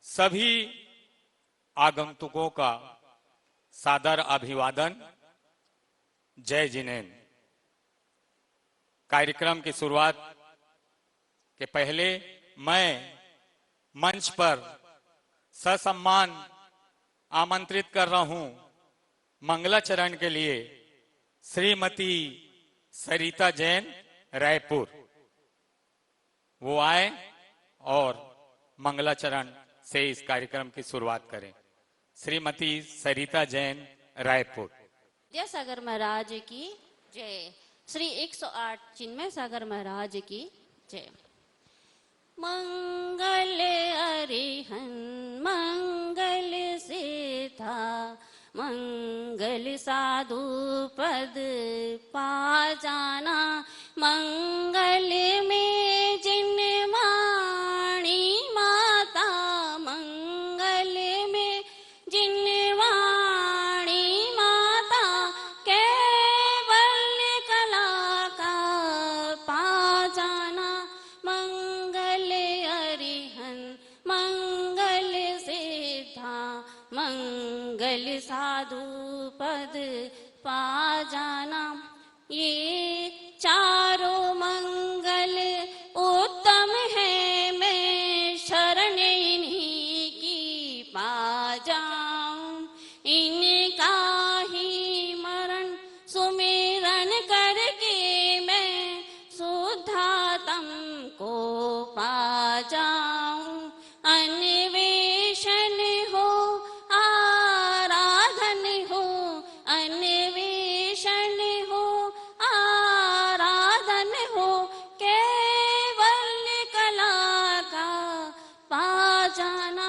Speaker 10: सभी आगंतुकों का सादर अभिवादन, जय जिनेन्द्र। कार्यक्रम की शुरुआत के पहले मैं मंच पर ससम्मान आमंत्रित कर रहा हूं मंगलाचरण के लिए श्रीमती सरिता जैन रायपुर। वो आए और मंगलाचरण से इस कार्यक्रम की शुरुआत करें। श्रीमती सरिता जैन रायपुर।
Speaker 11: विद्यासागर महाराज की जय। श्री 108 चिन्मय सागर महाराज की जय। मंगल अरिहन मंगल सीता, मंगल साधु पद पा जाना, मंगल में जिन वाणी माता, मंगल में जिन वाणी माता, केवल कला का पा जाना, मंगल अरिहन मंगल सिद्धा, मंगल साधु पद पा जाना। ये चारों मंगल उत्तम है, मैं शरण इन्हीं की पा जाऊं। इनका ही मरण सुमिरन करके मैं शुद्धात्म को पा जाऊं। अन्वेषण हो आराधन हो, अन्वेषण हो आराधन हो, केवल कला का पा जाना,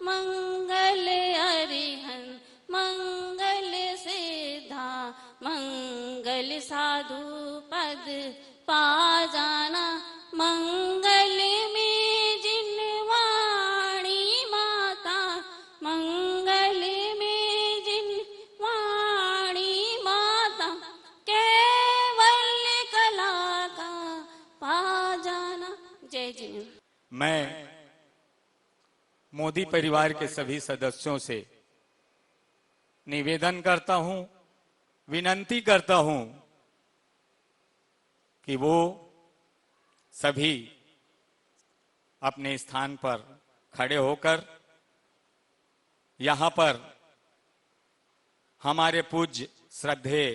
Speaker 11: मंगल अरिहन मंगल सिद्धा, मंगल साधु पद पा जाना, मंगल में जिन वाणी माता, मंगल में जिन वाणी माता, केवल कला का पा जाना। जय जिनेन्द्र।
Speaker 10: मैं मोदी परिवार के सभी सदस्यों से निवेदन करता हूं, विनंती करता हूं कि वो सभी अपने स्थान पर खड़े होकर यहां पर हमारे पूज्य श्रद्धेय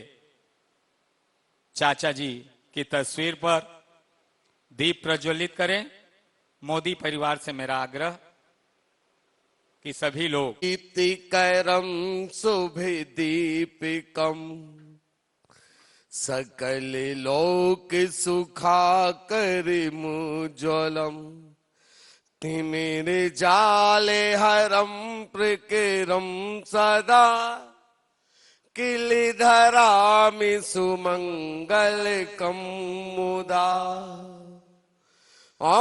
Speaker 10: चाचा जी की तस्वीर पर दीप प्रज्वलित करें। मोदी परिवार से मेरा आग्रह कि सभी लोग
Speaker 7: कीर्तिकरं शुभदीपिकं सकल लोक सुखाकरमुज्ज्वलम् तिमिरे जाले हरं प्रकिरं सदा किलिधरामि सुमंगलकं मुदा। ॐ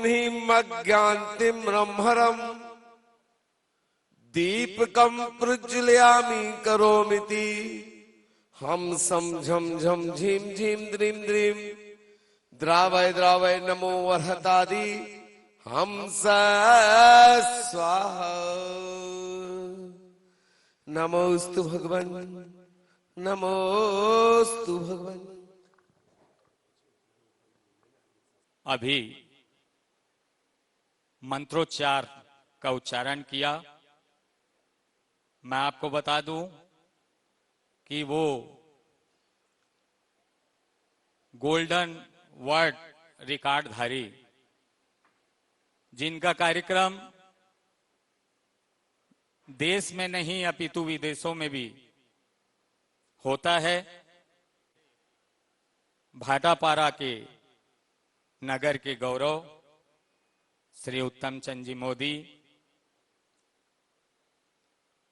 Speaker 7: ह्रीं अज्ञानतिमिरं दीपकं प्रज्वलयामि करोमीति, हम सम झम झम झीम झीम द्रीम द्रीम द्रावय द्रावय नमो वर्हतादि हम स्वाहा। नमोस्तु भगवन् नमोस्तु भगवन्।
Speaker 10: अभी मंत्रोच्चार का उच्चारण किया। मैं आपको बता दूं कि वो गोल्डन वर्ड रिकॉर्डधारी जिनका कार्यक्रम देश में नहीं अपितु विदेशों में भी होता है, भाटापारा के नगर के गौरव श्री उत्तम चंद जी मोदी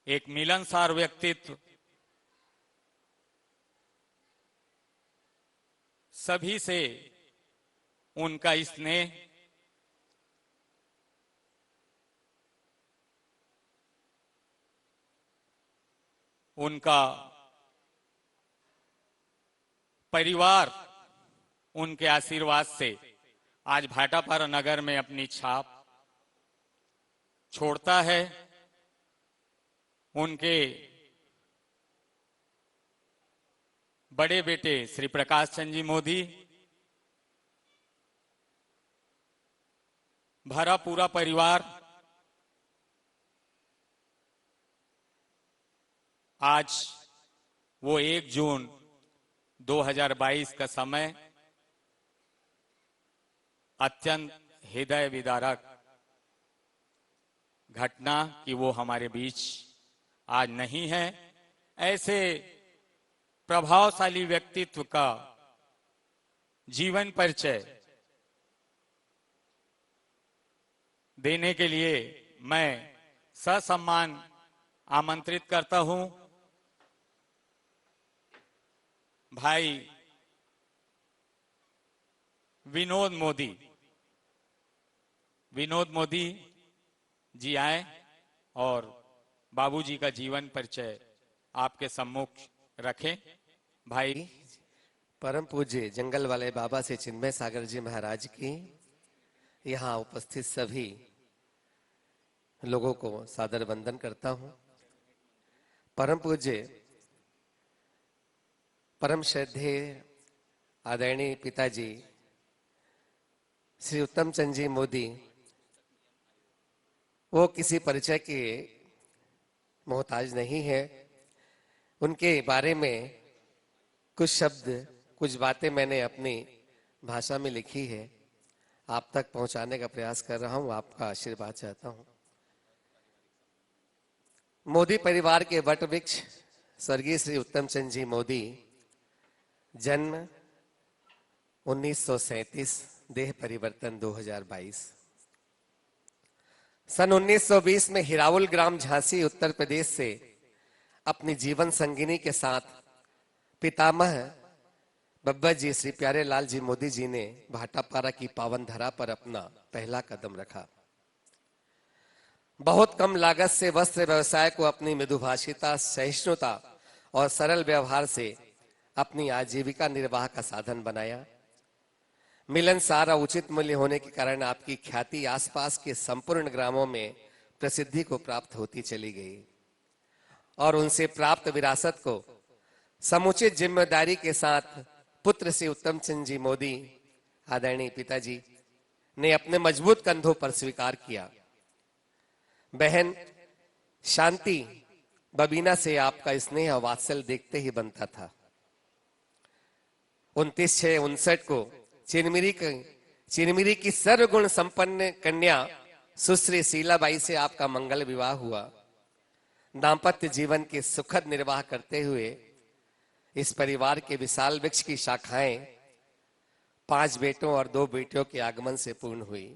Speaker 10: एक मिलनसार व्यक्तित्व, सभी से उनका स्नेह, उनका परिवार उनके आशीर्वाद से आज भाटापारा नगर में अपनी छाप छोड़ता है। उनके बड़े बेटे श्री प्रकाश चंद जी मोदी, भरा पूरा परिवार आज वो 1 जून 2022 का समय अत्यंत हृदय विदारक घटना कि वो हमारे बीच आज नहीं है। ऐसे प्रभावशाली व्यक्तित्व का जीवन परिचय देने के लिए मैं ससम्मान आमंत्रित करता हूं भाई विनोद मोदी। विनोद मोदी जी आए और बाबूजी का जीवन परिचय आपके सम्मुख रखें। भाई
Speaker 7: परम पूज्य जंगल वाले बाबा से चिन्मय सागर जी महाराज की यहाँ उपस्थित सभी लोगों को सादर वंदन करता हूँ। परम पूज्य परम श्रद्धेय आदरणीय पिताजी श्री उत्तम चंद जी मोदी वो किसी परिचय के मोहताज नहीं है। उनके बारे में कुछ शब्द कुछ बातें मैंने अपनी भाषा में लिखी है, आप तक पहुंचाने का प्रयास कर रहा हूं, आपका आशीर्वाद चाहता हूं। मोदी परिवार के वट वृक्ष स्वर्गीय श्री उत्तम चंद जी मोदी, जन्म 1937, देह परिवर्तन 2022। सन 1920 में हिराउल ग्राम झांसी उत्तर प्रदेश से अपनी जीवन संगिनी के साथ पितामह बब्बा जी श्री प्यारे लाल जी मोदी जी ने भाटापारा की पावन धरा पर अपना पहला कदम रखा। बहुत कम लागत से वस्त्र व्यवसाय को अपनी मृदुभाषिता, सहिष्णुता और सरल व्यवहार से अपनी आजीविका निर्वाह का साधन बनाया। मिलनसार और उचित मूल्य होने के कारण आपकी ख्याति आसपास के संपूर्ण ग्रामों में प्रसिद्धि को प्राप्त होती चली गई और उनसे प्राप्त विरासत को समुचित जिम्मेदारी के साथ पुत्र से उत्तम चंद जी मोदी आदरणीय पिताजी ने अपने मजबूत कंधों पर स्वीकार किया। बहन शांति बबीना से आपका स्नेह और वात्सल्य देखते ही बनता था। 29/6/59 को चिरमिरी की सर्वगुण संपन्न कन्या सुश्री शीलाबाई से आपका मंगल विवाह हुआ। दाम्पत्य जीवन के सुखद निर्वाह करते हुए इस परिवार के विशाल वृक्ष की शाखाएं 5 बेटों और 2 बेटियों के आगमन से पूर्ण हुई,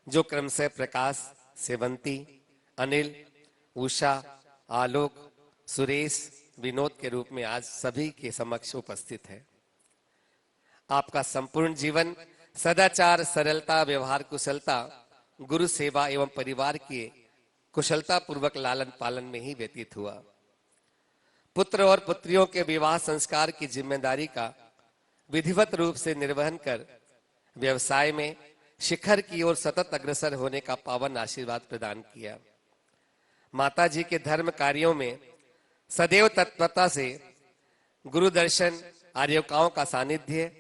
Speaker 7: जो क्रमशः प्रकाश, सेवंती, अनिल, उषा, आलोक, सुरेश, विनोद के रूप में आज सभी के समक्ष उपस्थित है। आपका संपूर्ण जीवन सदाचार, सरलता, व्यवहार कुशलता, गुरु सेवा एवं परिवार के कुशलता पूर्वक लालन पालन में ही व्यतीत हुआ। पुत्र और पुत्रियों के विवाह संस्कार की जिम्मेदारी का विधिवत रूप से निर्वहन कर व्यवसाय में शिखर की ओर सतत अग्रसर होने का पावन आशीर्वाद प्रदान किया। माता जी के धर्म कार्यों में सदैव तत्परता से गुरु दर्शन, आर्योकाओं का सानिध्य,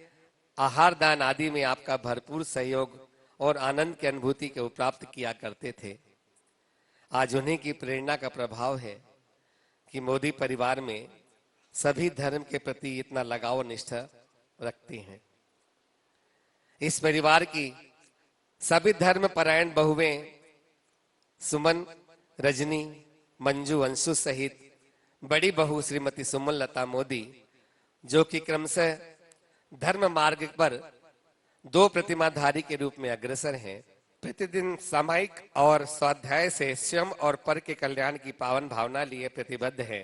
Speaker 7: आहार दान आदि में आपका भरपूर सहयोग और आनंद की अनुभूति को प्राप्त किया करते थे। आज उन्हीं की प्रेरणा का प्रभाव है कि मोदी परिवार में सभी धर्म के प्रति इतना लगाव और निष्ठा रखते हैं। इस परिवार की सभी धर्म परायण बहुएं सुमन, रजनी, मंजू, अंशु सहित बड़ी बहू श्रीमती सुमन लता मोदी, जो कि क्रमशः धर्म मार्ग पर 2 प्रतिमाधारी के रूप में अग्रसर हैं, प्रतिदिन सामायिक और स्वाध्याय से स्वयं और पर के कल्याण की पावन भावना लिए प्रतिबद्ध है।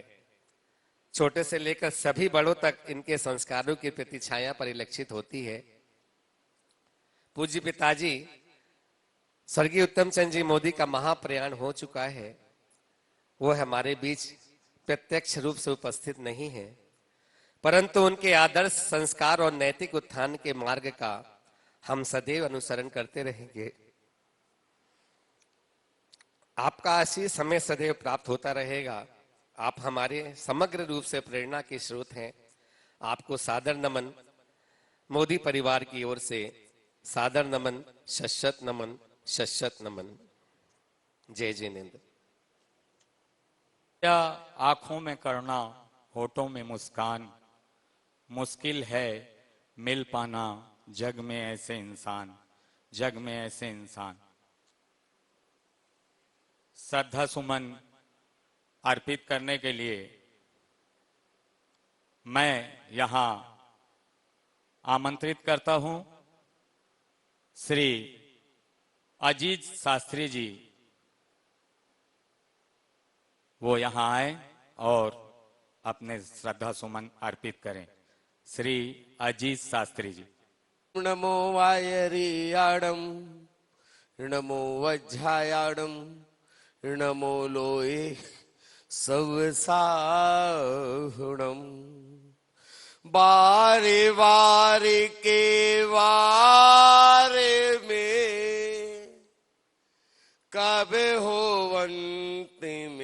Speaker 7: छोटे से लेकर सभी बड़ों तक इनके संस्कारों की प्रतिछाया परिलक्षित होती है। पूज्य पिताजी स्वर्गीय उत्तम चंद जी मोदी का महाप्रयाण हो चुका है। वो हमारे बीच प्रत्यक्ष रूप से उपस्थित नहीं है, परंतु उनके आदर्श, संस्कार और नैतिक उत्थान के मार्ग का हम सदैव अनुसरण करते रहेंगे। आपका आशीष हमें सदैव प्राप्त होता रहेगा। आप हमारे समग्र रूप से प्रेरणा के स्रोत हैं। आपको सादर नमन, मोदी परिवार की ओर से सादर नमन, शश्वत नमन, शश्वत नमन। जय जिनेंद्र।
Speaker 10: क्या आंखों में करुणा, होठों में मुस्कान, मुश्किल है मिल पाना जग में ऐसे इंसान, जग में ऐसे इंसान। श्रद्धा सुमन अर्पित करने के लिए मैं यहां आमंत्रित करता हूं श्री अजीत शास्त्री जी, वो यहां आए और अपने श्रद्धा सुमन अर्पित करें। श्री अजीत शास्त्री जी।
Speaker 7: नमो वायरियाडम, नमो वज्रायाडम, नमो लोए सवसाहुणम। बारे वारे के वारे में कब हो अंतिम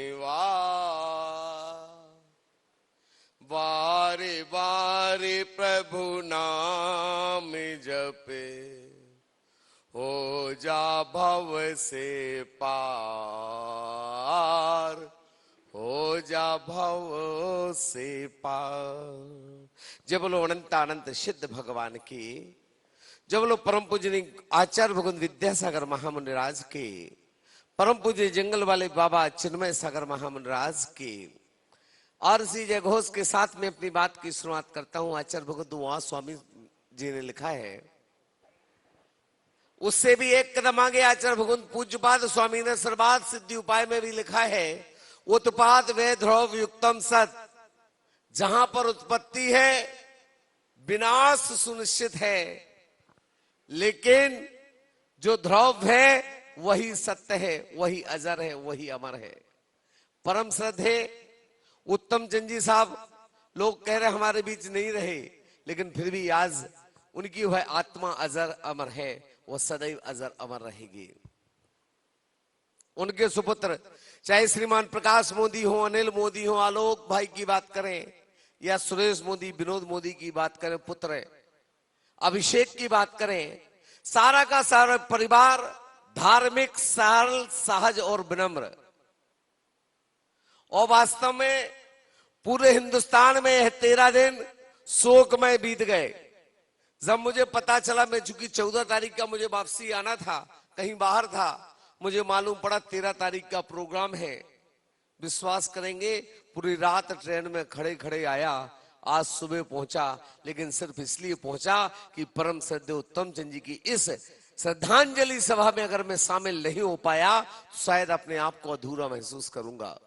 Speaker 7: बारे बारे प्रभु नाम जपे, हो जा भव से पार, हो जा भव से पार। जब बोलो अनंत अनंत सिद्ध भगवान की, जब बोलो परम पूजनी आचार्य भगवान विद्यासागर महामुनि राज के, परम पूज्य जंगल वाले बाबा चिन्मय सागर महामुनि राज की। और इसी जय घोष के साथ में अपनी बात की शुरुआत करता हूं। आचार्य भगवत वहां स्वामी जी ने लिखा है, उससे भी एक कदम आगे आचार्य भगवंत पूज्यपाद स्वामी ने सर्वार्थ सिद्धि उपाय में भी लिखा है, उत्पाद वे ध्रुव युक्तम सत। जहां पर उत्पत्ति है विनाश सुनिश्चित है, लेकिन जो ध्रुव है वही सत्य है, वही अजर है, वही अमर है। परम श्रद्धे उत्तम चंद जी साहब, लोग कह रहे हमारे बीच नहीं रहे, लेकिन फिर भी आज उनकी वह आत्मा अजर अमर है, वह सदैव अजर अमर रहेगी। उनके सुपुत्र चाहे श्रीमान प्रकाश मोदी हो, अनिल मोदी हो, आलोक भाई की बात करें, या सुरेश मोदी, विनोद मोदी की बात करें, पुत्र अभिषेक की बात करें, सारा का सारा परिवार धार्मिक, सरल, सहज और विनम्र। और वास्तव में पूरे हिंदुस्तान में 13 दिन शोकमय बीत गए। जब मुझे पता चला, मैं चूंकि 14 तारीख का मुझे वापसी आना था, कहीं बाहर था, मुझे मालूम पड़ा 13 तारीख का प्रोग्राम है। विश्वास करेंगे पूरी रात ट्रेन में खड़े खड़े आया, आज सुबह पहुंचा, लेकिन सिर्फ इसलिए पहुंचा कि परम श्रद्धेय उत्तम चंद जी की इस श्रद्धांजलि सभा में अगर मैं शामिल नहीं हो पाया तो शायद अपने आप को अधूरा महसूस करूंगा।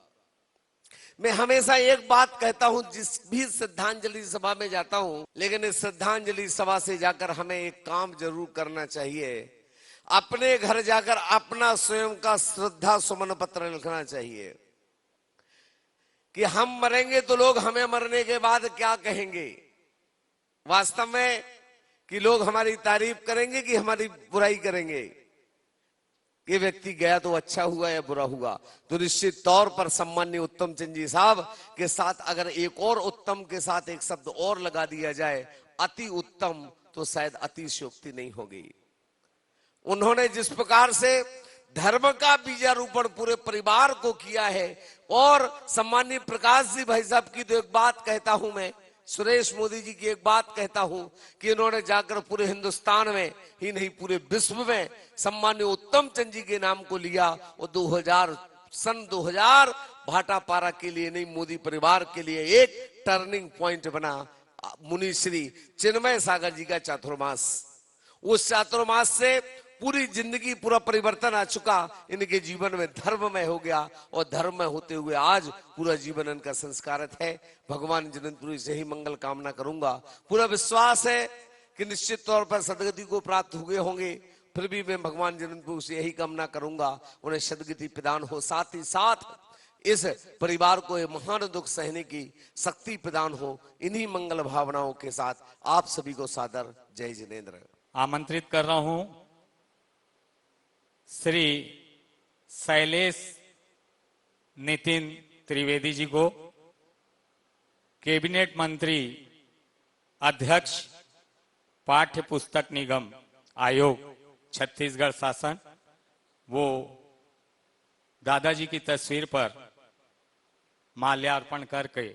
Speaker 7: मैं हमेशा एक बात कहता हूं, जिस भी श्रद्धांजलि सभा में जाता हूं, लेकिन इस श्रद्धांजलि सभा से जाकर हमें एक काम जरूर करना चाहिए, अपने घर जाकर अपना स्वयं का श्रद्धा सुमन पत्र लिखना चाहिए कि हम मरेंगे तो लोग हमें मरने के बाद क्या कहेंगे। वास्तव में कि लोग हमारी तारीफ करेंगे कि हमारी बुराई करेंगे, ये व्यक्ति गया तो अच्छा हुआ या बुरा हुआ। तो निश्चित तौर पर सम्मान्य उत्तम चंद जी साहब के साथ अगर एक और उत्तम के साथ एक शब्द और लगा दिया जाए, अति उत्तम, तो शायद अतिशयोक्ति नहीं होगी। उन्होंने जिस प्रकार से धर्म का बीजारोपण पूरे परिवार को किया है, और सम्मान्य प्रकाश जी भाई साहब की तो एक बात कहता हूं मैं, सुरेश मोदी जी की एक बात कहता हूं कि इन्होंने जाकर पूरे हिंदुस्तान में ही नहीं पूरे विश्व में सम्मान्य उत्तम चंद जी के नाम को लिया, और सन 2000 भाटापारा के लिए नहीं, मोदी परिवार के लिए एक टर्निंग पॉइंट बना मुनि श्री चिन्मय सागर जी का चातुर्मास। उस चातुर्मास से पूरी जिंदगी, पूरा परिवर्तन आ चुका, इनके जीवन में धर्ममय हो गया, और धर्ममय होते हुए आज पूरा जीवन इनका संस्कारित है। भगवान जिनेंद्रपुरी से ही मंगल कामना करूंगा। पूरा विश्वास है कि निश्चित तौर पर सदगति को प्राप्त हुए होंगे, फिर भी मैं भगवान जिनेंद्रपुरी से यही कामना करूंगा उन्हें सदगति प्रदान हो। साथ ही साथ
Speaker 12: इस परिवार को ये महान दुख सहने की शक्ति प्रदान हो। इन्हीं मंगल भावनाओं के साथ आप सभी को सादर जय जिनेंद्र।
Speaker 10: आमंत्रित कर रहा हूं श्री शैलेश नितिन त्रिवेदी जी को, कैबिनेट मंत्री, अध्यक्ष, पाठ्य पुस्तक निगम आयोग छत्तीसगढ़ शासन। वो दादाजी की तस्वीर पर माल्यार्पण करके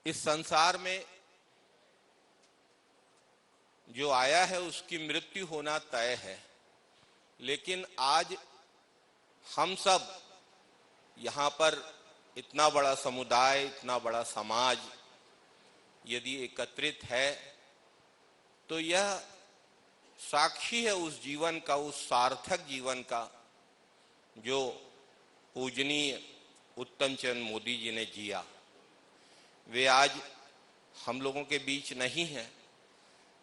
Speaker 13: इस संसार में जो आया है उसकी मृत्यु होना तय है, लेकिन आज हम सब यहाँ पर इतना बड़ा समुदाय, इतना बड़ा समाज यदि एकत्रित है तो यह साक्षी है उस जीवन का, उस सार्थक जीवन का जो पूजनीय उत्तम चंद मोदी जी ने जिया। वे आज हम लोगों के बीच नहीं हैं।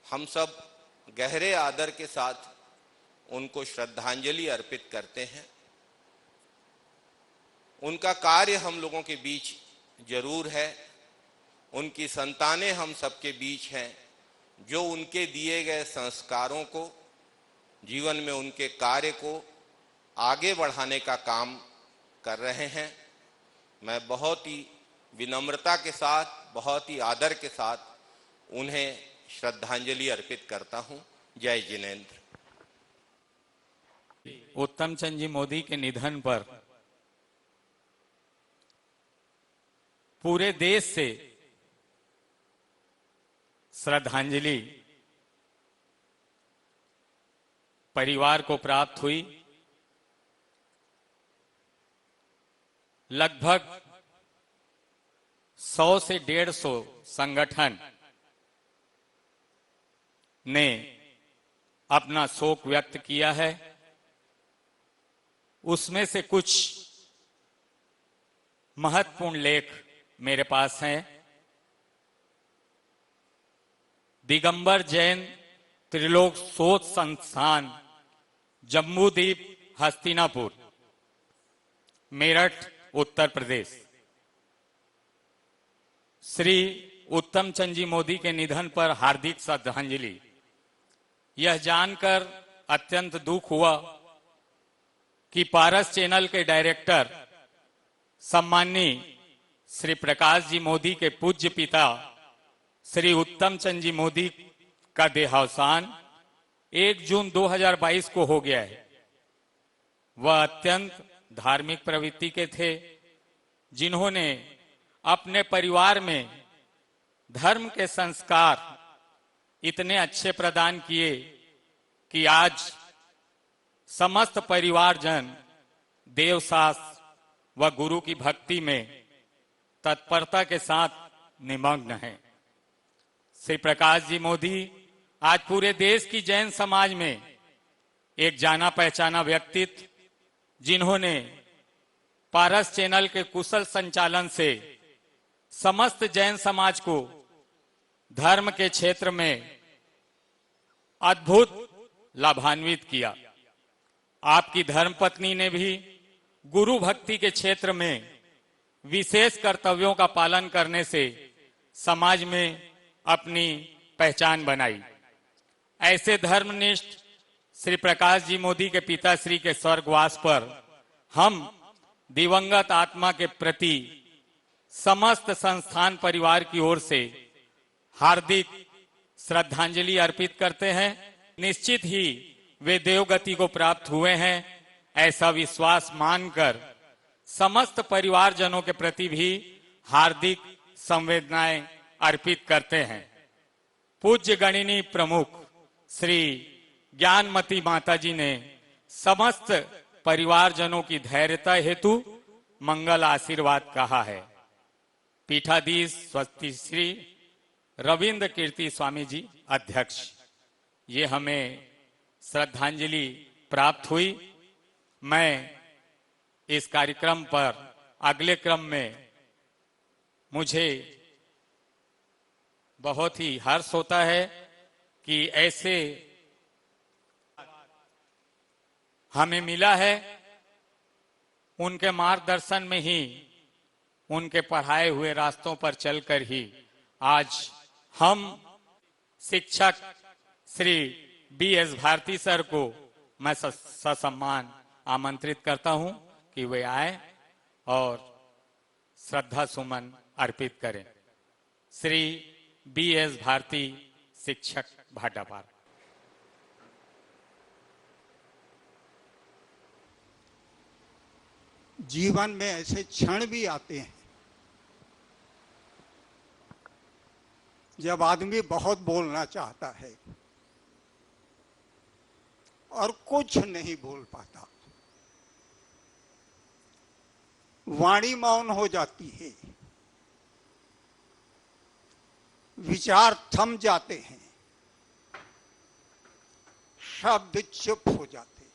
Speaker 13: हम सब गहरे आदर के साथ उनको श्रद्धांजलि अर्पित करते हैं। उनका कार्य हम लोगों के बीच जरूर है, उनकी संतानें हम सबके बीच हैं जो उनके दिए गए संस्कारों को, जीवन में उनके कार्य को आगे बढ़ाने का काम कर रहे हैं। मैं बहुत ही विनम्रता के साथ, बहुत ही आदर के साथ उन्हें श्रद्धांजलि अर्पित करता हूं। जय जिनेंद्र।
Speaker 10: उत्तम चंद जी मोदी के निधन पर पूरे देश से श्रद्धांजलि परिवार को प्राप्त हुई। लगभग 100 से 150 संगठन ने अपना शोक व्यक्त किया है। उसमें से कुछ महत्वपूर्ण लेख मेरे पास हैं। दिगंबर जैन त्रिलोक शोध संस्थान, जम्बूद्वीप, हस्तिनापुर, मेरठ, उत्तर प्रदेश। श्री उत्तम चंद जी मोदी के निधन पर हार्दिक श्रद्धांजलि। यह जानकर अत्यंत दुख हुआ कि पारस चैनल के डायरेक्टर सम्माननीय श्री प्रकाश जी मोदी के पूज्य पिता श्री उत्तम चंद जी मोदी का देहावसान 1 जून 2022 को हो गया है। वह अत्यंत धार्मिक प्रवृत्ति के थे, जिन्होंने अपने परिवार में धर्म के संस्कार इतने अच्छे प्रदान किए कि आज समस्त परिवारजन देवशास्त्र व गुरु की भक्ति में तत्परता के साथ निमग्न हैं। श्री प्रकाश जी मोदी आज पूरे देश की जैन समाज में एक जाना पहचाना व्यक्तित्व, जिन्होंने पारस चैनल के कुशल संचालन से समस्त जैन समाज को धर्म के क्षेत्र में अद्भुत लाभान्वित किया। आपकी धर्मपत्नी ने भी गुरु भक्ति के क्षेत्र में विशेष कर्तव्यों का पालन करने से समाज में अपनी पहचान बनाई। ऐसे धर्मनिष्ठ श्री प्रकाश जी मोदी के पिताश्री के स्वर्गवास पर हम दिवंगत आत्मा के प्रति समस्त संस्थान परिवार की ओर से हार्दिक श्रद्धांजलि अर्पित करते हैं। निश्चित ही वे देवगति को प्राप्त हुए हैं, ऐसा विश्वास मानकर समस्त परिवारजनों के प्रति भी हार्दिक संवेदनाएं अर्पित करते हैं। पूज्य गणिनी प्रमुख श्री ज्ञानमती माता जी ने समस्त परिवारजनों की धैर्यता हेतु मंगल आशीर्वाद कहा है। पीठाधीश स्वस्ति श्री रविंद्र कीर्ति स्वामी जी अध्यक्ष, ये हमें श्रद्धांजलि प्राप्त हुई। मैं इस कार्यक्रम पर अगले क्रम में मुझे बहुत ही हर्ष होता है कि ऐसे हमें मिला है। उनके मार्गदर्शन में ही, उनके पढ़ाए हुए रास्तों पर चलकर ही आज हम शिक्षक श्री BS भारती सर को मैं ससम्मान आमंत्रित करता हूं कि वे आए और श्रद्धा सुमन अर्पित करें। श्री BS भारती, शिक्षक भाटापार।
Speaker 14: जीवन में ऐसे क्षण भी आते हैं जब आदमी बहुत बोलना चाहता है और कुछ नहीं बोल पाता, वाणी मौन हो जाती है, विचार थम जाते हैं, शब्द चुप हो जाते हैं।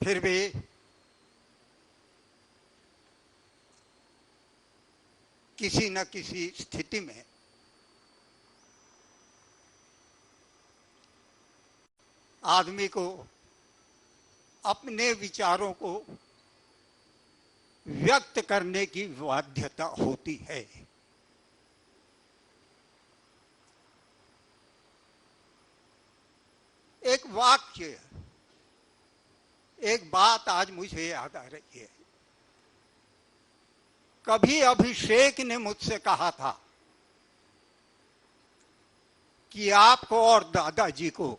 Speaker 14: फिर भी किसी न किसी स्थिति में आदमी को अपने विचारों को व्यक्त करने की बाध्यता होती है। एक वाक्य, एक बात आज मुझे याद आ रही है। कभी अभिषेक ने मुझसे कहा था कि आपको और दादाजी को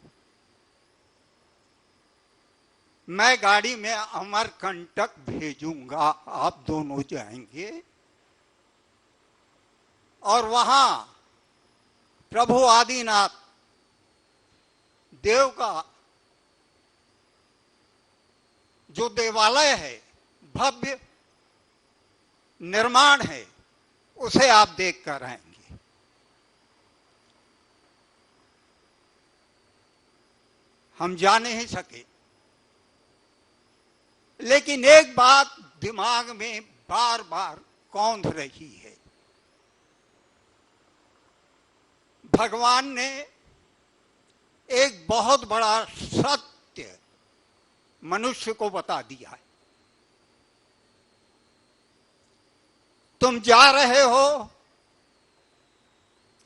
Speaker 14: मैं गाड़ी में अमरकंटक भेजूंगा, आप दोनों जाएंगे और वहां प्रभु आदिनाथ देव का जो देवालय है, भव्य निर्माण है, उसे आप देख कर आएंगे। हम जा नहीं सके, लेकिन एक बात दिमाग में बार बार कौंध रही है। भगवान ने एक बहुत बड़ा सत्य मनुष्य को बता दिया है। तुम जा रहे हो,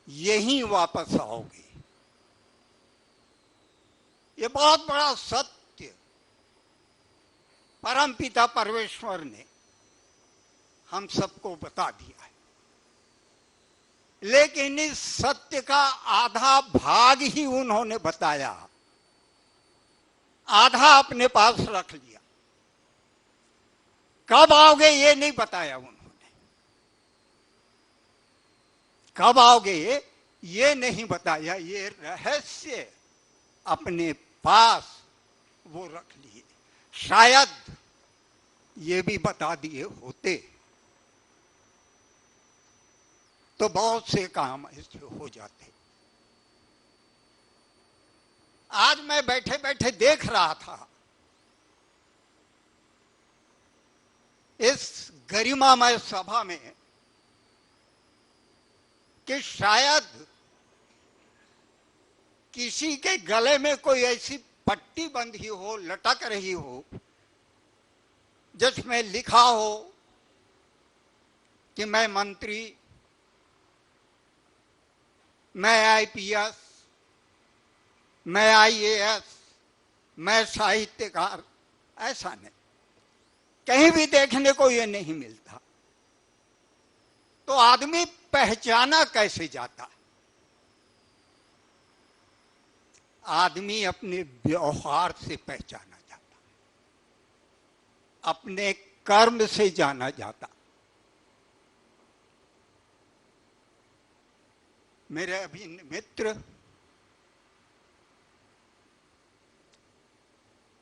Speaker 14: यहीं वापस आओगे। ये बहुत बड़ा सत्य परमपिता परमेश्वर ने हम सबको बता दिया है। लेकिन इस सत्य का आधा भाग ही उन्होंने बताया, आधा अपने पास रख लिया। कब आओगे ये नहीं बताया उन्होंने, कब आओगे ये नहीं बताया। ये रहस्य अपने पास वो रख लिए। शायद ये भी बता दिए होते तो बहुत से काम ऐसे हो जाते। आज मैं बैठे बैठे देख रहा था इस गरिमामय सभा में कि शायद किसी के गले में कोई ऐसी पट्टी बंधी हो, लटक रही हो, जिसमें लिखा हो कि मैं मंत्री, मैं IPS, मैं IAS, मैं साहित्यकार। ऐसा नहीं, कहीं भी देखने को ये नहीं मिलता। तो आदमी पहचाना कैसे जाता? आदमी अपने व्यवहार से पहचाना जाता, अपने कर्म से जाना जाता। मेरे अभी मित्र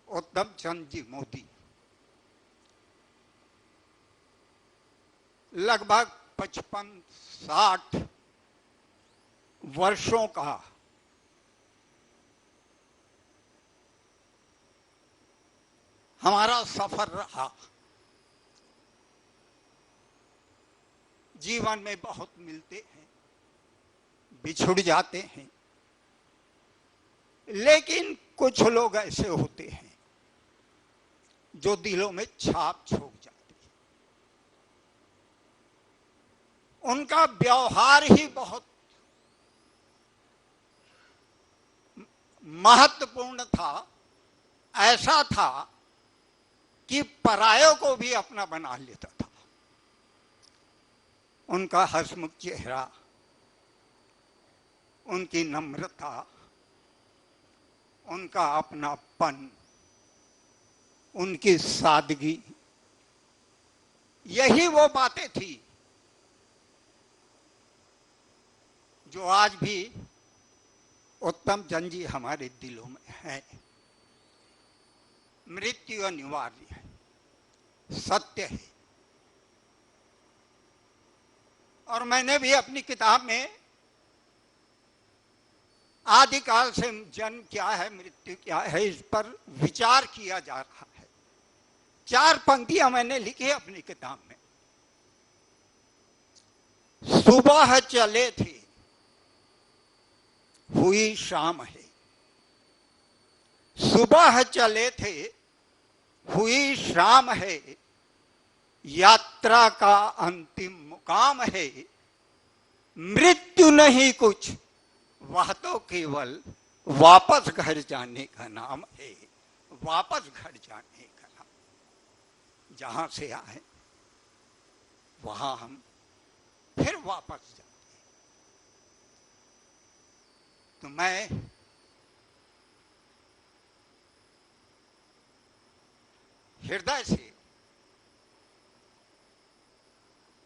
Speaker 14: उत्तम चंद जी मोदी लगभग 55-60 वर्षों का हमारा सफर रहा। जीवन में बहुत मिलते हैं, बिछुड़ जाते हैं, लेकिन कुछ लोग ऐसे होते हैं जो दिलों में छाप छोड़ जाते हैं। उनका व्यवहार ही बहुत महत्वपूर्ण था, ऐसा था कि परायों को भी अपना बना लेता था। उनका हंसमुख चेहरा, उनकी नम्रता, उनका अपनापन, उनकी सादगी, यही वो बातें थी जो आज भी उत्तम चंद जी हमारे दिलों में है। मृत्यु अनिवार्य है, सत्य है। और मैंने भी अपनी किताब में आदिकाल से जन्म क्या है, मृत्यु क्या है, इस पर विचार किया जा रहा है। 4 पंक्तियां मैंने लिखी है अपनी किताब में। सुबह चले थे, हुई शाम है। सुबह चले थे, हुई शाम है। यात्रा का अंतिम मुकाम है। मृत्यु नहीं कुछ, वह तो केवल वापस घर जाने का नाम है। वापस घर जाने का नाम। जहां से आए वहां हम फिर वापस जाते। तो मैं हृदय से,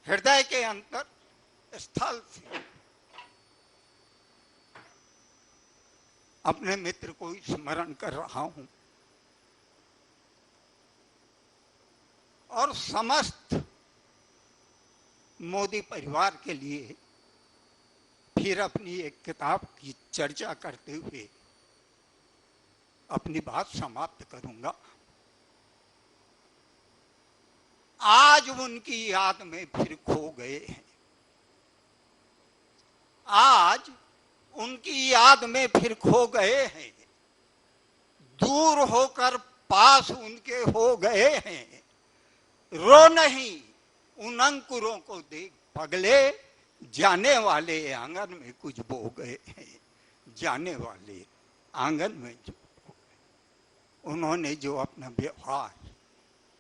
Speaker 14: हृदय के अंतर स्थल से अपने मित्र को स्मरण कर रहा हूं और समस्त मोदी परिवार के लिए फिर अपनी एक किताब की चर्चा करते हुए अपनी बात समाप्त करूंगा। आज उनकी याद में फिर खो गए हैं। आज उनकी याद में फिर खो गए हैं। दूर होकर पास उनके हो गए हैं। रो नहीं उन अंकुरों को देख पगले, जाने वाले आंगन में कुछ बो गए हैं। जाने वाले आंगन में जो उन्होंने जो अपना व्यवहार,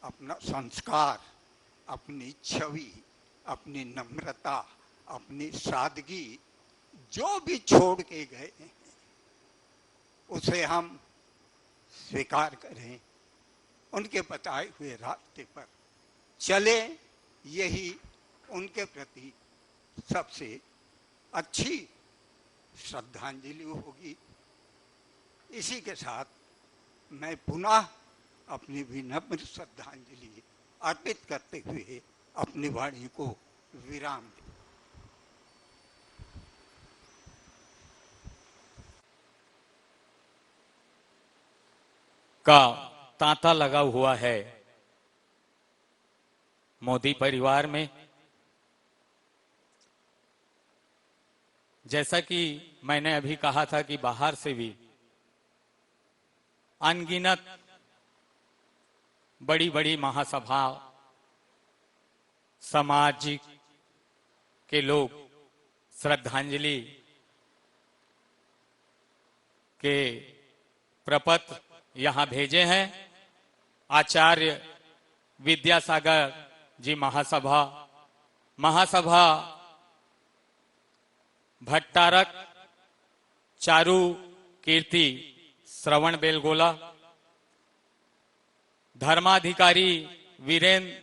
Speaker 14: अपना संस्कार, अपनी छवि, अपनी नम्रता, अपनी सादगी जो भी छोड़ के गए हैं, उसे हम स्वीकार करें, उनके बताए हुए रास्ते पर चले। यही उनके प्रति सबसे अच्छी श्रद्धांजलि होगी। इसी के साथ मैं पुनः अपनी विनम्र श्रद्धांजलि अर्पित करते हुए अपनी वाणी को विराम दूं।
Speaker 10: का तांता लगा हुआ है मोदी परिवार में। जैसा कि मैंने अभी कहा था कि बाहर से भी अनगिनत बड़ी बड़ी महासभा, सामाजिक के लोग श्रद्धांजलि के प्रपत्र यहां भेजे हैं। आचार्य विद्यासागर जी महासभा, भट्टारक चारू कीर्ति श्रवण बेलगोला, धर्माधिकारी वीरेंद्र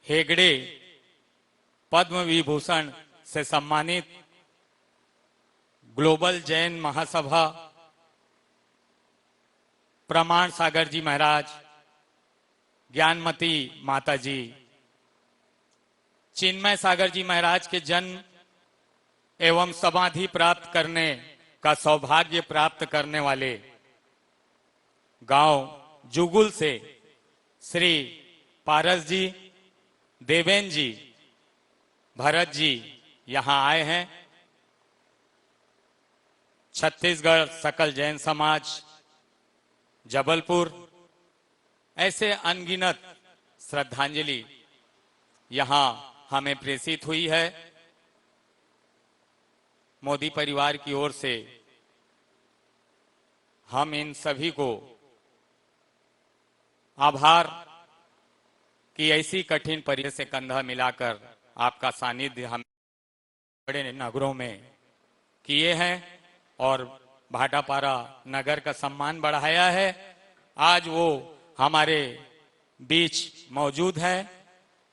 Speaker 10: हेगड़े पद्म विभूषण से सम्मानित, ग्लोबल जैन महासभा प्रमाण सागर जी महाराज, ज्ञानमती माता जी, चिन्मय सागर जी महाराज के जन्म एवं समाधि प्राप्त करने का सौभाग्य प्राप्त करने वाले गांव जुगुल से श्री पारस जी, देवेन जी, भरत जी यहाँ आए हैं। छत्तीसगढ़ सकल जैन समाज जबलपुर, ऐसे अनगिनत श्रद्धांजलि यहाँ हमें प्रेषित हुई है। मोदी परिवार की ओर से हम इन सभी को आभार कि ऐसी कठिन परिस्थिति से कंधा मिलाकर आपका सानिध्य हम बड़े नगरों में किए हैं और भाटापारा नगर का सम्मान बढ़ाया है। आज वो हमारे बीच मौजूद है।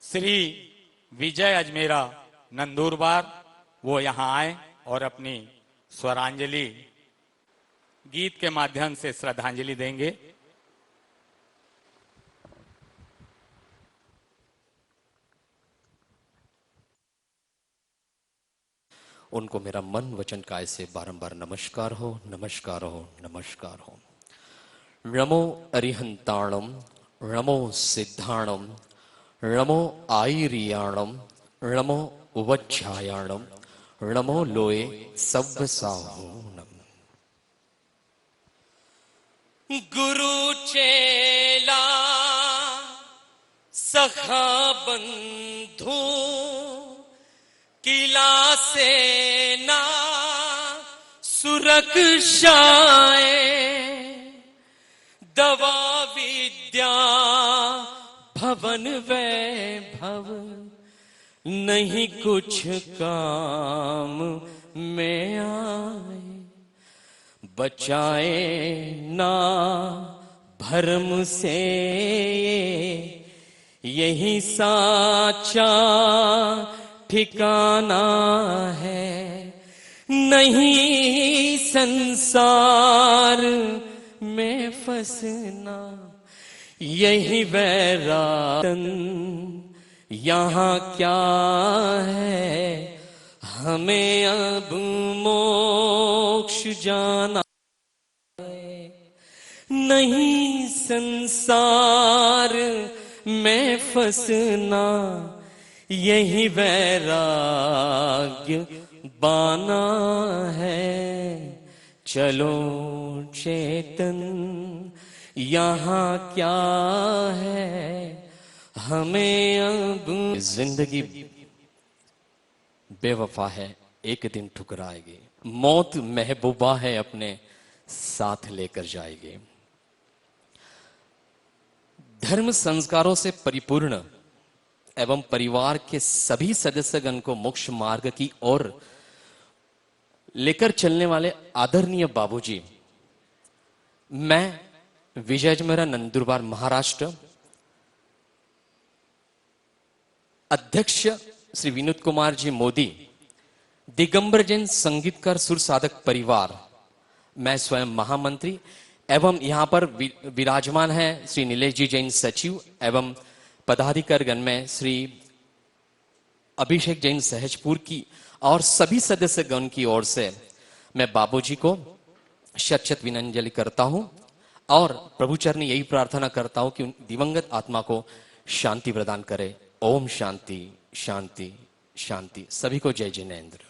Speaker 10: श्री विजय अजमेरा नंदुरबार, वो यहाँ आए और अपनी स्वरांजलि गीत के माध्यम से श्रद्धांजलि देंगे।
Speaker 15: उनको मेरा मन वचन काय से बारंबार नमस्कार हो, नमस्कार हो, नमस्कार हो। नमो अरिहंताणम, नमो सिद्धाणम, नमो आईरियाणम, नमो उवज्झायाणम, नमो लोए सव्वसाहूनम।
Speaker 7: गुरु चेला सखा बंधु किला सेना सुरक्षाए, दवा विद्या भवन वैभव नहीं कुछ काम में आए। बचाए ना भरम से यही साचा ठिकाना है। नहीं संसार में फंसना यही वैरातन यहाँ क्या है। हमें अब मोक्ष जाना है। नहीं संसार में फंसना यही वैराग्य बाना है। चलो चेतन यहाँ क्या है, हमें अब।
Speaker 15: जिंदगी बेवफा है, एक दिन ठुकराएगी। मौत महबूबा है, अपने साथ लेकर जाएगी। धर्म संस्कारों से परिपूर्ण एवं परिवार के सभी सदस्यगण को मोक्ष मार्ग की ओर लेकर चलने वाले आदरणीय बाबूजी, मैं विजय अजमेरा नंदुरबार महाराष्ट्र, अध्यक्ष श्री विनोद कुमार जी मोदी, दिगंबर जैन संगीतकार सुर साधक परिवार, मैं स्वयं महामंत्री एवं यहां पर विराजमान है श्री नीलेश जी जैन सचिव एवं पदाधिकारीगण में श्री अभिषेक जैन सहजपुर की और सभी सदस्यगण की ओर से मैं बाबूजी को शत शत विनंजलि करता हूं और प्रभु चरणी यही प्रार्थना करता हूं कि दिवंगत आत्मा को शांति प्रदान करे। ओम शांति शांति शांति। सभी को जय जिनेन्द्र।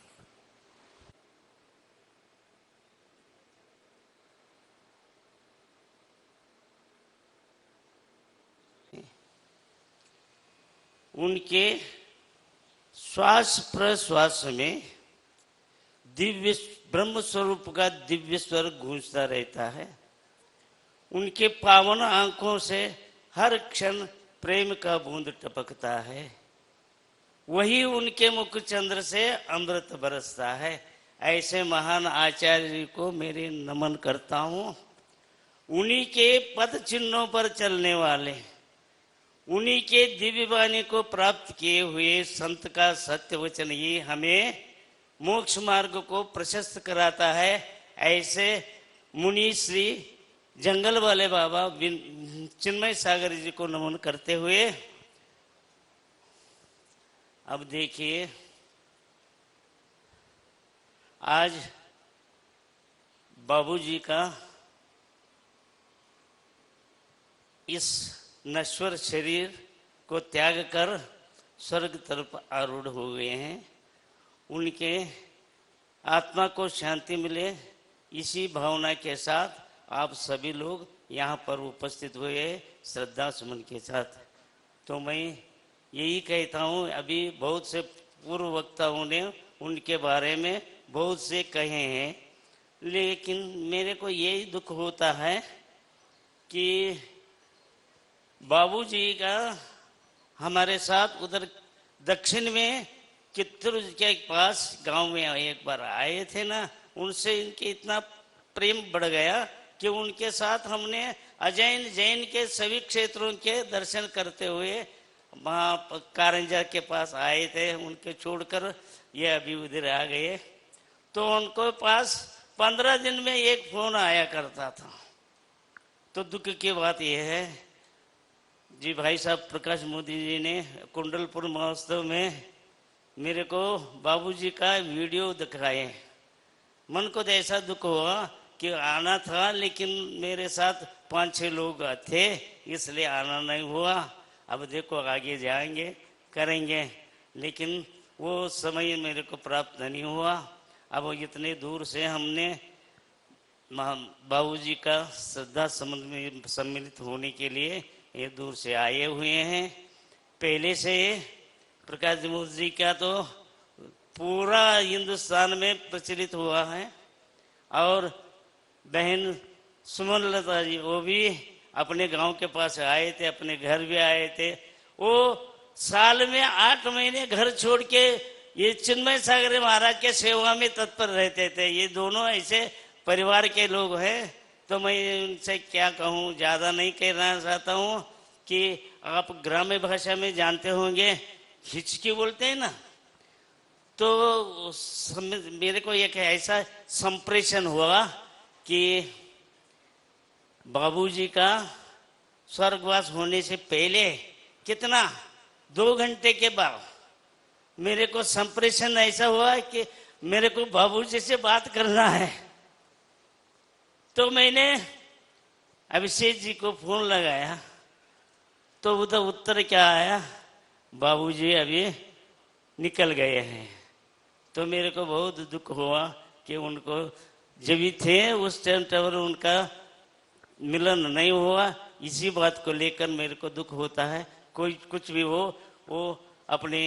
Speaker 16: उनके श्वास प्रश्वास में दिव्य ब्रह्म स्वरूप का दिव्य स्वर गूंजता रहता है। उनके पावन आंखों से हर क्षण प्रेम का बूंद टपकता है। वही उनके मुख चंद्र से अमृत बरसता है। ऐसे महान आचार्य को मेरे नमन करता हूँ। उन्हीं के पद चिन्हों पर चलने वाले, उन्हीं के दिव्य वाणी को प्राप्त किए हुए संत का सत्य वचन ही हमें मोक्ष मार्ग को प्रशस्त कराता है। ऐसे मुनि श्री जंगल वाले बाबा चिन्मय सागर जी को नमन करते हुए अब देखिए, आज बाबूजी का इस नश्वर शरीर को त्याग कर स्वर्ग तरफ आरूढ़ हो गए हैं। उनके आत्मा को शांति मिले, इसी भावना के साथ आप सभी लोग यहाँ पर उपस्थित हुए श्रद्धा सुमन के साथ। तो मैं यही कहता हूँ, अभी बहुत से पूर्व वक्ताओं ने उनके बारे में बहुत से कहे हैं, लेकिन मेरे को यही दुख होता है कि बाबूजी का हमारे साथ उधर दक्षिण में कित्तूर के पास गांव में एक बार आए थे ना, उनसे इनके इतना प्रेम बढ़ गया कि उनके साथ हमने अजैन जैन के सभी क्षेत्रों के दर्शन करते हुए वहाँ कारंजा के पास आए थे। उनके छोड़कर ये अभी उधर आ गए, तो उनको पास 15 दिन में एक फोन आया करता था। तो दुख की बात यह है जी, भाई साहब प्रकाश मोदी जी ने कुंडलपुर महोत्सव में मेरे को बाबूजी का वीडियो दिखाए। मन को तो ऐसा दुख हुआ कि आना था, लेकिन मेरे साथ 5-6 लोग थे, इसलिए आना नहीं हुआ। अब देखो आगे जाएंगे, करेंगे, लेकिन वो समय मेरे को प्राप्त नहीं हुआ। अब इतने दूर से हमने बाबूजी का श्रद्धा में सम्मिलित होने के लिए ये दूर से आए हुए हैं। पहले से प्रकाश मोदी जी का तो पूरा हिंदुस्तान में प्रचलित हुआ है, और बहन सुमन लता जी वो भी अपने गांव के पास आए थे, अपने घर भी आए थे। वो साल में 8 महीने घर छोड़ के ये चिन्मय सागर महाराज के सेवा में तत्पर रहते थे। ये दोनों ऐसे परिवार के लोग हैं। तो मैं उनसे क्या कहूँ, ज़्यादा नहीं कहना चाहता हूँ कि आप ग्राम्य भाषा में जानते होंगे, हिचकी बोलते हैं ना, तो मेरे को एक ऐसा संप्रेषण हुआ कि बाबूजी का स्वर्गवास होने से पहले कितना 2 घंटे के बाद मेरे को संप्रेषण ऐसा हुआ कि मेरे को बाबूजी से बात करना है। तो मैंने अभिषेक जी को फोन लगाया, तो उधर उत्तर क्या आया, बाबूजी अभी निकल गए हैं। तो मेरे को बहुत दुख हुआ कि उनको जब भी थे उस टाइम पर उनका मिलन नहीं हुआ। इसी बात को लेकर मेरे को दुख होता है। कोई कुछ भी हो, वो अपने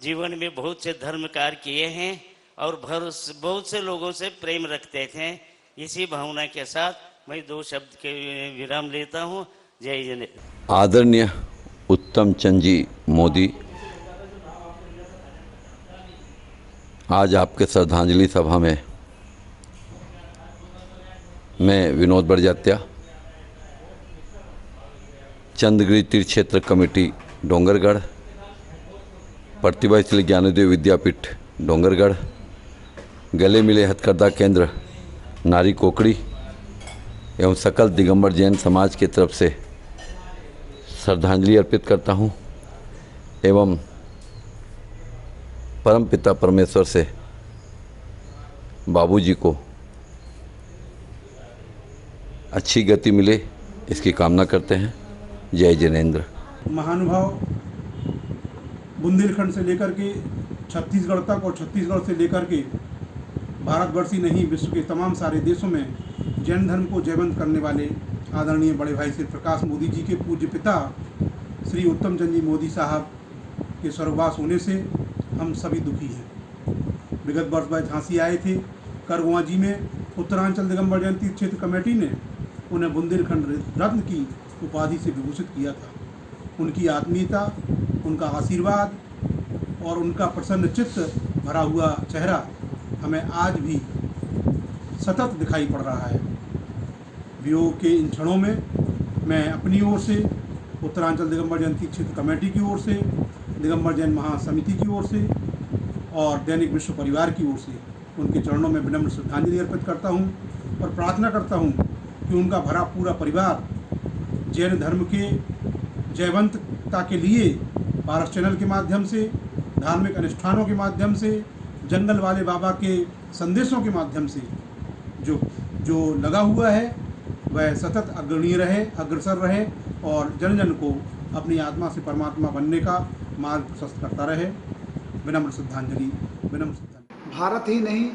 Speaker 16: जीवन में बहुत से धर्म कार्य किए हैं और बहुत से लोगों से प्रेम रखते थे। इसी भावना के साथ मैं 2 शब्द के विराम लेता हूँ। जय जय।
Speaker 17: आदरणीय उत्तम चंद जी मोदी, आज आपके श्रद्धांजलि सभा में मैं विनोद बड़जात्या, चंद्रगिरी तीर्थ क्षेत्र कमेटी डोंगरगढ़, प्रतिभा श्री ज्ञानोदय विद्यापीठ डोंगरगढ़, गले मिले हथकरघा केंद्र नारी कोकड़ी एवं सकल दिगंबर जैन समाज की तरफ से श्रद्धांजलि अर्पित करता हूँ एवं परमपिता परमेश्वर से बाबूजी को अच्छी गति मिले इसकी कामना करते हैं। जय जिनेंद्र।
Speaker 18: महानुभाव बुंदेलखंड से लेकर के छत्तीसगढ़ तक और छत्तीसगढ़ से लेकर के भारतवर्ष ही नहीं विश्व के तमाम सारे देशों में जैन धर्म को जयवंत करने वाले आदरणीय बड़े भाई श्री प्रकाश मोदी जी के पूज्य पिता श्री उत्तम चंद जी मोदी साहब के स्वर्गवास होने से हम सभी दुखी हैं। विगत वर्ष वह झांसी आए थे। करगुआ जी में उत्तरांचल दिगंबर जैन तीर्थ क्षेत्र कमेटी ने उन्हें बुंदेलखंड रत्न की उपाधि से विभूषित किया था। उनकी आत्मीयता, उनका आशीर्वाद और उनका प्रसन्न चित्त भरा हुआ चेहरा हमें आज भी सतत दिखाई पड़ रहा है। वियोग के इन क्षणों में मैं अपनी ओर से, उत्तरांचल दिगंबर जैन तीर्थ क्षेत्र कमेटी की ओर से, दिगंबर जैन महासमिति की ओर से और दैनिक विश्व परिवार की ओर से उनके चरणों में विनम्र श्रद्धांजलि अर्पित करता हूं और प्रार्थना करता हूं कि उनका भरा पूरा परिवार जैन धर्म के जयवंतता के लिए पारस चैनल के माध्यम से, धार्मिक अनुष्ठानों के माध्यम से, जंगल वाले बाबा के संदेशों के माध्यम से जो लगा हुआ है वह सतत अग्रणीय रहे, अग्रसर रहे और जन जन को अपनी आत्मा से परमात्मा बनने का मार्ग प्रशस्त करता रहे। विनम्र श्रद्धांजलि।
Speaker 19: भारत ही नहीं,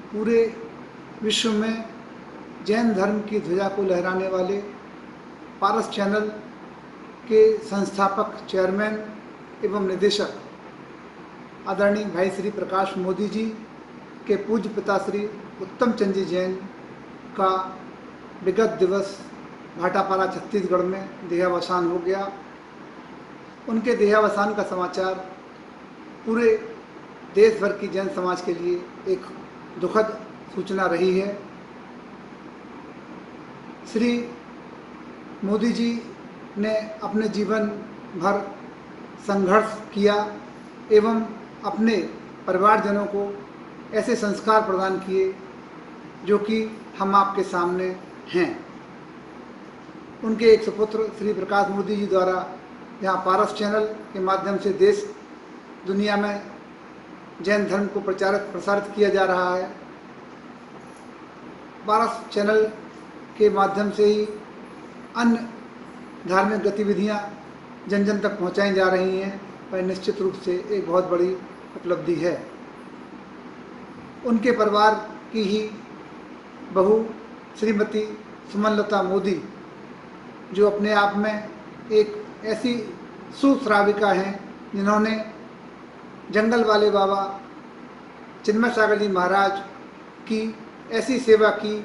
Speaker 19: पूरे विश्व में जैन धर्म की ध्वजा को लहराने वाले पारस चैनल के संस्थापक, चेयरमैन एवं निदेशक आदरणीय भाई श्री प्रकाश मोदी जी के पूज्य पिता श्री उत्तम चंद जी जैन का विगत दिवस भाटापारा छत्तीसगढ़ में देहावसान हो गया। उनके देहावसान का समाचार पूरे देश भर की जैन समाज के लिए एक दुखद सूचना रही है। श्री मोदी जी ने अपने जीवन भर संघर्ष किया एवं अपने परिवारजनों को ऐसे संस्कार प्रदान किए जो कि हम आपके सामने हैं। उनके एक सुपुत्र श्री प्रकाश मोदी जी द्वारा यहाँ पारस चैनल के माध्यम से देश दुनिया में जैन धर्म को प्रसारित किया जा रहा है। पारस चैनल के माध्यम से ही अन्य धार्मिक गतिविधियाँ जन जन तक पहुँचाई जा रही हैं, वह निश्चित रूप से एक बहुत बड़ी उपलब्धि है। उनके परिवार की ही बहू श्रीमती सुमनलता मोदी, जो अपने आप में एक ऐसी सुश्राविका हैं जिन्होंने जंगल वाले बाबा चिन्मय सागर जी महाराज की ऐसी सेवा की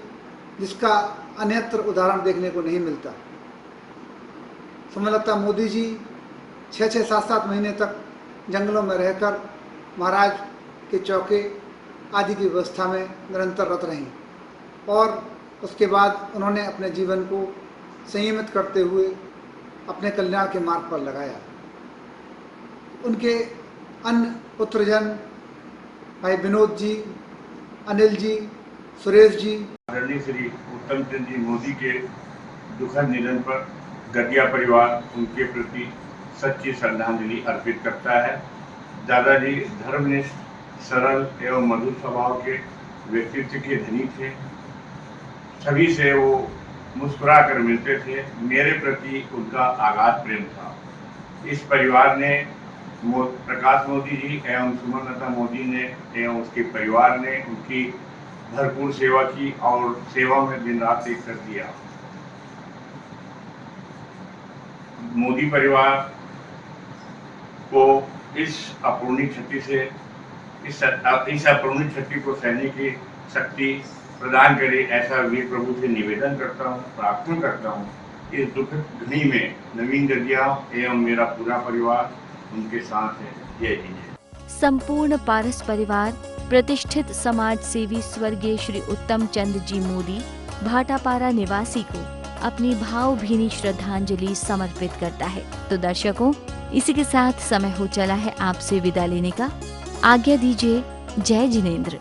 Speaker 19: जिसका अन्यत्र उदाहरण देखने को नहीं मिलता। सुमनलता मोदी जी 6-6, 7-7 महीने तक जंगलों में रहकर महाराज के चौके आदि की व्यवस्था में निरंतर रत रहीं और उसके बाद उन्होंने अपने जीवन को संयमित करते हुए अपने कल्याण के मार्ग पर लगाया। उनके अन्य पुत्रजन भाई विनोद जी, अनिल जी, सुरेश जी।
Speaker 20: आदरणीय श्री उत्तम चंद जी मोदी के दुखद निधन पर गदिया परिवार उनके प्रति सच्ची श्रद्धांजलि अर्पित करता है। दादाजी धर्मनिष्ठ, सरल एवं मधुर स्वभाव के व्यक्तित्व के धनी थे। सभी से वो मुस्कुरा कर मिलते थे। मेरे प्रति उनका अगाध प्रेम था। इस परिवार ने प्रकाश मोदी जी एवं सुमनलता मोदी ने एवं उसके परिवार ने उनकी भरपूर सेवा की और सेवा में दिन रात एक कर दिया। मोदी परिवार को इस अपूर्णीय क्षति से इस अपूर्णीय क्षति को सहने की शक्ति प्रदान करे, ऐसा वीर प्रभु से निवेदन करता हूँ, प्रार्थना करता हूँ। इस दुखद घड़ी में नवीन गदिया एवं मेरा पूरा परिवार उनके साथ है। जय जी।
Speaker 1: संपूर्ण पारस परिवार प्रतिष्ठित समाज सेवी स्वर्गीय श्री उत्तम चंद जी मोदी भाटापारा निवासी को अपनी भावभीनी श्रद्धांजलि समर्पित करता है। तो दर्शकों, इसी के साथ समय हो चला है आपसे विदा लेने का। आज्ञा दीजिए। जय जिनेंद्र।